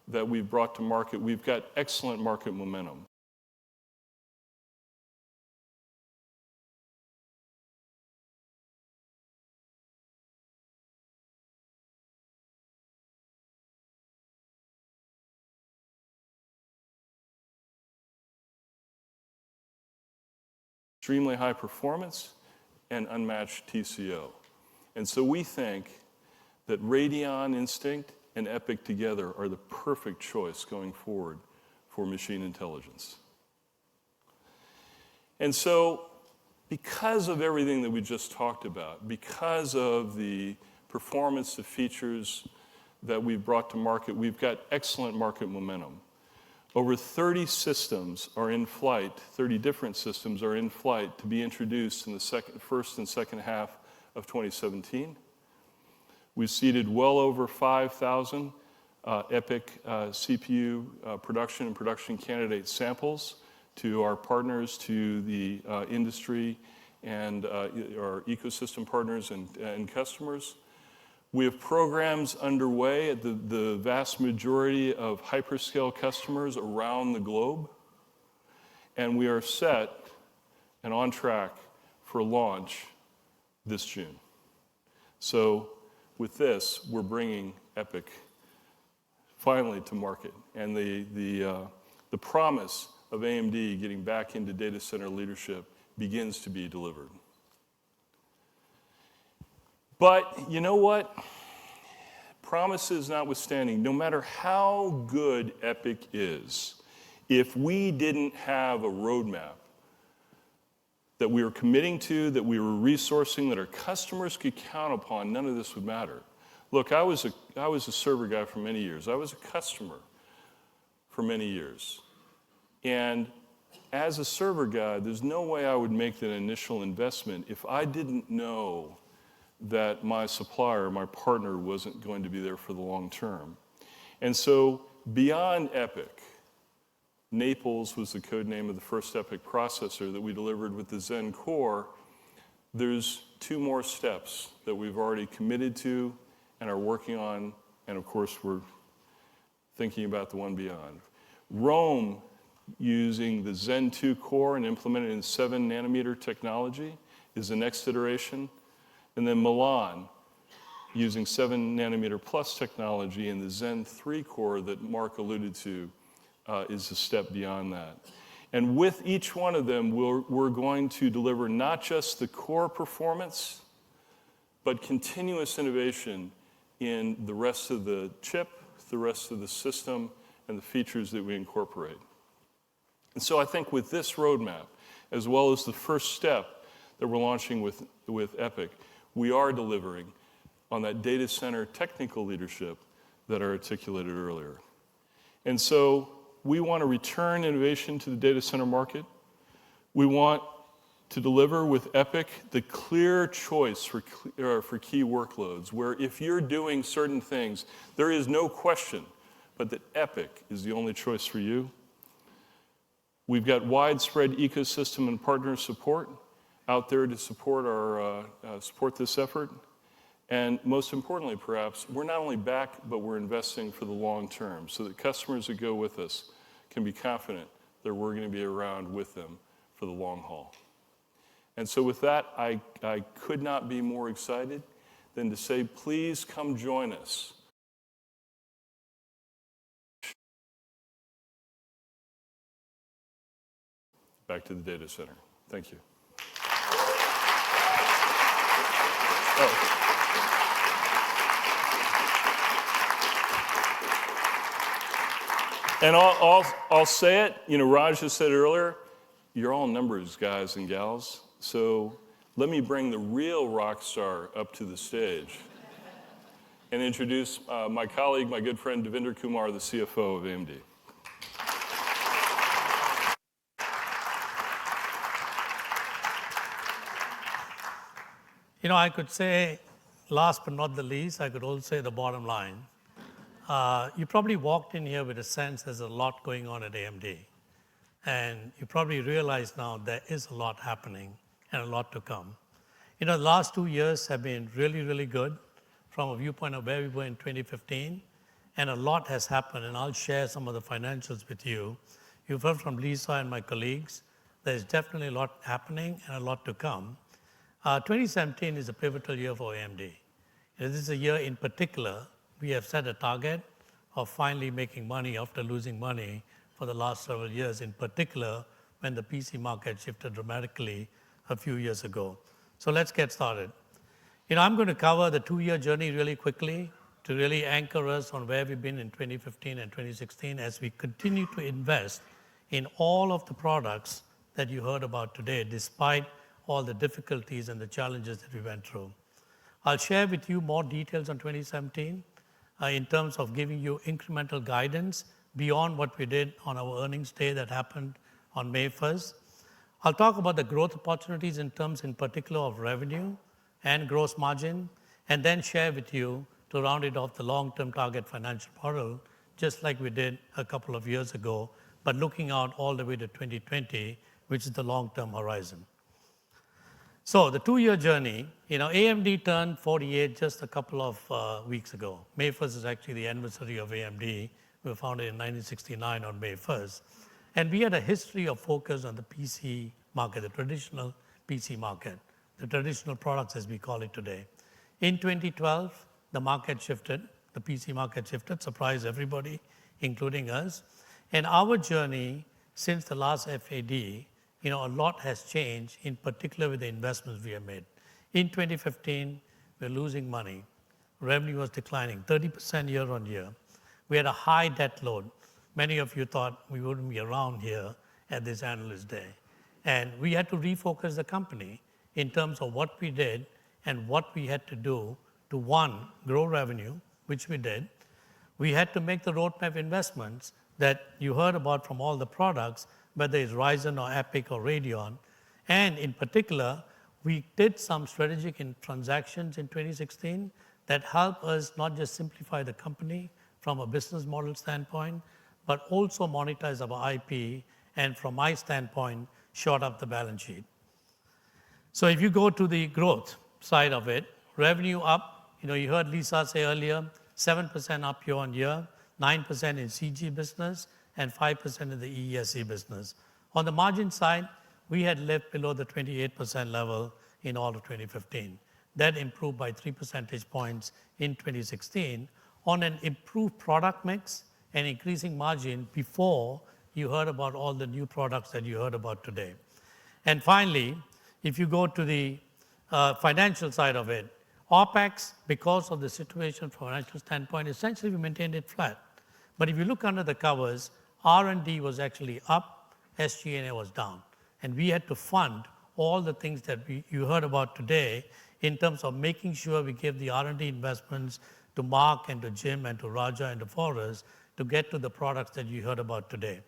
that we've brought to market, we've got excellent market momentum. Extremely high performance and unmatched TCO. And so we think that Radeon Instinct and EPYC together are the perfect choice going forward for machine intelligence. And so, because of everything that we just talked about, because of the performance, the features that we've brought to market, we've got excellent market momentum. Over 30 systems are in flight, 30 different systems are in flight to be introduced in the first and second half of 2017. We've seeded well over 5,000 EPYC CPU production and production candidate samples to our partners, to the industry, and our ecosystem partners and customers. We have programs underway at the vast majority of hyperscale customers around the globe, and we are set and on track for launch this June. So with this, we're bringing EPYC finally to market, and the promise of AMD getting back into data center leadership begins to be delivered. But you know what? promises notwithstanding, no matter how good EPYC is, if we didn't have a roadmap that we were committing to, that we were resourcing, that our customers could count upon, none of this would matter. Look, I was a server guy for many years. I was a customer for many years. And as a server guy, there's no way I would make that initial investment if I didn't know that my supplier, my partner, wasn't going to be there for the long term. And so beyond EPYC, Naples was the code name of the first EPYC processor that we delivered with the Zen core. There's 2 more steps that we've already committed to and are working on, and of course we're thinking about the one beyond. Rome, using the Zen 2 core and implemented in 7 nanometer technology, is the next iteration. And then Milan, using 7 nanometer plus technology and the Zen 3 core that Mark alluded to, is a step beyond that. And with each one of them, we're going to deliver not just the core performance, but continuous innovation in the rest of the chip, the rest of the system, and the features that we incorporate. And so I think with this roadmap, as well as the first step that we're launching with EPYC, we are delivering on that data center technical leadership that I articulated earlier. And so we want to return innovation to the data center market. We want to deliver with EPYC the clear choice for key workloads, where if you're doing certain things, there is no question but that EPYC is the only choice for you. We've got widespread ecosystem and partner support out there to support support this effort. And most importantly, perhaps, we're not only back, but we're investing for the long term so that customers that go with us can be confident that we're going to be around with them for the long haul. And so with that, I could not be more excited than to say, please come join us. Back to the data center. Thank you. And I'll say it, Raj just said it earlier, you're all numbers, guys and gals. So let me bring the real rock star up to the stage and introduce my colleague, my good friend, Devinder Kumar, the CFO of AMD. I could say, last but not the least, I could also say the bottom line. You probably walked in here with a sense there's a lot going on at AMD. And you probably realize now there is a lot happening and a lot to come. The last 2 years have been really, really good from a viewpoint of where we were in 2015. And a lot has happened, and I'll share some of the financials with you. You've heard from Lisa and my colleagues. There's definitely a lot happening and a lot to come. 2017 is a pivotal year for AMD. This is a year in particular, we have set a target of finally making money after losing money for the last several years, in particular when the PC market shifted dramatically a few years ago. So let's get started. I'm going to cover the 2-year journey really quickly to really anchor us on where we've been in 2015 and 2016 as we continue to invest in all of the products that you heard about today, despite all the difficulties and the challenges that we went through. I'll share with you more details on 2017 in terms of giving you incremental guidance beyond what we did on our earnings day that happened on May 1st. I'll talk about the growth opportunities in terms in particular of revenue and gross margin, and then share with you to round it off the long-term target financial model, just like we did a couple of years ago, but looking out all the way to 2020, which is the long-term horizon. So the 2-year journey, AMD turned 48 just a couple of weeks ago. May 1st is actually the anniversary of AMD. We were founded in 1969 on May 1st. And we had a history of focus on the PC market, the traditional PC market, the traditional products as we call it today. In 2012, the market shifted, the PC market shifted, surprised everybody, including us. And our journey since the last FAD, a lot has changed, in particular with the investments we have made. In 2015, we're losing money, revenue was declining 30% year on year. We had a high debt load. Many of you thought we wouldn't be around here at this Analyst Day. And we had to refocus the company in terms of what we did and what we had to do to, one, grow revenue, which we did. We had to make the roadmap investments that you heard about from all the products, whether it's Ryzen or EPYC or Radeon. And in particular, we did some strategic transactions in 2016 that helped us not just simplify the company from a business model standpoint, but also monetize our IP, and from my standpoint, short up the balance sheet. So if you go to the growth side of it, revenue up, you heard Lisa say earlier, 7% up year on year, 9% in CG business, and 5% in the EESC business. On the margin side, we had lived below the 28% level in all of 2015. That improved by 3 percentage points in 2016 on an improved product mix and increasing margin before you heard about all the new products that you heard about today. And finally, if you go to the financial side of it, OpEx, because of the situation from a financial standpoint, essentially we maintained it flat. But if you look under the covers, R&D was actually up, SG&A was down. And we had to fund all the things that you heard about today in terms of making sure we gave the R&D investments to Mark and to Jim and to Raja and to Forrest to get to the products that you heard about today.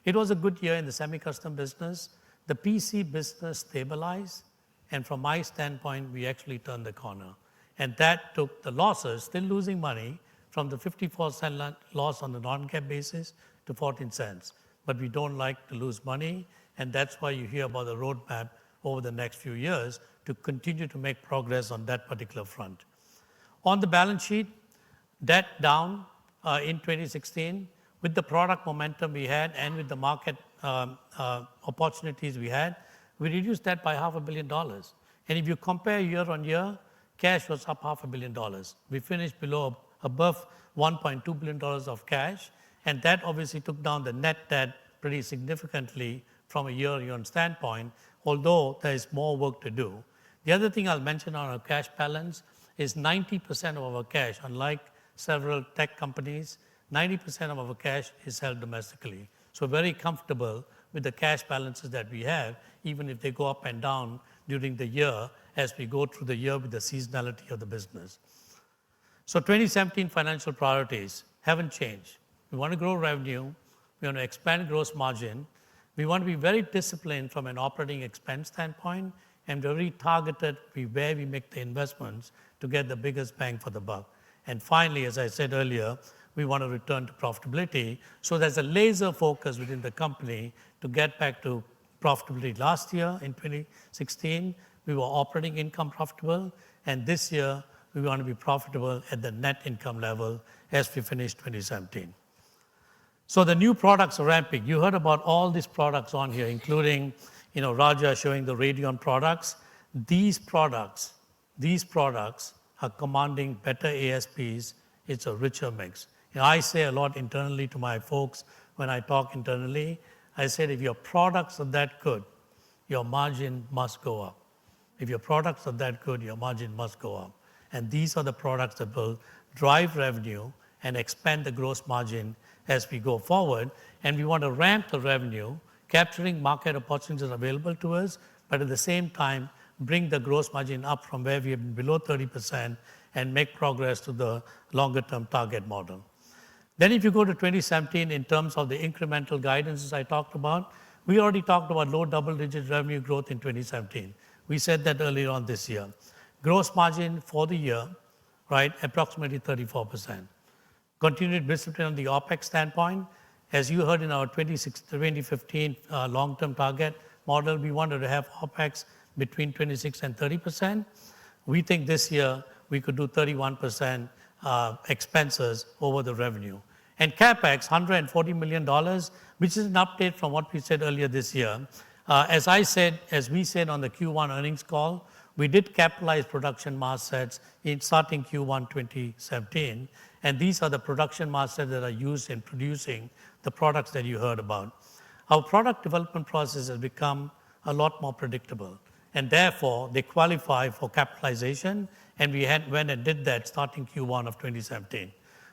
It was a good year in the semi-custom business. The PC business stabilized, and from my standpoint, we actually turned the corner. And that took the losses, still losing money, from the 54-cent loss on the non-GAAP basis to 14 cents. But we don't like to lose money, and that's why you hear about the roadmap over the next few years to continue to make progress on that particular front. On the balance sheet, debt down in 2016. With the product momentum we had and with the market opportunities we had, we reduced that by $500 million. And if you compare year on year, cash was up $500 million. We finished above $1.2 billion of cash, and that obviously took down the net debt pretty significantly from a year-on-year standpoint, although there is more work to do. The other thing I'll mention on our cash balance is 90% of our cash, unlike several tech companies, 90% of our cash is held domestically. So very comfortable with the cash balances that we have, even if they go up and down during the year as we go through the year with the seasonality of the business. So 2017 financial priorities haven't changed. We want to grow revenue. We want to expand gross margin. We want to be very disciplined from an operating expense standpoint and very targeted where we make the investments to get the biggest bang for the buck. And finally, as I said earlier, we want to return to profitability. So there's a laser focus within the company to get back to profitability. Last year, in 2016, we were operating income profitable, and this year, we want to be profitable at the net income level as we finish 2017. So the new products are ramping. You heard about all these products on here, including Raja showing the Radeon products. These products are commanding better ASPs. It's a richer mix. I say a lot internally to my folks when I talk internally. I said, if your products are that good, your margin must go up. If your products are that good, your margin must go up. And these are the products that will drive revenue and expand the gross margin as we go forward. And we want to ramp the revenue, capturing market opportunities available to us, but at the same time, bring the gross margin up from where we have been below 30% and make progress to the longer-term target model. Then if you go to 2017 in terms of the incremental guidance as I talked about, we already talked about low double-digit revenue growth in 2017. We said that earlier on this year. Gross margin for the year, right, approximately 34%. Continued discipline on the OpEx standpoint. As you heard in our 2015 long-term target model, we wanted to have OpEx between 26 and 30%. We think this year we could do 31% expenses over the revenue. And CapEx, $140 million, which is an update from what we said earlier this year. As we said on the Q1 earnings call, we did capitalize production mask sets starting Q1 2017. And these are the production mask sets that are used in producing the products that you heard about. Our product development process has become a lot more predictable. And therefore, they qualify for capitalization, And we went and did that starting Q1 of 2017.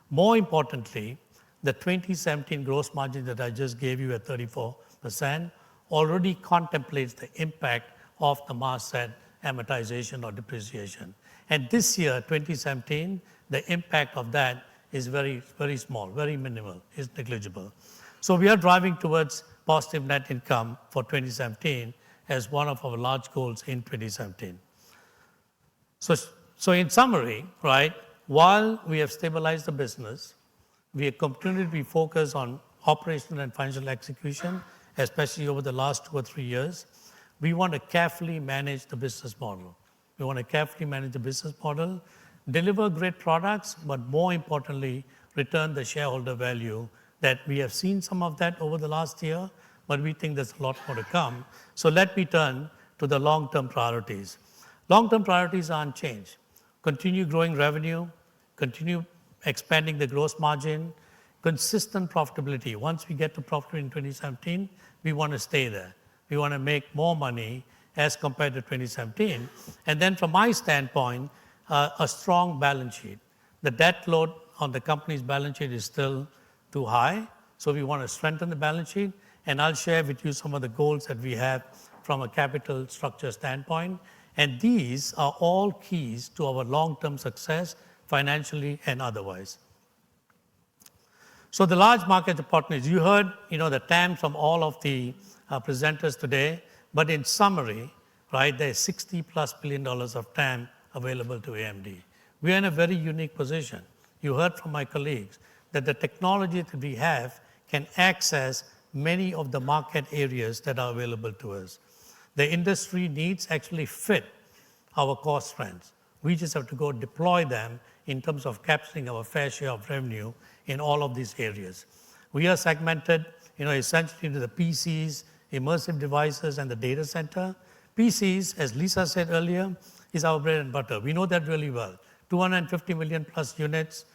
More importantly, the 2017 gross margin that I just gave you at 34% already contemplates the impact of the mask set amortization or depreciation. And this year, 2017, the impact of that is very, very small, very minimal, is negligible. So we are driving towards positive net income for 2017 as one of our large goals in 2017. So in summary, right, while we have stabilized the business, we have continued to be focused on operational and financial execution, especially over the last 2 or 3 years. We want to carefully manage the business model. We want to carefully manage the business model, deliver great products, but more importantly, return the shareholder value that we have seen some of that over the last year, but we think there's a lot more to come. So let me turn to the long-term priorities. Long-term priorities are unchanged. Continue growing revenue, continue expanding the gross margin, consistent profitability. Once we get to profitability in 2017, we want to stay there. We want to make more money as compared to 2017. And then from my standpoint, a strong balance sheet. The debt load on the company's balance sheet is still too high, so we want to strengthen the balance sheet. And I'll share with you some of the goals that we have from a capital structure standpoint. And these are all keys to our long-term success, financially and otherwise. So the large market opportunities, you heard the TAM from all of the presenters today, but in summary, right, there's $60+ billion of TAM available to AMD. We are in a very unique position. You heard from my colleagues that the technology that we have can access many of the market areas that are available to us. The industry needs actually fit our core strengths. We just have to go deploy them in terms of capturing our fair share of revenue in all of these areas. We are segmented, essentially into the PCs, immersive devices, and the data center. PCs, as Lisa said earlier, is our bread and butter. We know that really well. 250 million plus units.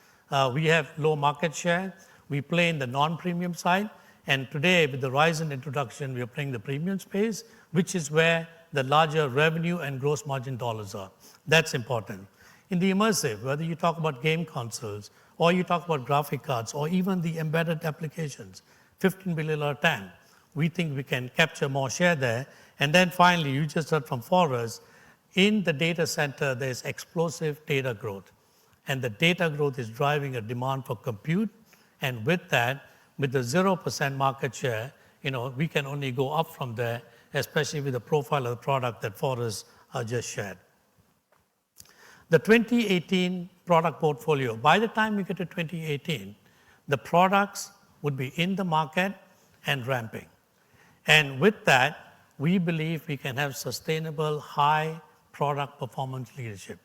We have low market share. We play in the non-premium side. And today, with the Ryzen introduction, we are playing the premium space, which is where the larger revenue and gross margin dollars are. That's important. In the immersive, whether you talk about game consoles, or you talk about graphic cards, or even the embedded applications, $15 billion TAM, we think we can capture more share there. And then finally, you just heard from Forrest, in the data center, there's explosive data growth. And the data growth is driving a demand for compute. And with that, with the 0% market share, we can only go up from there, especially with the profile of the product that Forrest just shared. The 2018 product portfolio, by the time we get to 2018, the products would be in the market and ramping. And with that, we believe we can have sustainable high product performance leadership.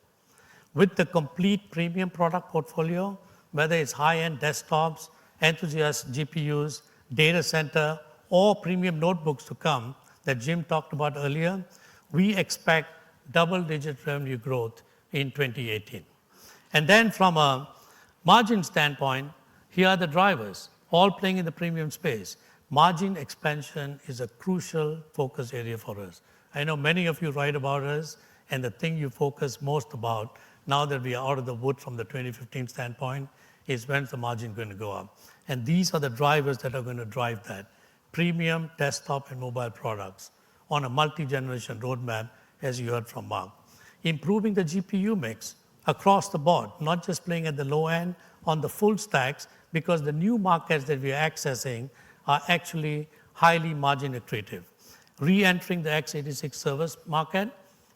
With the complete premium product portfolio, whether it's high-end desktops, enthusiast GPUs, data center, or premium notebooks to come that Jim talked about earlier, we expect double-digit revenue growth in 2018. And then from a margin standpoint, here are the drivers, all playing in the premium space. Margin expansion is a crucial focus area for us. I know many of you write about us, and the thing you focus most about now that we are out of the wood from the 2015 standpoint is when's the margin going to go up. And these are the drivers that are going to drive that. Premium desktop and mobile products on a multi-generation roadmap, as you heard from Mark. Improving the GPU mix across the board, not just playing at the low end, on the full stacks, because the new markets that we are accessing are actually highly margin accretive. Re-entering the x86 servers market,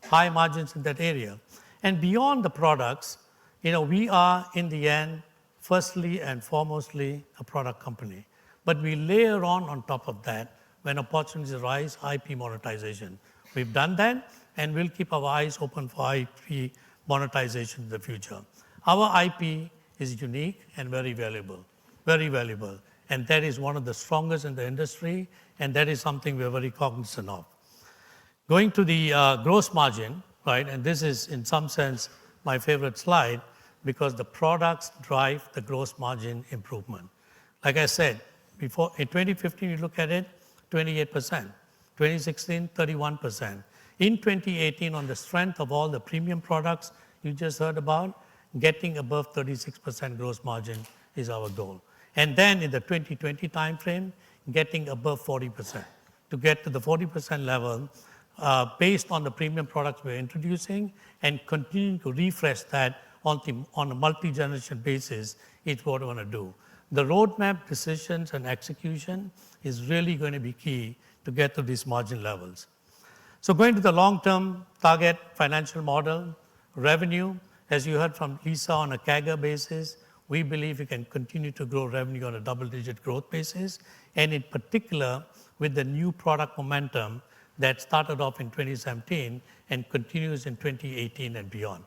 high margins in that area. And beyond the products, we are, in the end, firstly and foremostly a product company. But we layer on top of that, when opportunities arise, IP monetization. We've done that, and we'll keep our eyes open for IP monetization in the future. Our IP is unique and very valuable, very valuable. And that is one of the strongest in the industry, and that is something we're very cognizant of. Going to the gross margin, right, and this is, in some sense, my favorite slide, because the products drive the gross margin improvement. Like I said, before in 2015, you look at it, 28%. 2016, 31%. In 2018, on the strength of all the premium products, you just heard about, getting above 36% gross margin is our goal. And then in the 2020 timeframe, getting above 40%. To get to the 40% level, based on the premium products we're introducing and continuing to refresh that on a multi-generation basis is what we want to do. The roadmap decisions and execution is really going to be key to get to these margin levels. So going to the long-term target financial model, revenue, as you heard from Lisa on a CAGR basis, we believe we can continue to grow revenue on a double-digit growth basis, and in particular with the new product momentum that started off in 2017 and continues in 2018 and beyond.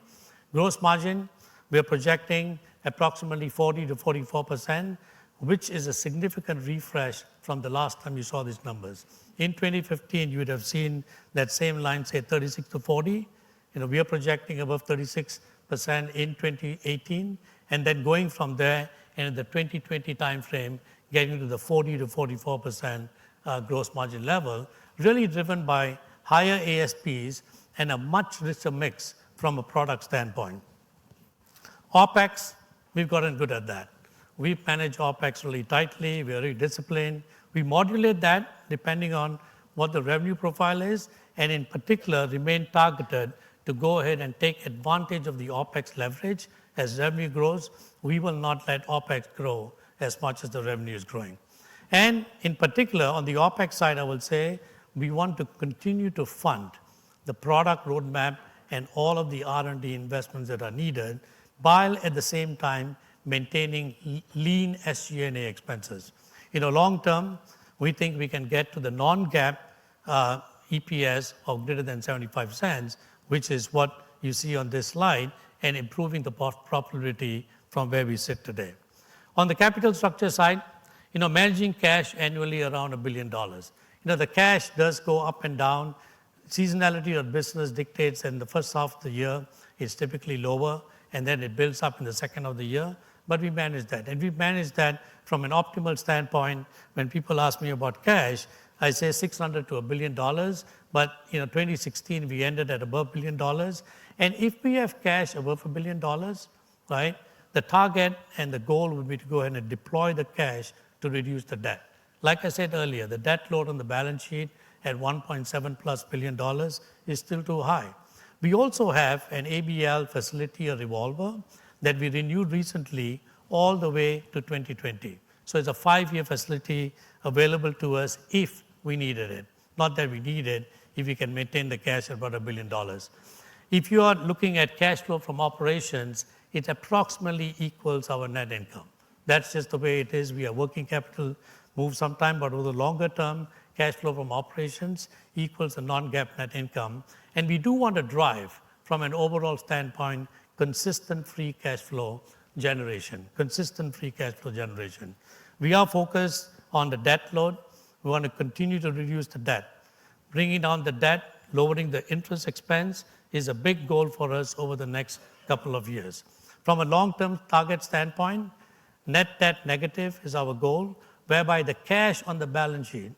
Gross margin, we're projecting approximately 40 to 44%, which is a significant refresh from the last time you saw these numbers. In 2015, you would have seen that same line say 36 to 40. We are projecting above 36% in 2018, and then going from there and in the 2020 timeframe, getting to the 40 to 44% gross margin level, really driven by higher ASPs and a much richer mix from a product standpoint. OpEx, we've gotten good at that. We manage OpEx really tightly, we're very disciplined. We modulate that depending on what the revenue profile is, and in particular, remain targeted to go ahead and take advantage of the OpEx leverage. As revenue grows, we will not let OpEx grow as much as the revenue is growing. And in particular, on the OpEx side, I will say, we want to continue to fund the product roadmap and all of the R&D investments that are needed, while at the same time maintaining lean SG&A expenses. Long term, we think we can get to the non-GAAP EPS of greater than 75 cents, which is what you see on this slide, and improving the profitability from where we sit today. On the capital structure side, managing cash annually around $1 billion. The cash does go up and down. Seasonality of business dictates in the first half of the year is typically lower, and then it builds up in the second of the year. But we manage that. And we manage that from an optimal standpoint. When people ask me about cash, I say $600 to $1 billion. But 2016, we ended at above $1 billion. And if we have cash above $1 billion, right, the target and the goal would be to go ahead and deploy the cash to reduce the debt. Like I said earlier, the debt load on the balance sheet at $1.7+ billion is still too high. We also have an ABL facility, a revolver, that we renewed recently all the way to 2020. So it's a 5-year facility available to us if we needed it. Not that we need it, if we can maintain the cash at about $1 billion. If you are looking at cash flow from operations, it approximately equals our net income. That's just the way it is. We are working capital move sometime, but over the longer term, cash flow from operations equals a non-GAAP net income. And we do want to drive, from an overall standpoint, consistent free cash flow generation. Consistent free cash flow generation. We are focused on the debt load. We want to continue to reduce the debt. Bringing down the debt, lowering the interest expense is a big goal for us over the next couple of years. From a long-term target standpoint, net debt negative is our goal, whereby the cash on the balance sheet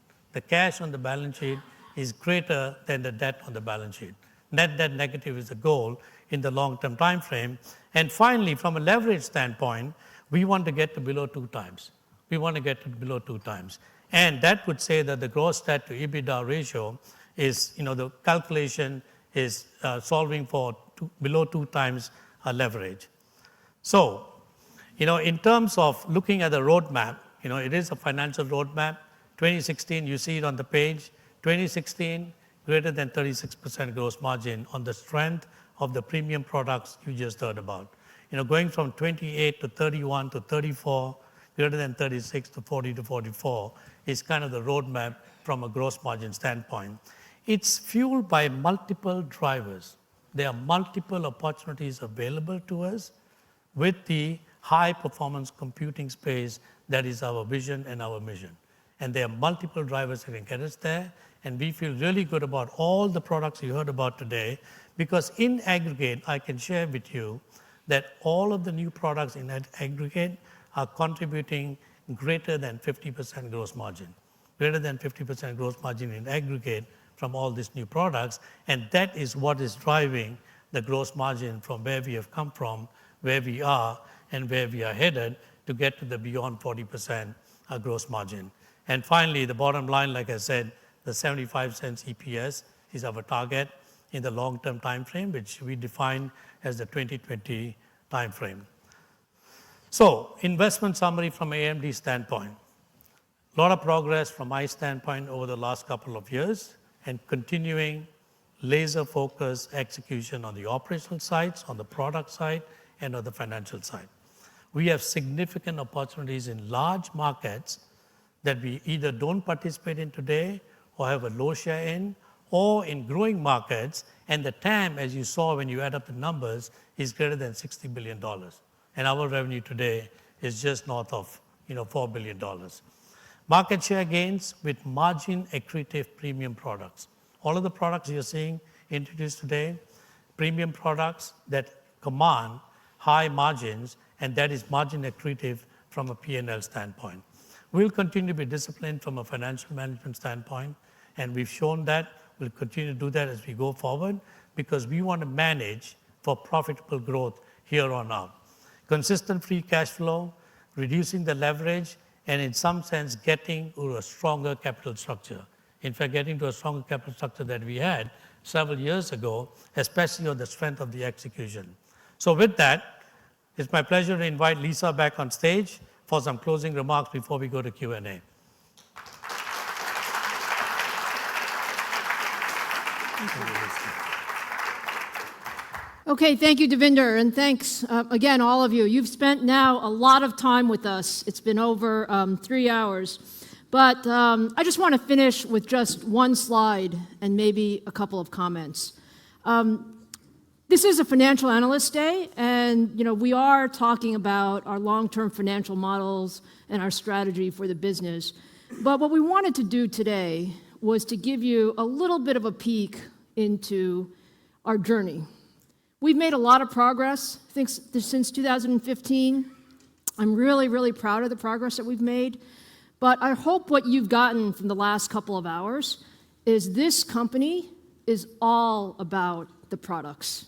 is greater than the debt on the balance sheet. Net debt negative is the goal in the long-term time frame. And finally, from a leverage standpoint, we want to get to below 2 times. We want to get to below 2 times. And that would say that the gross debt to EBITDA ratio is, the calculation is solving for below 2 times leverage. So, in terms of looking at the roadmap, it is a financial roadmap. 2016, you see it on the page. 2016, greater than 36% gross margin on the strength of the premium products you just heard about. Going from 28 to 31 to 34, greater than 36 to 40 to 44 is kind of the roadmap from a gross margin standpoint. It's fueled by multiple drivers. There are multiple opportunities available to us with the high-performance computing space that is our vision and our mission. And there are multiple drivers that can get us there. And we feel really good about all the products you heard about today, because in aggregate, I can share with you that all of the new products in aggregate are contributing greater than 50% gross margin. Greater than 50% gross margin in aggregate from all these new products. And that is what is driving the gross margin from where we have come from, where we are, and where we are headed to get to the beyond 40% gross margin. And finally, the bottom line, like I said, the 75 cents EPS is our target in the long-term time frame, which we define as the 2020 time frame. So, investment summary from AMD standpoint. A lot of progress from my standpoint over the last couple of years, and continuing laser-focused execution on the operational sides, on the product side, and on the financial side. We have significant opportunities in large markets that we either don't participate in today or have a low share in, or in growing markets, and the TAM, as you saw when you add up the numbers, is greater than $60 billion. And our revenue today is just north of $4 billion. Market share gains with margin accretive premium products. All of the products you're seeing introduced today, premium products that command high margins, and that is margin accretive from a P&L standpoint. We'll continue to be disciplined from a financial management standpoint, and we've shown that. We'll continue to do that as we go forward because we want to manage for profitable growth here on out. Consistent free cash flow, reducing the leverage, and in some sense, getting to a stronger capital structure. In fact, getting to a stronger capital structure that we had several years ago, especially on the strength of the execution. So with that, it's my pleasure to invite Lisa back on stage for some closing remarks before we go to Q&A. Okay, thank you, Devinder, and thanks again, all of you. You've spent now a lot of time with us. It's been over 3 hours. But I just want to finish with just one slide and maybe a couple of comments. This is a Financial Analyst Day, and we are talking about our long-term financial models and our strategy for the business. But what we wanted to do today was to give you a little bit of a peek into our journey. We've made a lot of progress, I think, since 2015. I'm really, really proud of the progress that we've made. But I hope what you've gotten from the last couple of hours is this company is all about the products.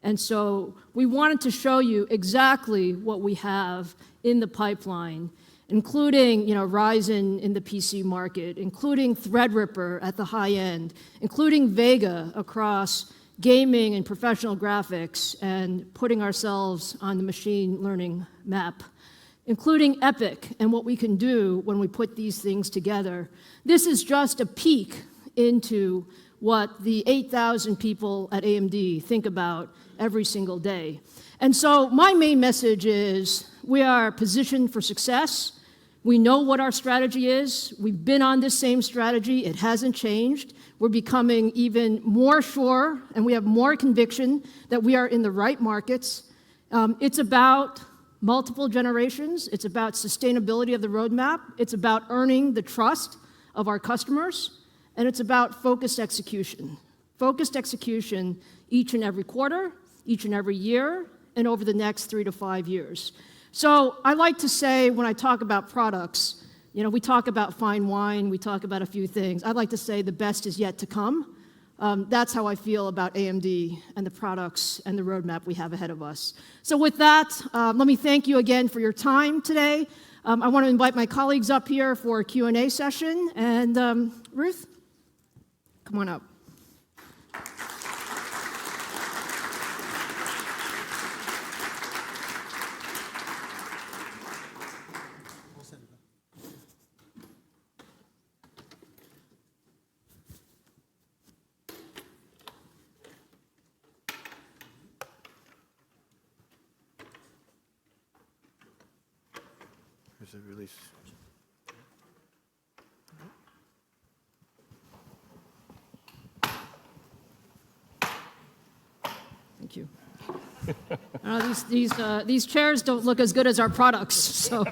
And so we wanted to show you exactly what we have in the pipeline, including Ryzen in the PC market, including Threadripper at the high end, including Vega across gaming and professional graphics, and putting ourselves on the machine learning map, including Epic and what we can do when we put these things together. This is just a peek into what the 8,000 people at AMD think about every single day. And so my main message is we are positioned for success. We know what our strategy is. We've been on this same strategy. It hasn't changed. We're becoming even more sure, and we have more conviction that we are in the right markets. It's about multiple generations. It's about sustainability of the roadmap. It's about earning the trust of our customers. And it's about focused execution. Focused execution each and every quarter, each and every year, and over the next 3 to 5 years. So I like to say when I talk about products, we talk about fine wine, we talk about a few things. I'd like to say the best is yet to come. That's how I feel about AMD and the products and the roadmap we have ahead of us. So with that, let me thank you again for your time today. I want to invite my colleagues up here for a Q&A session. And Ruth, come on up. There's a release. Thank you. These chairs don't look as good as our products, so.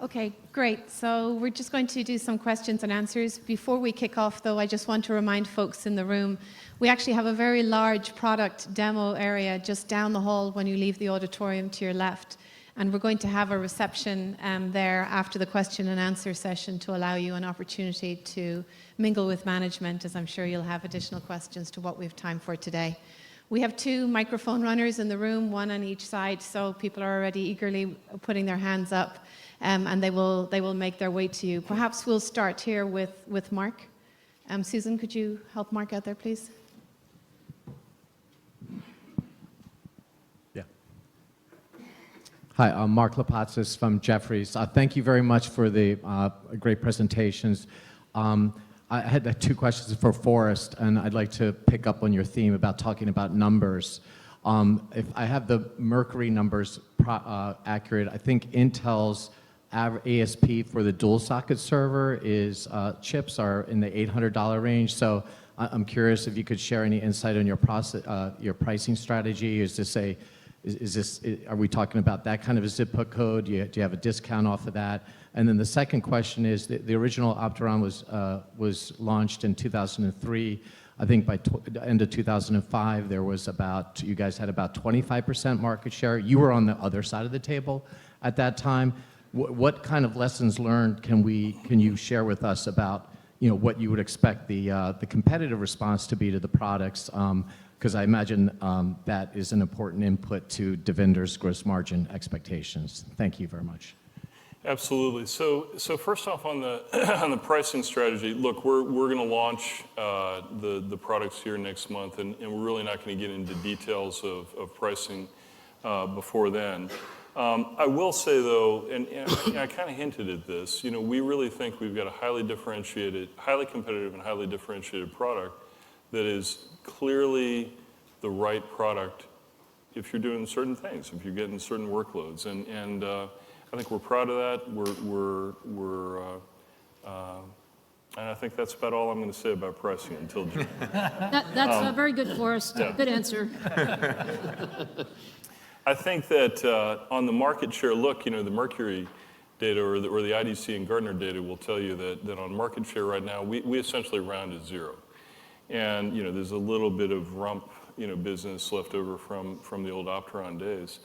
Okay, great. So we're just going to do some questions and answers. Before we kick off, though, I just want to remind folks in the room, we actually have a very large product demo area just down the hall when you leave the auditorium to your left. And we're going to have a reception there after the question and answer session to allow you an opportunity to mingle with management, as I'm sure you'll have additional questions to what we have time for today. We have 2 microphone runners in the room, 1 on each side, so people are already eagerly putting their hands up, and they will make their way to you. Perhaps we'll start here with Mark. Susan, could you help Mark out there, please? Hi, I'm Mark Lapatsis from Jefferies. Thank you very much for the great presentations. I had 2 questions for Forrest, and I'd like to pick up on your theme about talking about numbers. If I have the Mercury numbers accurate, I think Intel's ASP for the dual socket server is chips are in the $800 range. So I'm curious if you could share any insight on your pricing strategy. Are we talking about that kind of a zip code? Do you have a discount off of that? And then the second question is, the original Opteron was launched in 2003. I think by the end of 2005, you guys had about 25% market share. You were on the other side of the table at that time. What kind of lessons learned can you share with us about what you would expect the competitive response to be to the products? Because I imagine that is an important input to Devinder's gross margin expectations. Thank you very much. Absolutely. So first off on the pricing strategy, look, we're going to launch the products here next month, and we're really not going to get into details of pricing before then. I will say though, and I kind of hinted at this, we really think we've got a highly competitive and highly differentiated product that is clearly the right product if you're doing certain things, if you're getting certain workloads, and I think we're proud of that. And I think that's about all I'm going to say about pricing until June. That's very good, Forrest. Yeah. Good answer. I think that on the market share, look, the Mercury data or the IDC and Gartner data will tell you that on market share right now, we essentially round to 0. And there's a little bit of rump business left over from the old Opteron days.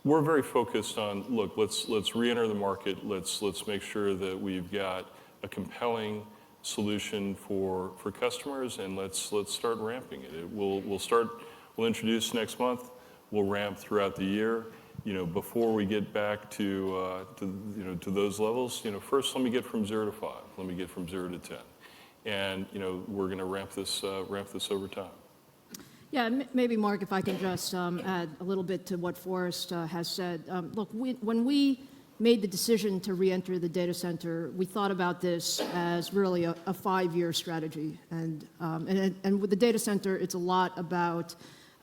We're very focused on, look, let's re-enter the market. Let's make sure that we've got a compelling solution for customers, and let's start ramping it. We'll introduce next month. We'll ramp throughout the year. Before we get back to those levels, first let me get from 0 to 5. Let me get from 0 to 10. And we're going to ramp this over time. Yeah, maybe Mark, if I can just add a little bit to what Forrest has said. Look, when we made the decision to re-enter the data center, we thought about this as really a 5-year strategy. And with the data center, it's a lot about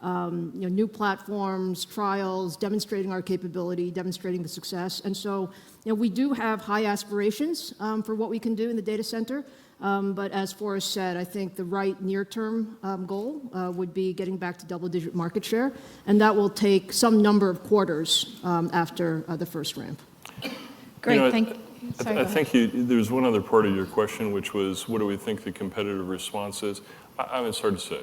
new platforms, trials, demonstrating our capability, demonstrating the success. And so we do have high aspirations for what we can do in the data center. But as Forrest said, I think the right near-term goal would be getting back to double-digit market share, and that will take some number of quarters after the first ramp. Great, thank you. I think there's one other part of your question, which was, what do we think the competitive response is? It's hard to say.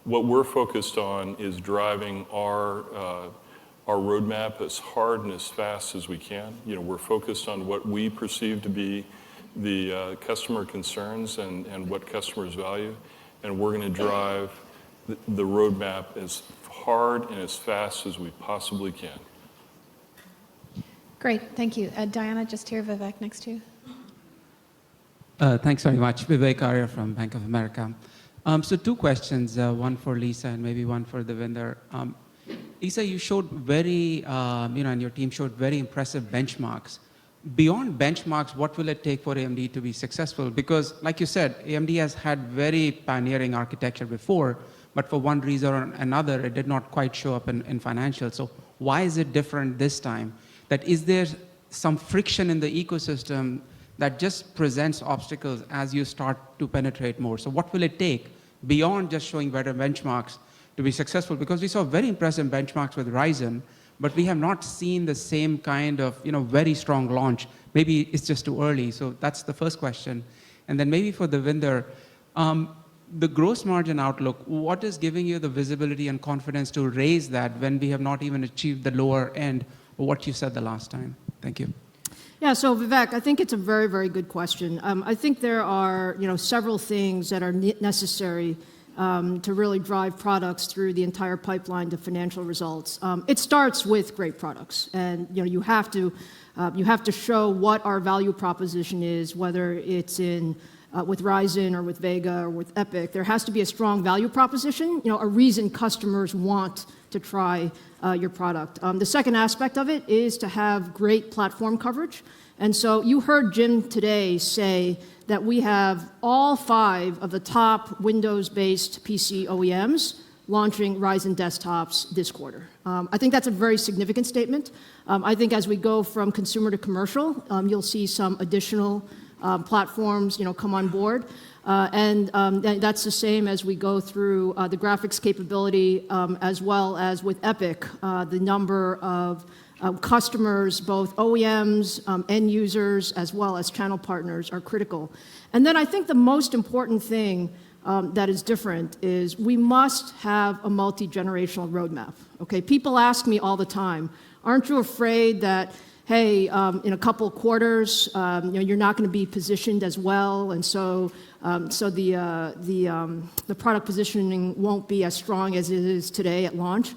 What we're focused on is driving our roadmap as hard and as fast as we can. We're focused on what we perceive to be the customer concerns and what customers value, and we're going to drive the roadmap as hard and as fast as we possibly can. Great, thank you. Diana, just here, Vivek next to you. Thanks very much. Vivek Arya from Bank of America. So 2 questions, one for Lisa and maybe one for Devinder. Lisa, you showed and your team showed very impressive benchmarks. Beyond benchmarks, what will it take for AMD to be successful? Because, like you said, AMD has had very pioneering architecture before, but for one reason or another, it did not quite show up in Financial. So why is it different this time? Is there some friction in the ecosystem that just presents obstacles as you start to penetrate more? So what will it take beyond just showing better benchmarks to be successful? Because we saw very impressive benchmarks with Ryzen, but we have not seen the same kind of very strong launch. Maybe it's just too early. So that's the first question. And then maybe for Devinder, the gross margin outlook, what is giving you the visibility and confidence to raise that when we have not even achieved the lower end what you said the last time? Thank you. Yeah, so Vivek, I think it's a very, very good question. I think there are, several things that are necessary to really drive products through the entire pipeline to financial results. It starts with great products, and you have to show what our value proposition is, whether it's in with Ryzen or with Vega or with EPYC. There has to be a strong value proposition, a reason customers want to try your product. The second aspect of it is to have great platform coverage. And so you heard Jim today say that we have all 5 of the top Windows-based PC OEMs launching Ryzen desktops this quarter. I think that's a very significant statement. I think as we go from consumer to commercial, you'll see some additional platforms, come on board. And that's the same as we go through the graphics capability, as well as with EPYC, the number of customers, both OEMs, end users, as well as channel partners are critical. And then I think the most important thing that is different is we must have a multi-generational roadmap. Okay, people ask me all the time, aren't you afraid that, hey, in a couple of quarters, you're not going to be positioned as well, and so the product positioning won't be as strong as it is today at launch?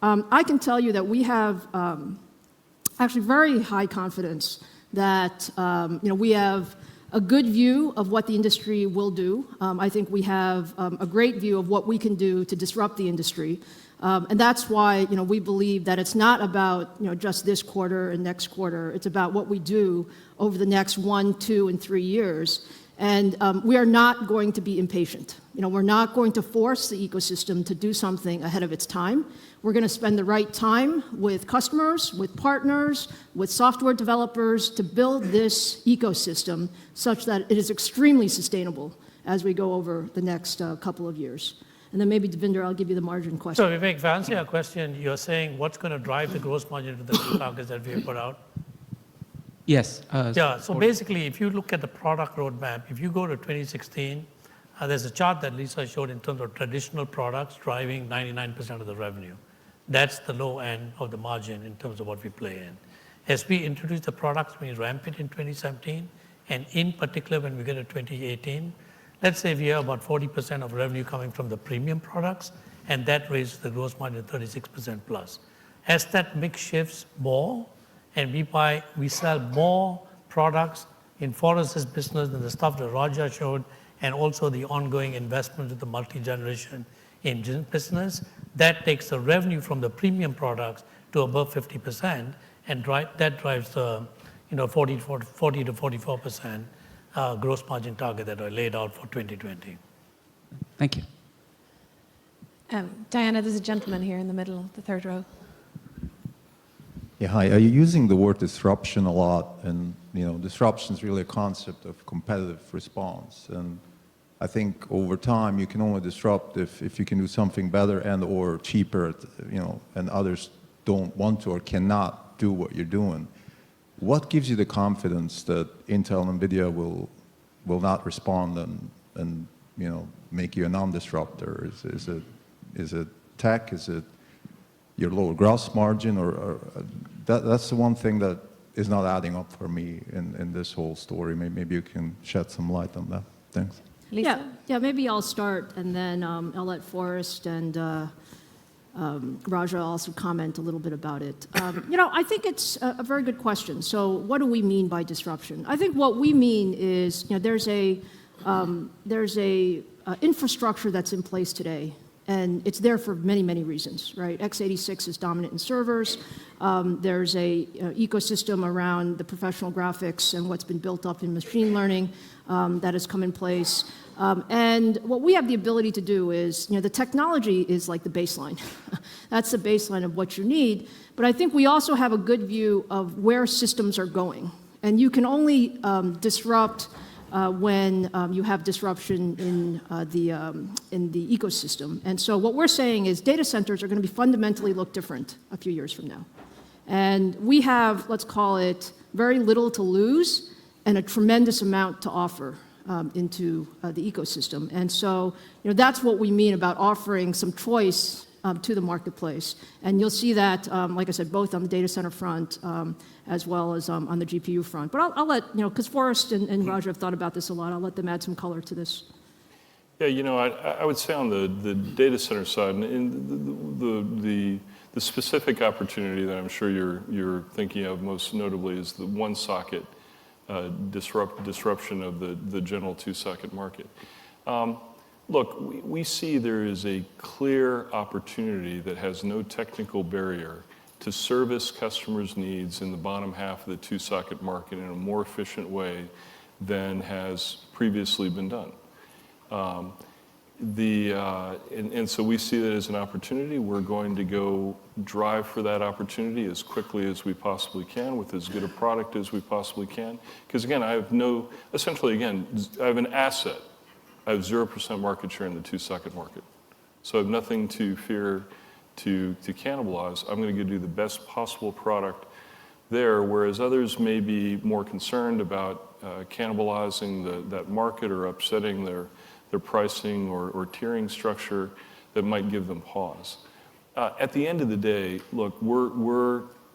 I can tell you that we have actually very high confidence that we have a good view of what the industry will do. I think we have a great view of what we can do to disrupt the industry. And that's why we believe that it's not about just this quarter and next quarter. It's about what we do over the next 1, 2, and 3 years. And we are not going to be impatient. We're not going to force the ecosystem to do something ahead of its time. We're going to spend the right time with customers, with partners, with software developers to build this ecosystem such that it is extremely sustainable as we go over the next couple of years. And then maybe, Devinder, I'll give you the margin question. So Vivek, to answer your question, you're saying what's going to drive the gross margin to the new targets that we have put out? Yes. Yeah, so basically, if you look at the product roadmap, if you go to 2016, there's a chart that Lisa showed in terms of traditional products driving 99% of the revenue. That's the low end of the margin in terms of what we play in. As we introduce the products, we ramp it in 2017, and in particular, when we get to 2018, let's say we have about 40% of revenue coming from the premium products, and that raises the gross margin to 36% plus. As that mix shifts more, and we sell more products in Forrest's business than the stuff that Raja showed, and also the ongoing investment in the multi-generation engine business, that takes the revenue from the premium products to above 50%, and that drives the 40 to 44% gross margin target that I laid out for 2020. Thank you. Diana, there's a gentleman here in the middle, the third row. Yeah, hi. Are you using the word disruption a lot? And disruption is really a concept of competitive response. And I think over time you can only disrupt if you can do something better and or cheaper, and others don't want to or cannot do what you're doing. What gives you the confidence that Intel and NVIDIA will not respond and make you a non-disruptor? Is it tech? Is it your lower gross margin? Or that's the one thing that is not adding up for me in this whole story. Maybe you can shed some light on that. Thanks. Lisa? Yeah, maybe I'll start, and then I'll let Forrest and Raja also comment a little bit about it. I think it's a very good question. So what do we mean by disruption? I think what we mean is there's a infrastructure that's in place today, and it's there for many, many reasons, right? x86 is dominant in servers. There's a ecosystem around the professional graphics and what's been built up in machine learning that has come in place. And what we have the ability to do is, the technology is like the baseline. That's the baseline of what you need. But I think we also have a good view of where systems are going. And you can only disrupt when you have disruption in the ecosystem. And so what we're saying is data centers are going to be fundamentally look different a few years from now. And we have, let's call it, very little to lose and a tremendous amount to offer into the ecosystem. And so that's what we mean about offering some choice to the marketplace. And you'll see that, like I said, both on the data center front as well as on the GPU front. But I'll let, because Forrest and Raja have thought about this a lot, I'll let them add some color to this. Yeah, I would say on the data center side, and the specific opportunity that I'm sure you're thinking of most notably is the one socket disruption of the general two-socket market. Look, we see there is a clear opportunity that has no technical barrier to service customers' needs in the bottom half of the two-socket market in a more efficient way than has previously been done. And so we see that as an opportunity. We're going to go drive for that opportunity as quickly as we possibly can with as good a product as we possibly can. Because again, I have an asset. I have 0% market share in the two-socket market. So I have nothing to fear to cannibalize. I'm going to go do the best possible product there, whereas others may be more concerned about cannibalizing that market or upsetting their pricing or tiering structure that might give them pause. At the end of the day, look,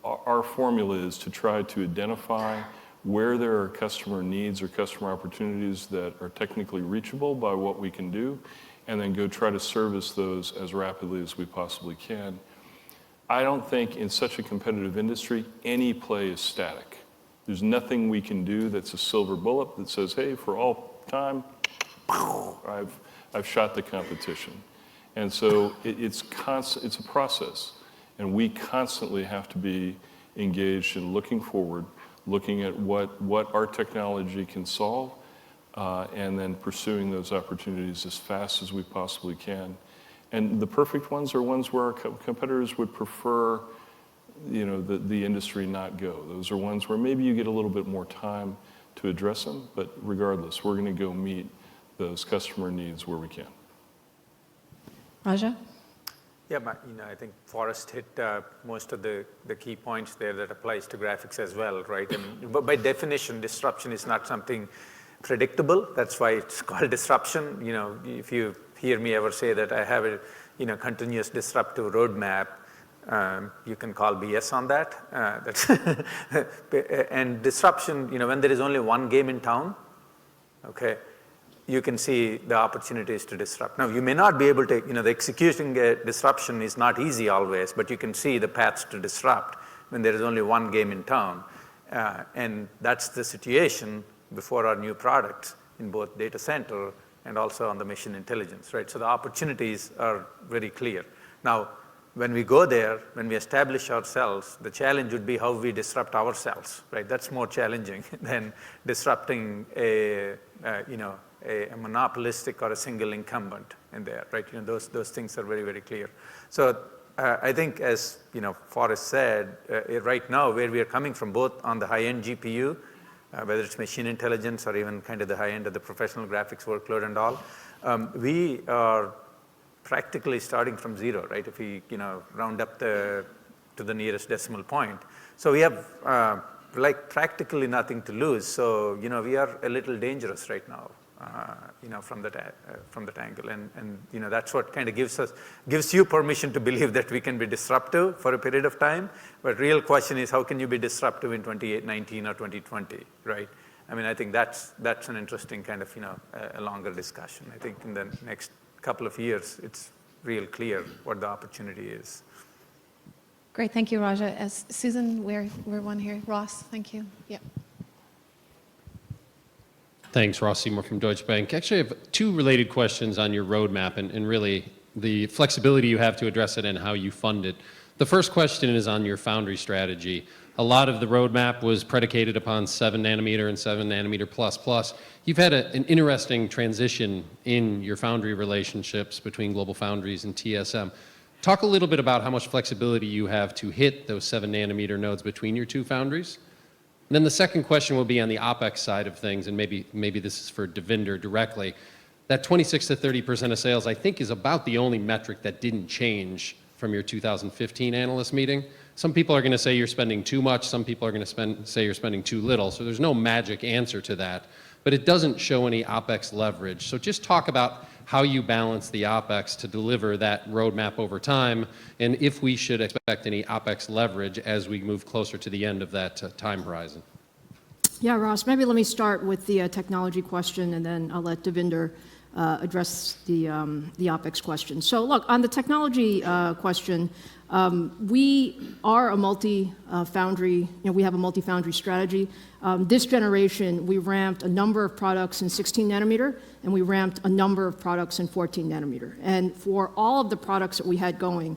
our formula is to try to identify where there are customer needs or customer opportunities that are technically reachable by what we can do, and then go try to service those as rapidly as we possibly can. I don't think in such a competitive industry, any play is static. There's nothing we can do that's a silver bullet that says, hey, for all time, I've shot the competition. And so it's a process, and we constantly have to be engaged in looking forward, looking at what our technology can solve, and then pursuing those opportunities as fast as we possibly can. And the perfect ones are ones where our competitors would prefer, the industry not go. Those are ones where maybe you get a little bit more time to address them, but regardless, we're going to go meet those customer needs where we can. Raja? Yeah, but, I think Forrest hit most of the key points there that applies to graphics as well, right? But by definition, disruption is not something predictable. That's why it's called disruption. If you hear me ever say that I have a continuous disruptive roadmap, you can call BS on that. And disruption, when there is only one game in town, okay, you can see the opportunities to disrupt. Now, you may not be able to, the executing disruption is not easy always, but you can see the paths to disrupt when there is only one game in town. And that's the situation before our new products in both data center and also on the machine intelligence, right? So the opportunities are very clear. Now, when we go there, when we establish ourselves, the challenge would be how we disrupt ourselves, right? That's more challenging than disrupting a monopolistic or a single incumbent in there, right? Those things are very, very clear. So I think, as Forrest said, right now where we are coming from, both on the high-end GPU, whether it's machine intelligence or even kind of the high end of the professional graphics workload and all, we are practically starting from zero, right? If we round up to the nearest decimal point. So we have practically nothing to lose. So we are a little dangerous right now. From that angle, and that's what kind of gives you permission to believe that we can be disruptive for a period of time. But real question is, how can you be disruptive in 2019 or 2020, right? I mean, I think that's an interesting kind of a longer discussion. I think in the next couple of years, it's real clear what the opportunity is. Great, thank you, Raja. Susan, we're one here. Ross, thank you. Yep. Thanks, Ross Seymour from Deutsche Bank. Actually, I have two related questions on your roadmap and really the flexibility you have to address it and how you fund it. The first question is on your foundry strategy. A lot of the roadmap was predicated upon 7 nanometer and 7 nanometer plus. You've had an interesting transition in your foundry relationships between Global Foundries and TSM. Talk a little bit about how much flexibility you have to hit those 7 nanometer nodes between your two foundries. And then the second question will be on the OpEx side of things, and maybe this is for Devinder directly. That 26 to 30% of sales, I think, is about the only metric that didn't change from your 2015 analyst meeting. Some people are going to say you're spending too much. Some people are going to say you're spending too little. So there's no magic answer to that. But it doesn't show any OpEx leverage. So just talk about how you balance the OpEx to deliver that roadmap over time, and if we should expect any OpEx leverage as we move closer to the end of that time horizon. Yeah, Ross, maybe let me start with the technology question, and then I'll let Devinder address the OpEx question. So look, on the technology question, we are a multi-foundry, we have a multi-foundry strategy. This generation, we ramped a number of products in 16 nanometer, and we ramped a number of products in 14 nanometer. And for all of the products that we had going,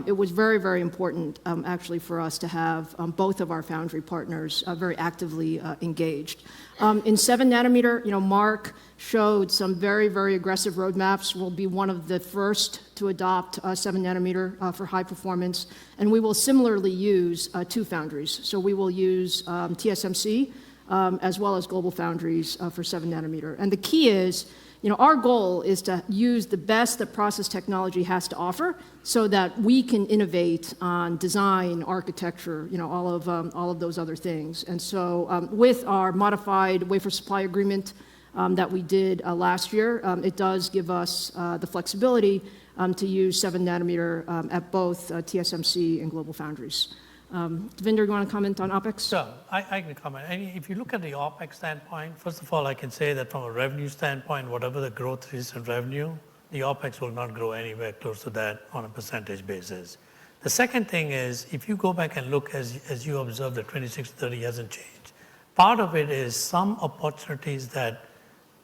it was very, very important, actually, for us to have both of our foundry partners very actively engaged. In 7 nanometer, Mark showed some very, very aggressive roadmaps. We'll be one of the first to adopt 7 nanometer for high performance, and we will similarly use 2 foundries. So we will use TSMC as well as Global Foundries for 7 nanometer. And the key is, our goal is to use the best that process technology has to offer so that we can innovate on design, architecture, all of those other things. And so with our modified wafer supply agreement that we did last year, it does give us the flexibility to use 7 nanometer at both TSMC and Global Foundries. Devinder, you want to comment on OpEx? Sure, I can comment. If you look at the OpEx standpoint, first of all, I can say that from a revenue standpoint, whatever the growth is in revenue, the OpEx will not grow anywhere close to that on a percentage basis. The second thing is, if you go back and look, as you observe, the 2630 hasn't changed. Part of it is some opportunities that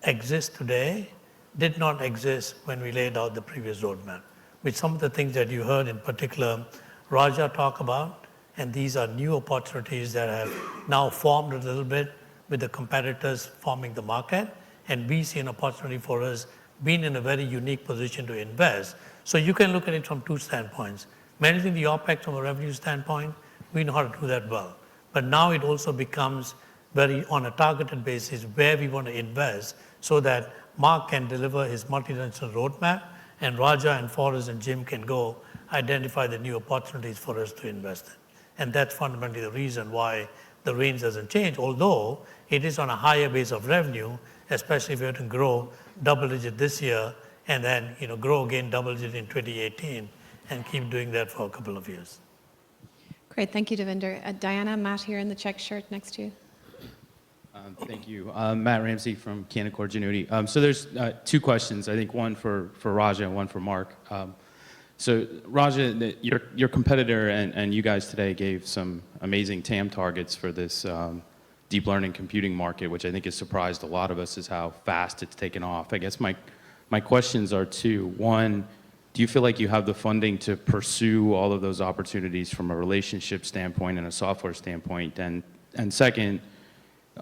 exist today did not exist when we laid out the previous roadmap. With some of the things that you heard in particular Raja talk about, and these are new opportunities that have now formed a little bit with the competitors forming the market, and we see an opportunity for us being in a very unique position to invest. So you can look at it from 2 standpoints. Managing the OpEx from a revenue standpoint, we know how to do that well. But now it also becomes very on a targeted basis where we want to invest so that Mark can deliver his multi-dimensional roadmap, and Raja and Forrest and Jim can go identify the new opportunities for us to invest in. And that's fundamentally the reason why the range doesn't change, although it is on a higher base of revenue, especially if we have to grow double-digit this year and then grow again double-digit in 2018 and keep doing that for a couple of years. Great, thank you, Devinder. Diana, Matt here in the check shirt next to you. Thank you. Matt Ramsey from Canaccord Genuity. So there's 2 questions, I think one for Raja and one for Mark. So Raja, your competitor and you guys today gave some amazing TAM targets for this deep learning computing market, which I think has surprised a lot of us is how fast it's taken off. I guess my questions are 2. One, do you feel like you have the funding to pursue all of those opportunities from a relationship standpoint and a software standpoint? And second,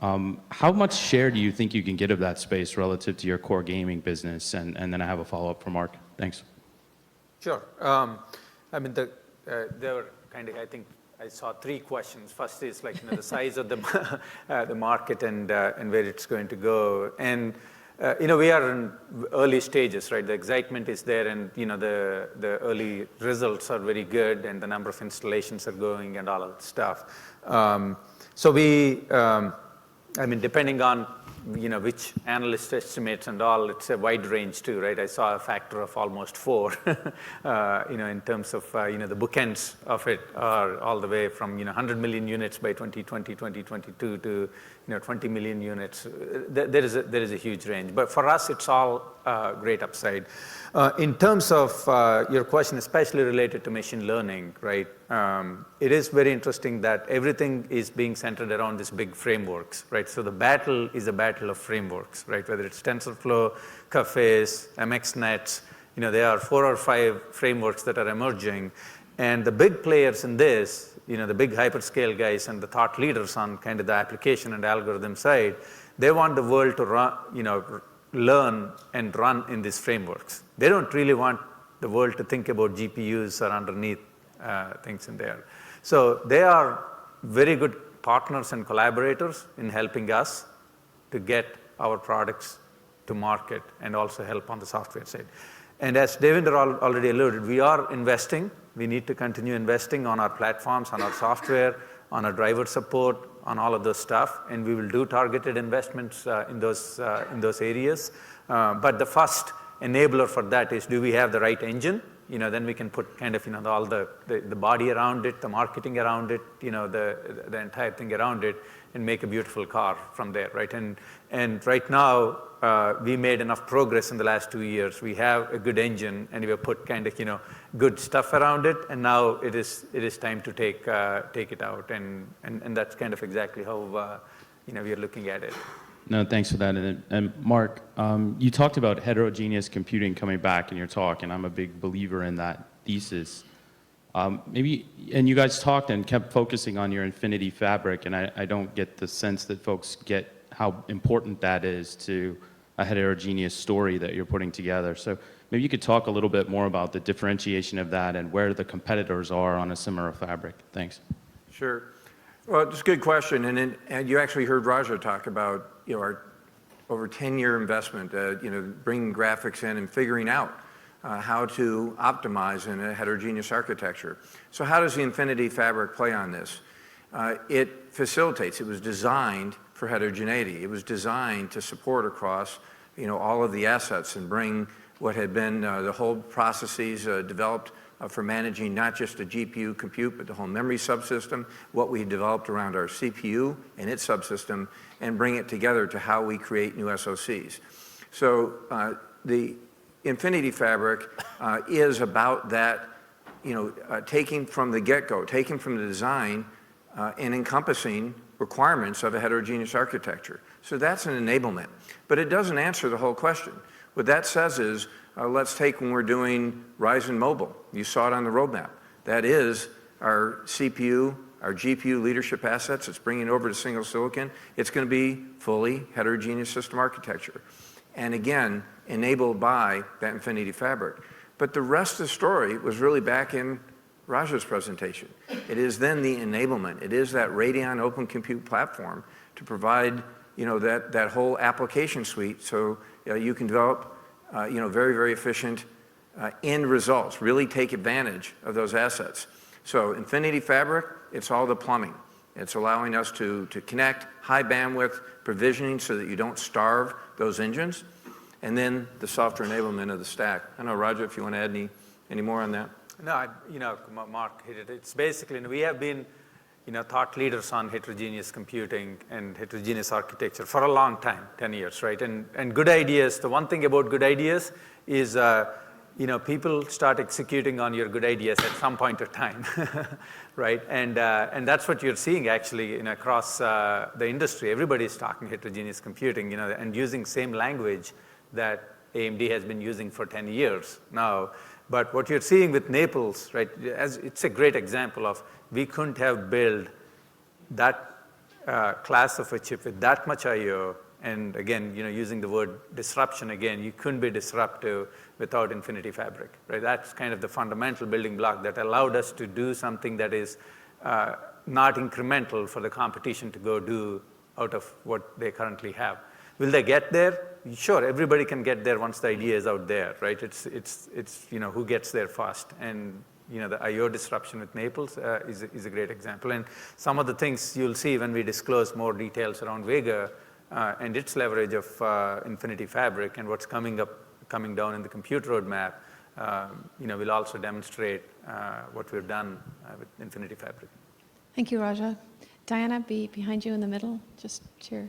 how much share do you think you can get of that space relative to your core gaming business? And then I have a follow-up for Mark. Thanks. Sure. There were I think I saw 3 questions. First is the size of the market and where it's going to go. And we are in early stages, right? The excitement is there, and the early results are very good, and the number of installations are going, and all of that stuff. So we, depending on which analyst estimates and all, it's a wide range too, right? I saw a factor of almost 4, in terms of, the bookends of it are all the way from, 100 million units by 2020, 2022 to, 20 million units. There is a huge range. But for us, it's all great upside. In terms of your question, especially related to machine learning, right? It is very interesting that everything is being centered around these big frameworks, right? So the battle is a battle of frameworks, right? Whether it's TensorFlow, Cafes, MXNets, there are 4 or 5 frameworks that are emerging. And the big players in this, the big hyperscale guys and the thought leaders on kind of the application and algorithm side, they want the world to run, learn and run in these frameworks. They don't really want the world to think about GPUs or underneath things in there. So they are very good partners and collaborators in helping us to get our products to market and also help on the software side. And as Devinder already alluded, we are investing. We need to continue investing on our platforms, on our software, on our driver support, on all of those stuff, and we will do targeted investments in those areas. But the first enabler for that is, do we have the right engine? Then we can put kind of, all the body around it, the marketing around it, the entire thing around it, and make a beautiful car from there, right? And right now, we made enough progress in the last 2 years. We have a good engine, and we have put kind of, good stuff around it, and now it is time to take it out, and that's kind of exactly how, we are looking at it. No, thanks for that. And Mark, you talked about heterogeneous computing coming back in your talk, and I'm a big believer in that thesis. And you guys talked and kept focusing on your Infinity Fabric, and I don't get the sense that folks get how important that is to a heterogeneous story that you're putting together. So maybe you could talk a little bit more about the differentiation of that and where the competitors are on a similar fabric. Thanks. Sure. Well, it's a good question, and you actually heard Raja talk about our over 10-year investment, bringing graphics in and figuring out how to optimize in a heterogeneous architecture. So how does the Infinity Fabric play on this? It facilitates. It was designed for heterogeneity. It was designed to support across all of the assets and bring what had been the whole processes developed for managing not just a GPU compute, but the whole memory subsystem, what we developed around our CPU and its subsystem, and bring it together to how we create new SoCs. So the Infinity Fabric is about that, taking from the get-go, taking from the design and encompassing requirements of a heterogeneous architecture. So that's an enablement. But it doesn't answer the whole question. What that says is, let's take when we're doing Ryzen Mobile. You saw it on the roadmap. That is our CPU, our GPU leadership assets. It's bringing it over to single silicon. It's going to be fully heterogeneous system architecture. And again, enabled by that Infinity Fabric. But the rest of the story was really back in Raja's presentation. It is then the enablement. It is that Radeon Open Compute platform to provide that whole application suite so you can develop very, very efficient end results, really take advantage of those assets. So Infinity Fabric, it's all the plumbing. It's allowing us to connect high bandwidth provisioning so that you don't starve those engines, and then the software enablement of the stack. I don't know, Raja, if you want to add any more on that. No, Mark hit it. It's basically, we have been thought leaders on heterogeneous computing and heterogeneous architecture for a long time, 10 years, right? And good ideas, the one thing about good ideas is, people start executing on your good ideas at some point of time, right? And that's what you're seeing actually across the industry. Everybody's talking heterogeneous computing, and using same language that AMD has been using for 10 years now. But what you're seeing with Naples, right, it's a great example of we couldn't have built that class of a chip with that much I/O, and again, using the word disruption again, you couldn't be disruptive without Infinity Fabric, right? That's kind of the fundamental building block that allowed us to do something that is not incremental for the competition to go do out of what they currently have. Will they get there? Sure, everybody can get there once the idea is out there, right? It's who gets there first. And the I/O disruption with Naples is a great example. And some of the things you'll see when we disclose more details around Vega and its leverage of Infinity Fabric and what's coming down in the compute roadmap, we'll also demonstrate what we've done with Infinity Fabric. Thank you, Raja. Diana, behind you in the middle, just here.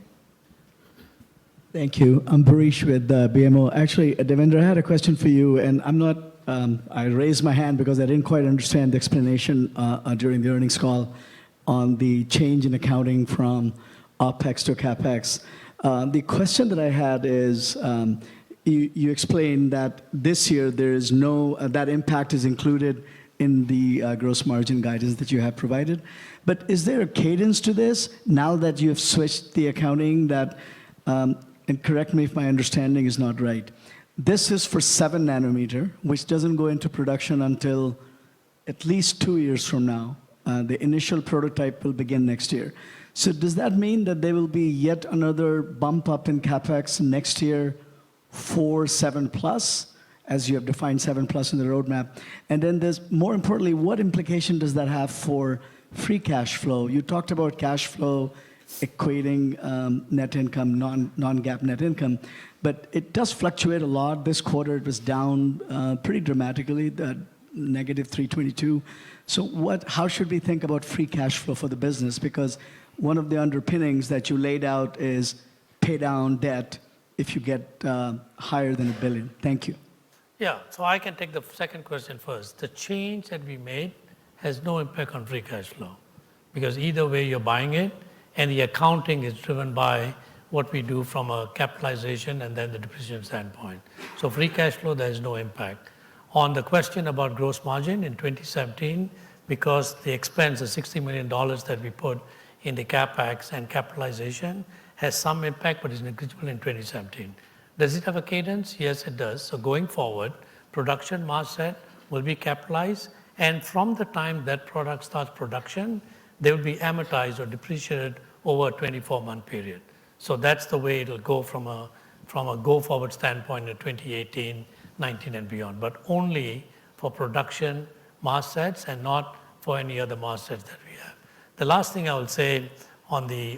Thank you. I'm Barish with BMO. Actually, Devendra, I had a question for you, and I raised my hand because I didn't quite understand the explanation during the earnings call on the change in accounting from OpEx to CapEx. The question that I had is, you explained that this year there is no, that impact is included in the gross margin guidance that you have provided. But is there a cadence to this now that you have switched the accounting that, and correct me if my understanding is not right, this is for 7 nanometer, which doesn't go into production until at least 2 years from now. The initial prototype will begin next year. So does that mean that there will be yet another bump up in CapEx next year for 7 plus, as you have defined 7 plus in the roadmap? And then there's, more importantly, what implication does that have for free cash flow? You talked about cash flow equating net income, non-GAAP net income. But it does fluctuate a lot. This quarter, it was down pretty dramatically, negative 322. So how should we think about free cash flow for the business? Because one of the underpinnings that you laid out is pay down debt if you get higher than $1 billion. Thank you. Yeah, so I can take the second question first. The change that we made has no impact on free cash flow because either way you're buying it, and the accounting is driven by what we do from a capitalization and then the depreciation standpoint. So free cash flow, there is no impact. On the question about gross margin in 2017, because the expense, the $60 million that we put in the CapEx and capitalization has some impact, but is negligible in 2017. Does it have a cadence? Yes, it does. So going forward, production mask set will be capitalized, and from the time that product starts production, they will be amortized or depreciated over a 24-month period. So that's the way it'll go from a go-forward standpoint in 2018, 19, and beyond, but only for production mask sets and not for any other mask sets that we have. The last thing I will say on the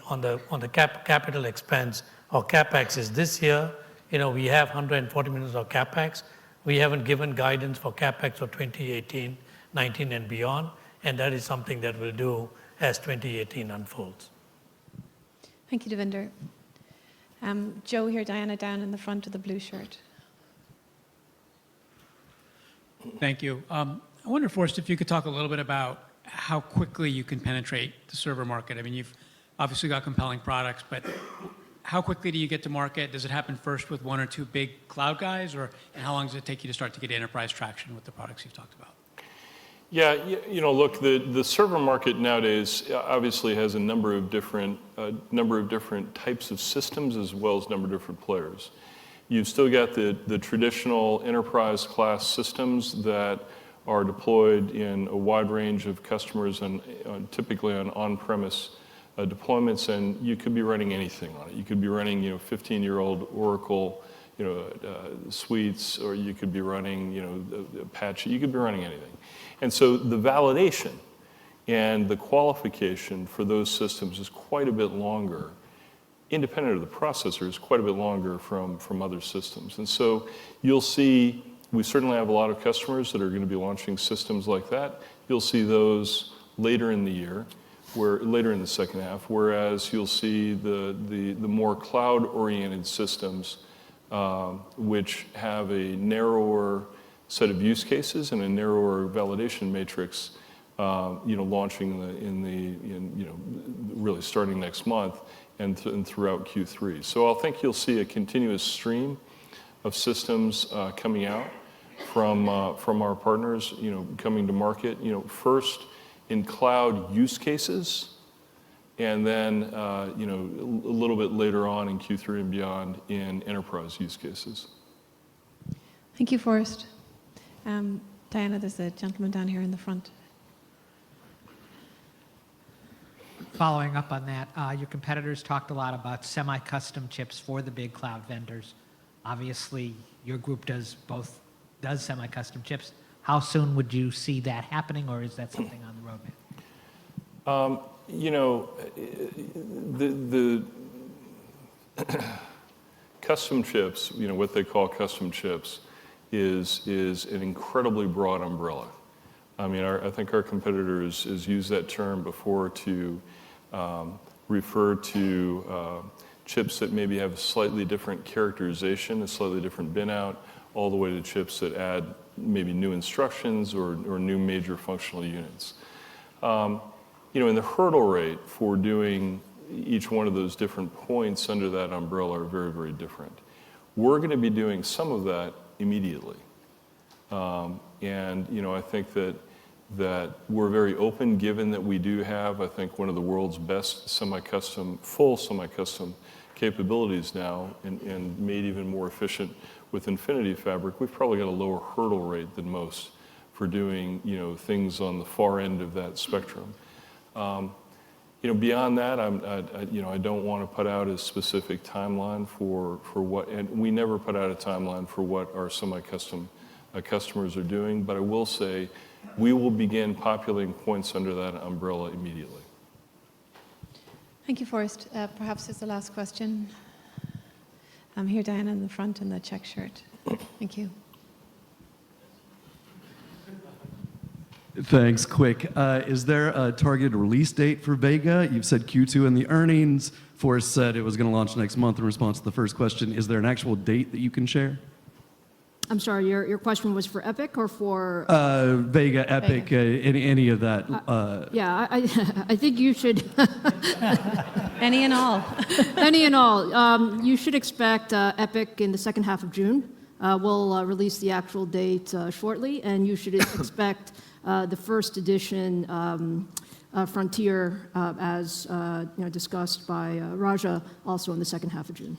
capital expense or CapEx is this year, we have $140 million of CapEx. We haven't given guidance for CapEx for 2018, 19, and beyond, and that is something that we'll do as 2018 unfolds. Thank you, Devinder. Joe here, Diana down in the front of the blue shirt. Thank you. I wonder, Forrest, if you could talk a little bit about how quickly you can penetrate the server market. I mean, you've obviously got compelling products, but how quickly do you get to market? Does it happen first with one or two big cloud guys, and how long does it take you to start to get enterprise traction with the products you've talked about? Yeah, look, the server market nowadays obviously has a number of different types of systems as well as a number of different players. You've still got the traditional enterprise class systems that are deployed in a wide range of customers and typically on on-premise deployments, and you could be running anything on it. You could be running 15-year-old Oracle suites, or you could be running Apache. You could be running anything. And so the validation and the qualification for those systems is quite a bit longer, independent of the processor, is quite a bit longer from other systems. And so you'll see, we certainly have a lot of customers that are going to be launching systems like that. You'll see those later in the year, later in the second half, whereas you'll see the more cloud-oriented systems, which have a narrower set of use cases and a narrower validation matrix, launching really starting next month and throughout Q3. So I think you'll see a continuous stream of systems coming out from our partners, coming to market, first in cloud use cases, and then a little bit later on in Q3 and beyond in enterprise use cases. Thank you, Forrest. Diana, there's a gentleman down here in the front. Following up on that, your competitors talked a lot about semi-custom chips for the big cloud vendors. Obviously, your group does semi-custom chips. How soon would you see that happening, or is that something on the roadmap? The custom chips, what they call custom chips, is an incredibly broad umbrella. I mean, I think our competitors has used that term before to refer to chips that maybe have a slightly different characterization, a slightly different bin out, all the way to chips that add maybe new instructions or new major functional units. And the hurdle rate for doing each one of those different points under that umbrella are very, very different. We're going to be doing some of that immediately. I think that we're very open, given that we do have, I think, one of the world's best full semi-custom capabilities now, and made even more efficient with Infinity Fabric. We've probably got a lower hurdle rate than most for doing, things on the far end of that spectrum. Beyond that, I don't want to put out a specific timeline for what, and we never put out a timeline for what our semi-custom customers are doing, but I will say we will begin populating points under that umbrella immediately. Thank you, Forrest. Perhaps it's the last question. I'm here, Diana, in the front in the check shirt. Thank you. Thanks. Quick. Is there a targeted release date for Vega? You've said Q2 in the earnings. Forrest said it was going to launch next month in response to the first question. Is there an actual date that you can share? I'm sorry, your question was for Epic or for? Vega, Epic, any of that. Yeah, I think you should. Any and all. Any and all. You should expect Epic in the second half of June. We'll release the actual date shortly, and you should expect the first edition Frontier, as discussed by Raja, also in the second half of June.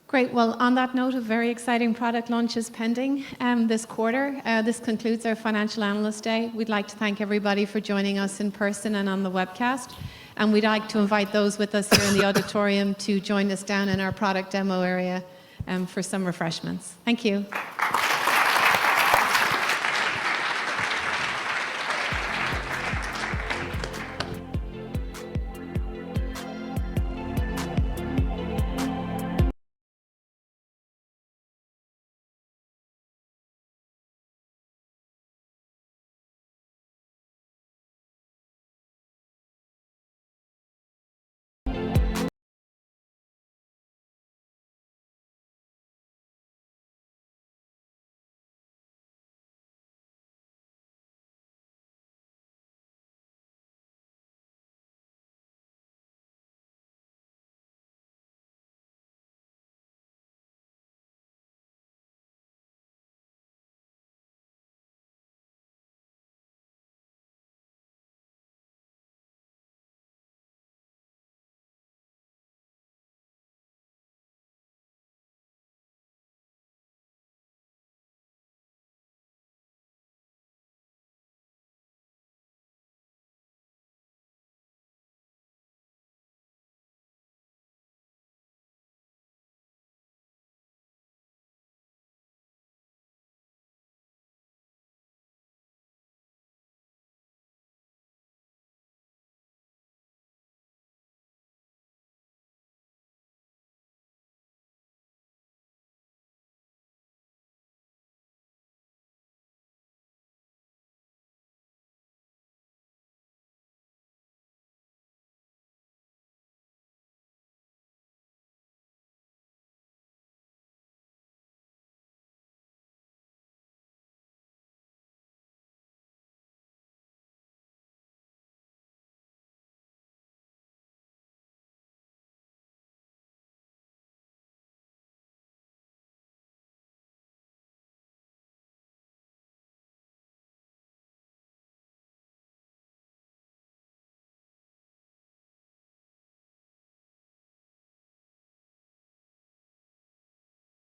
Great. Well, on that note of very exciting product launches pending this quarter, this concludes our Financial Analyst Day. We'd like to thank everybody for joining us in person and on the webcast. And we'd like to invite those with us here in the auditorium to join us down in our product demo area for some refreshments. Thank you.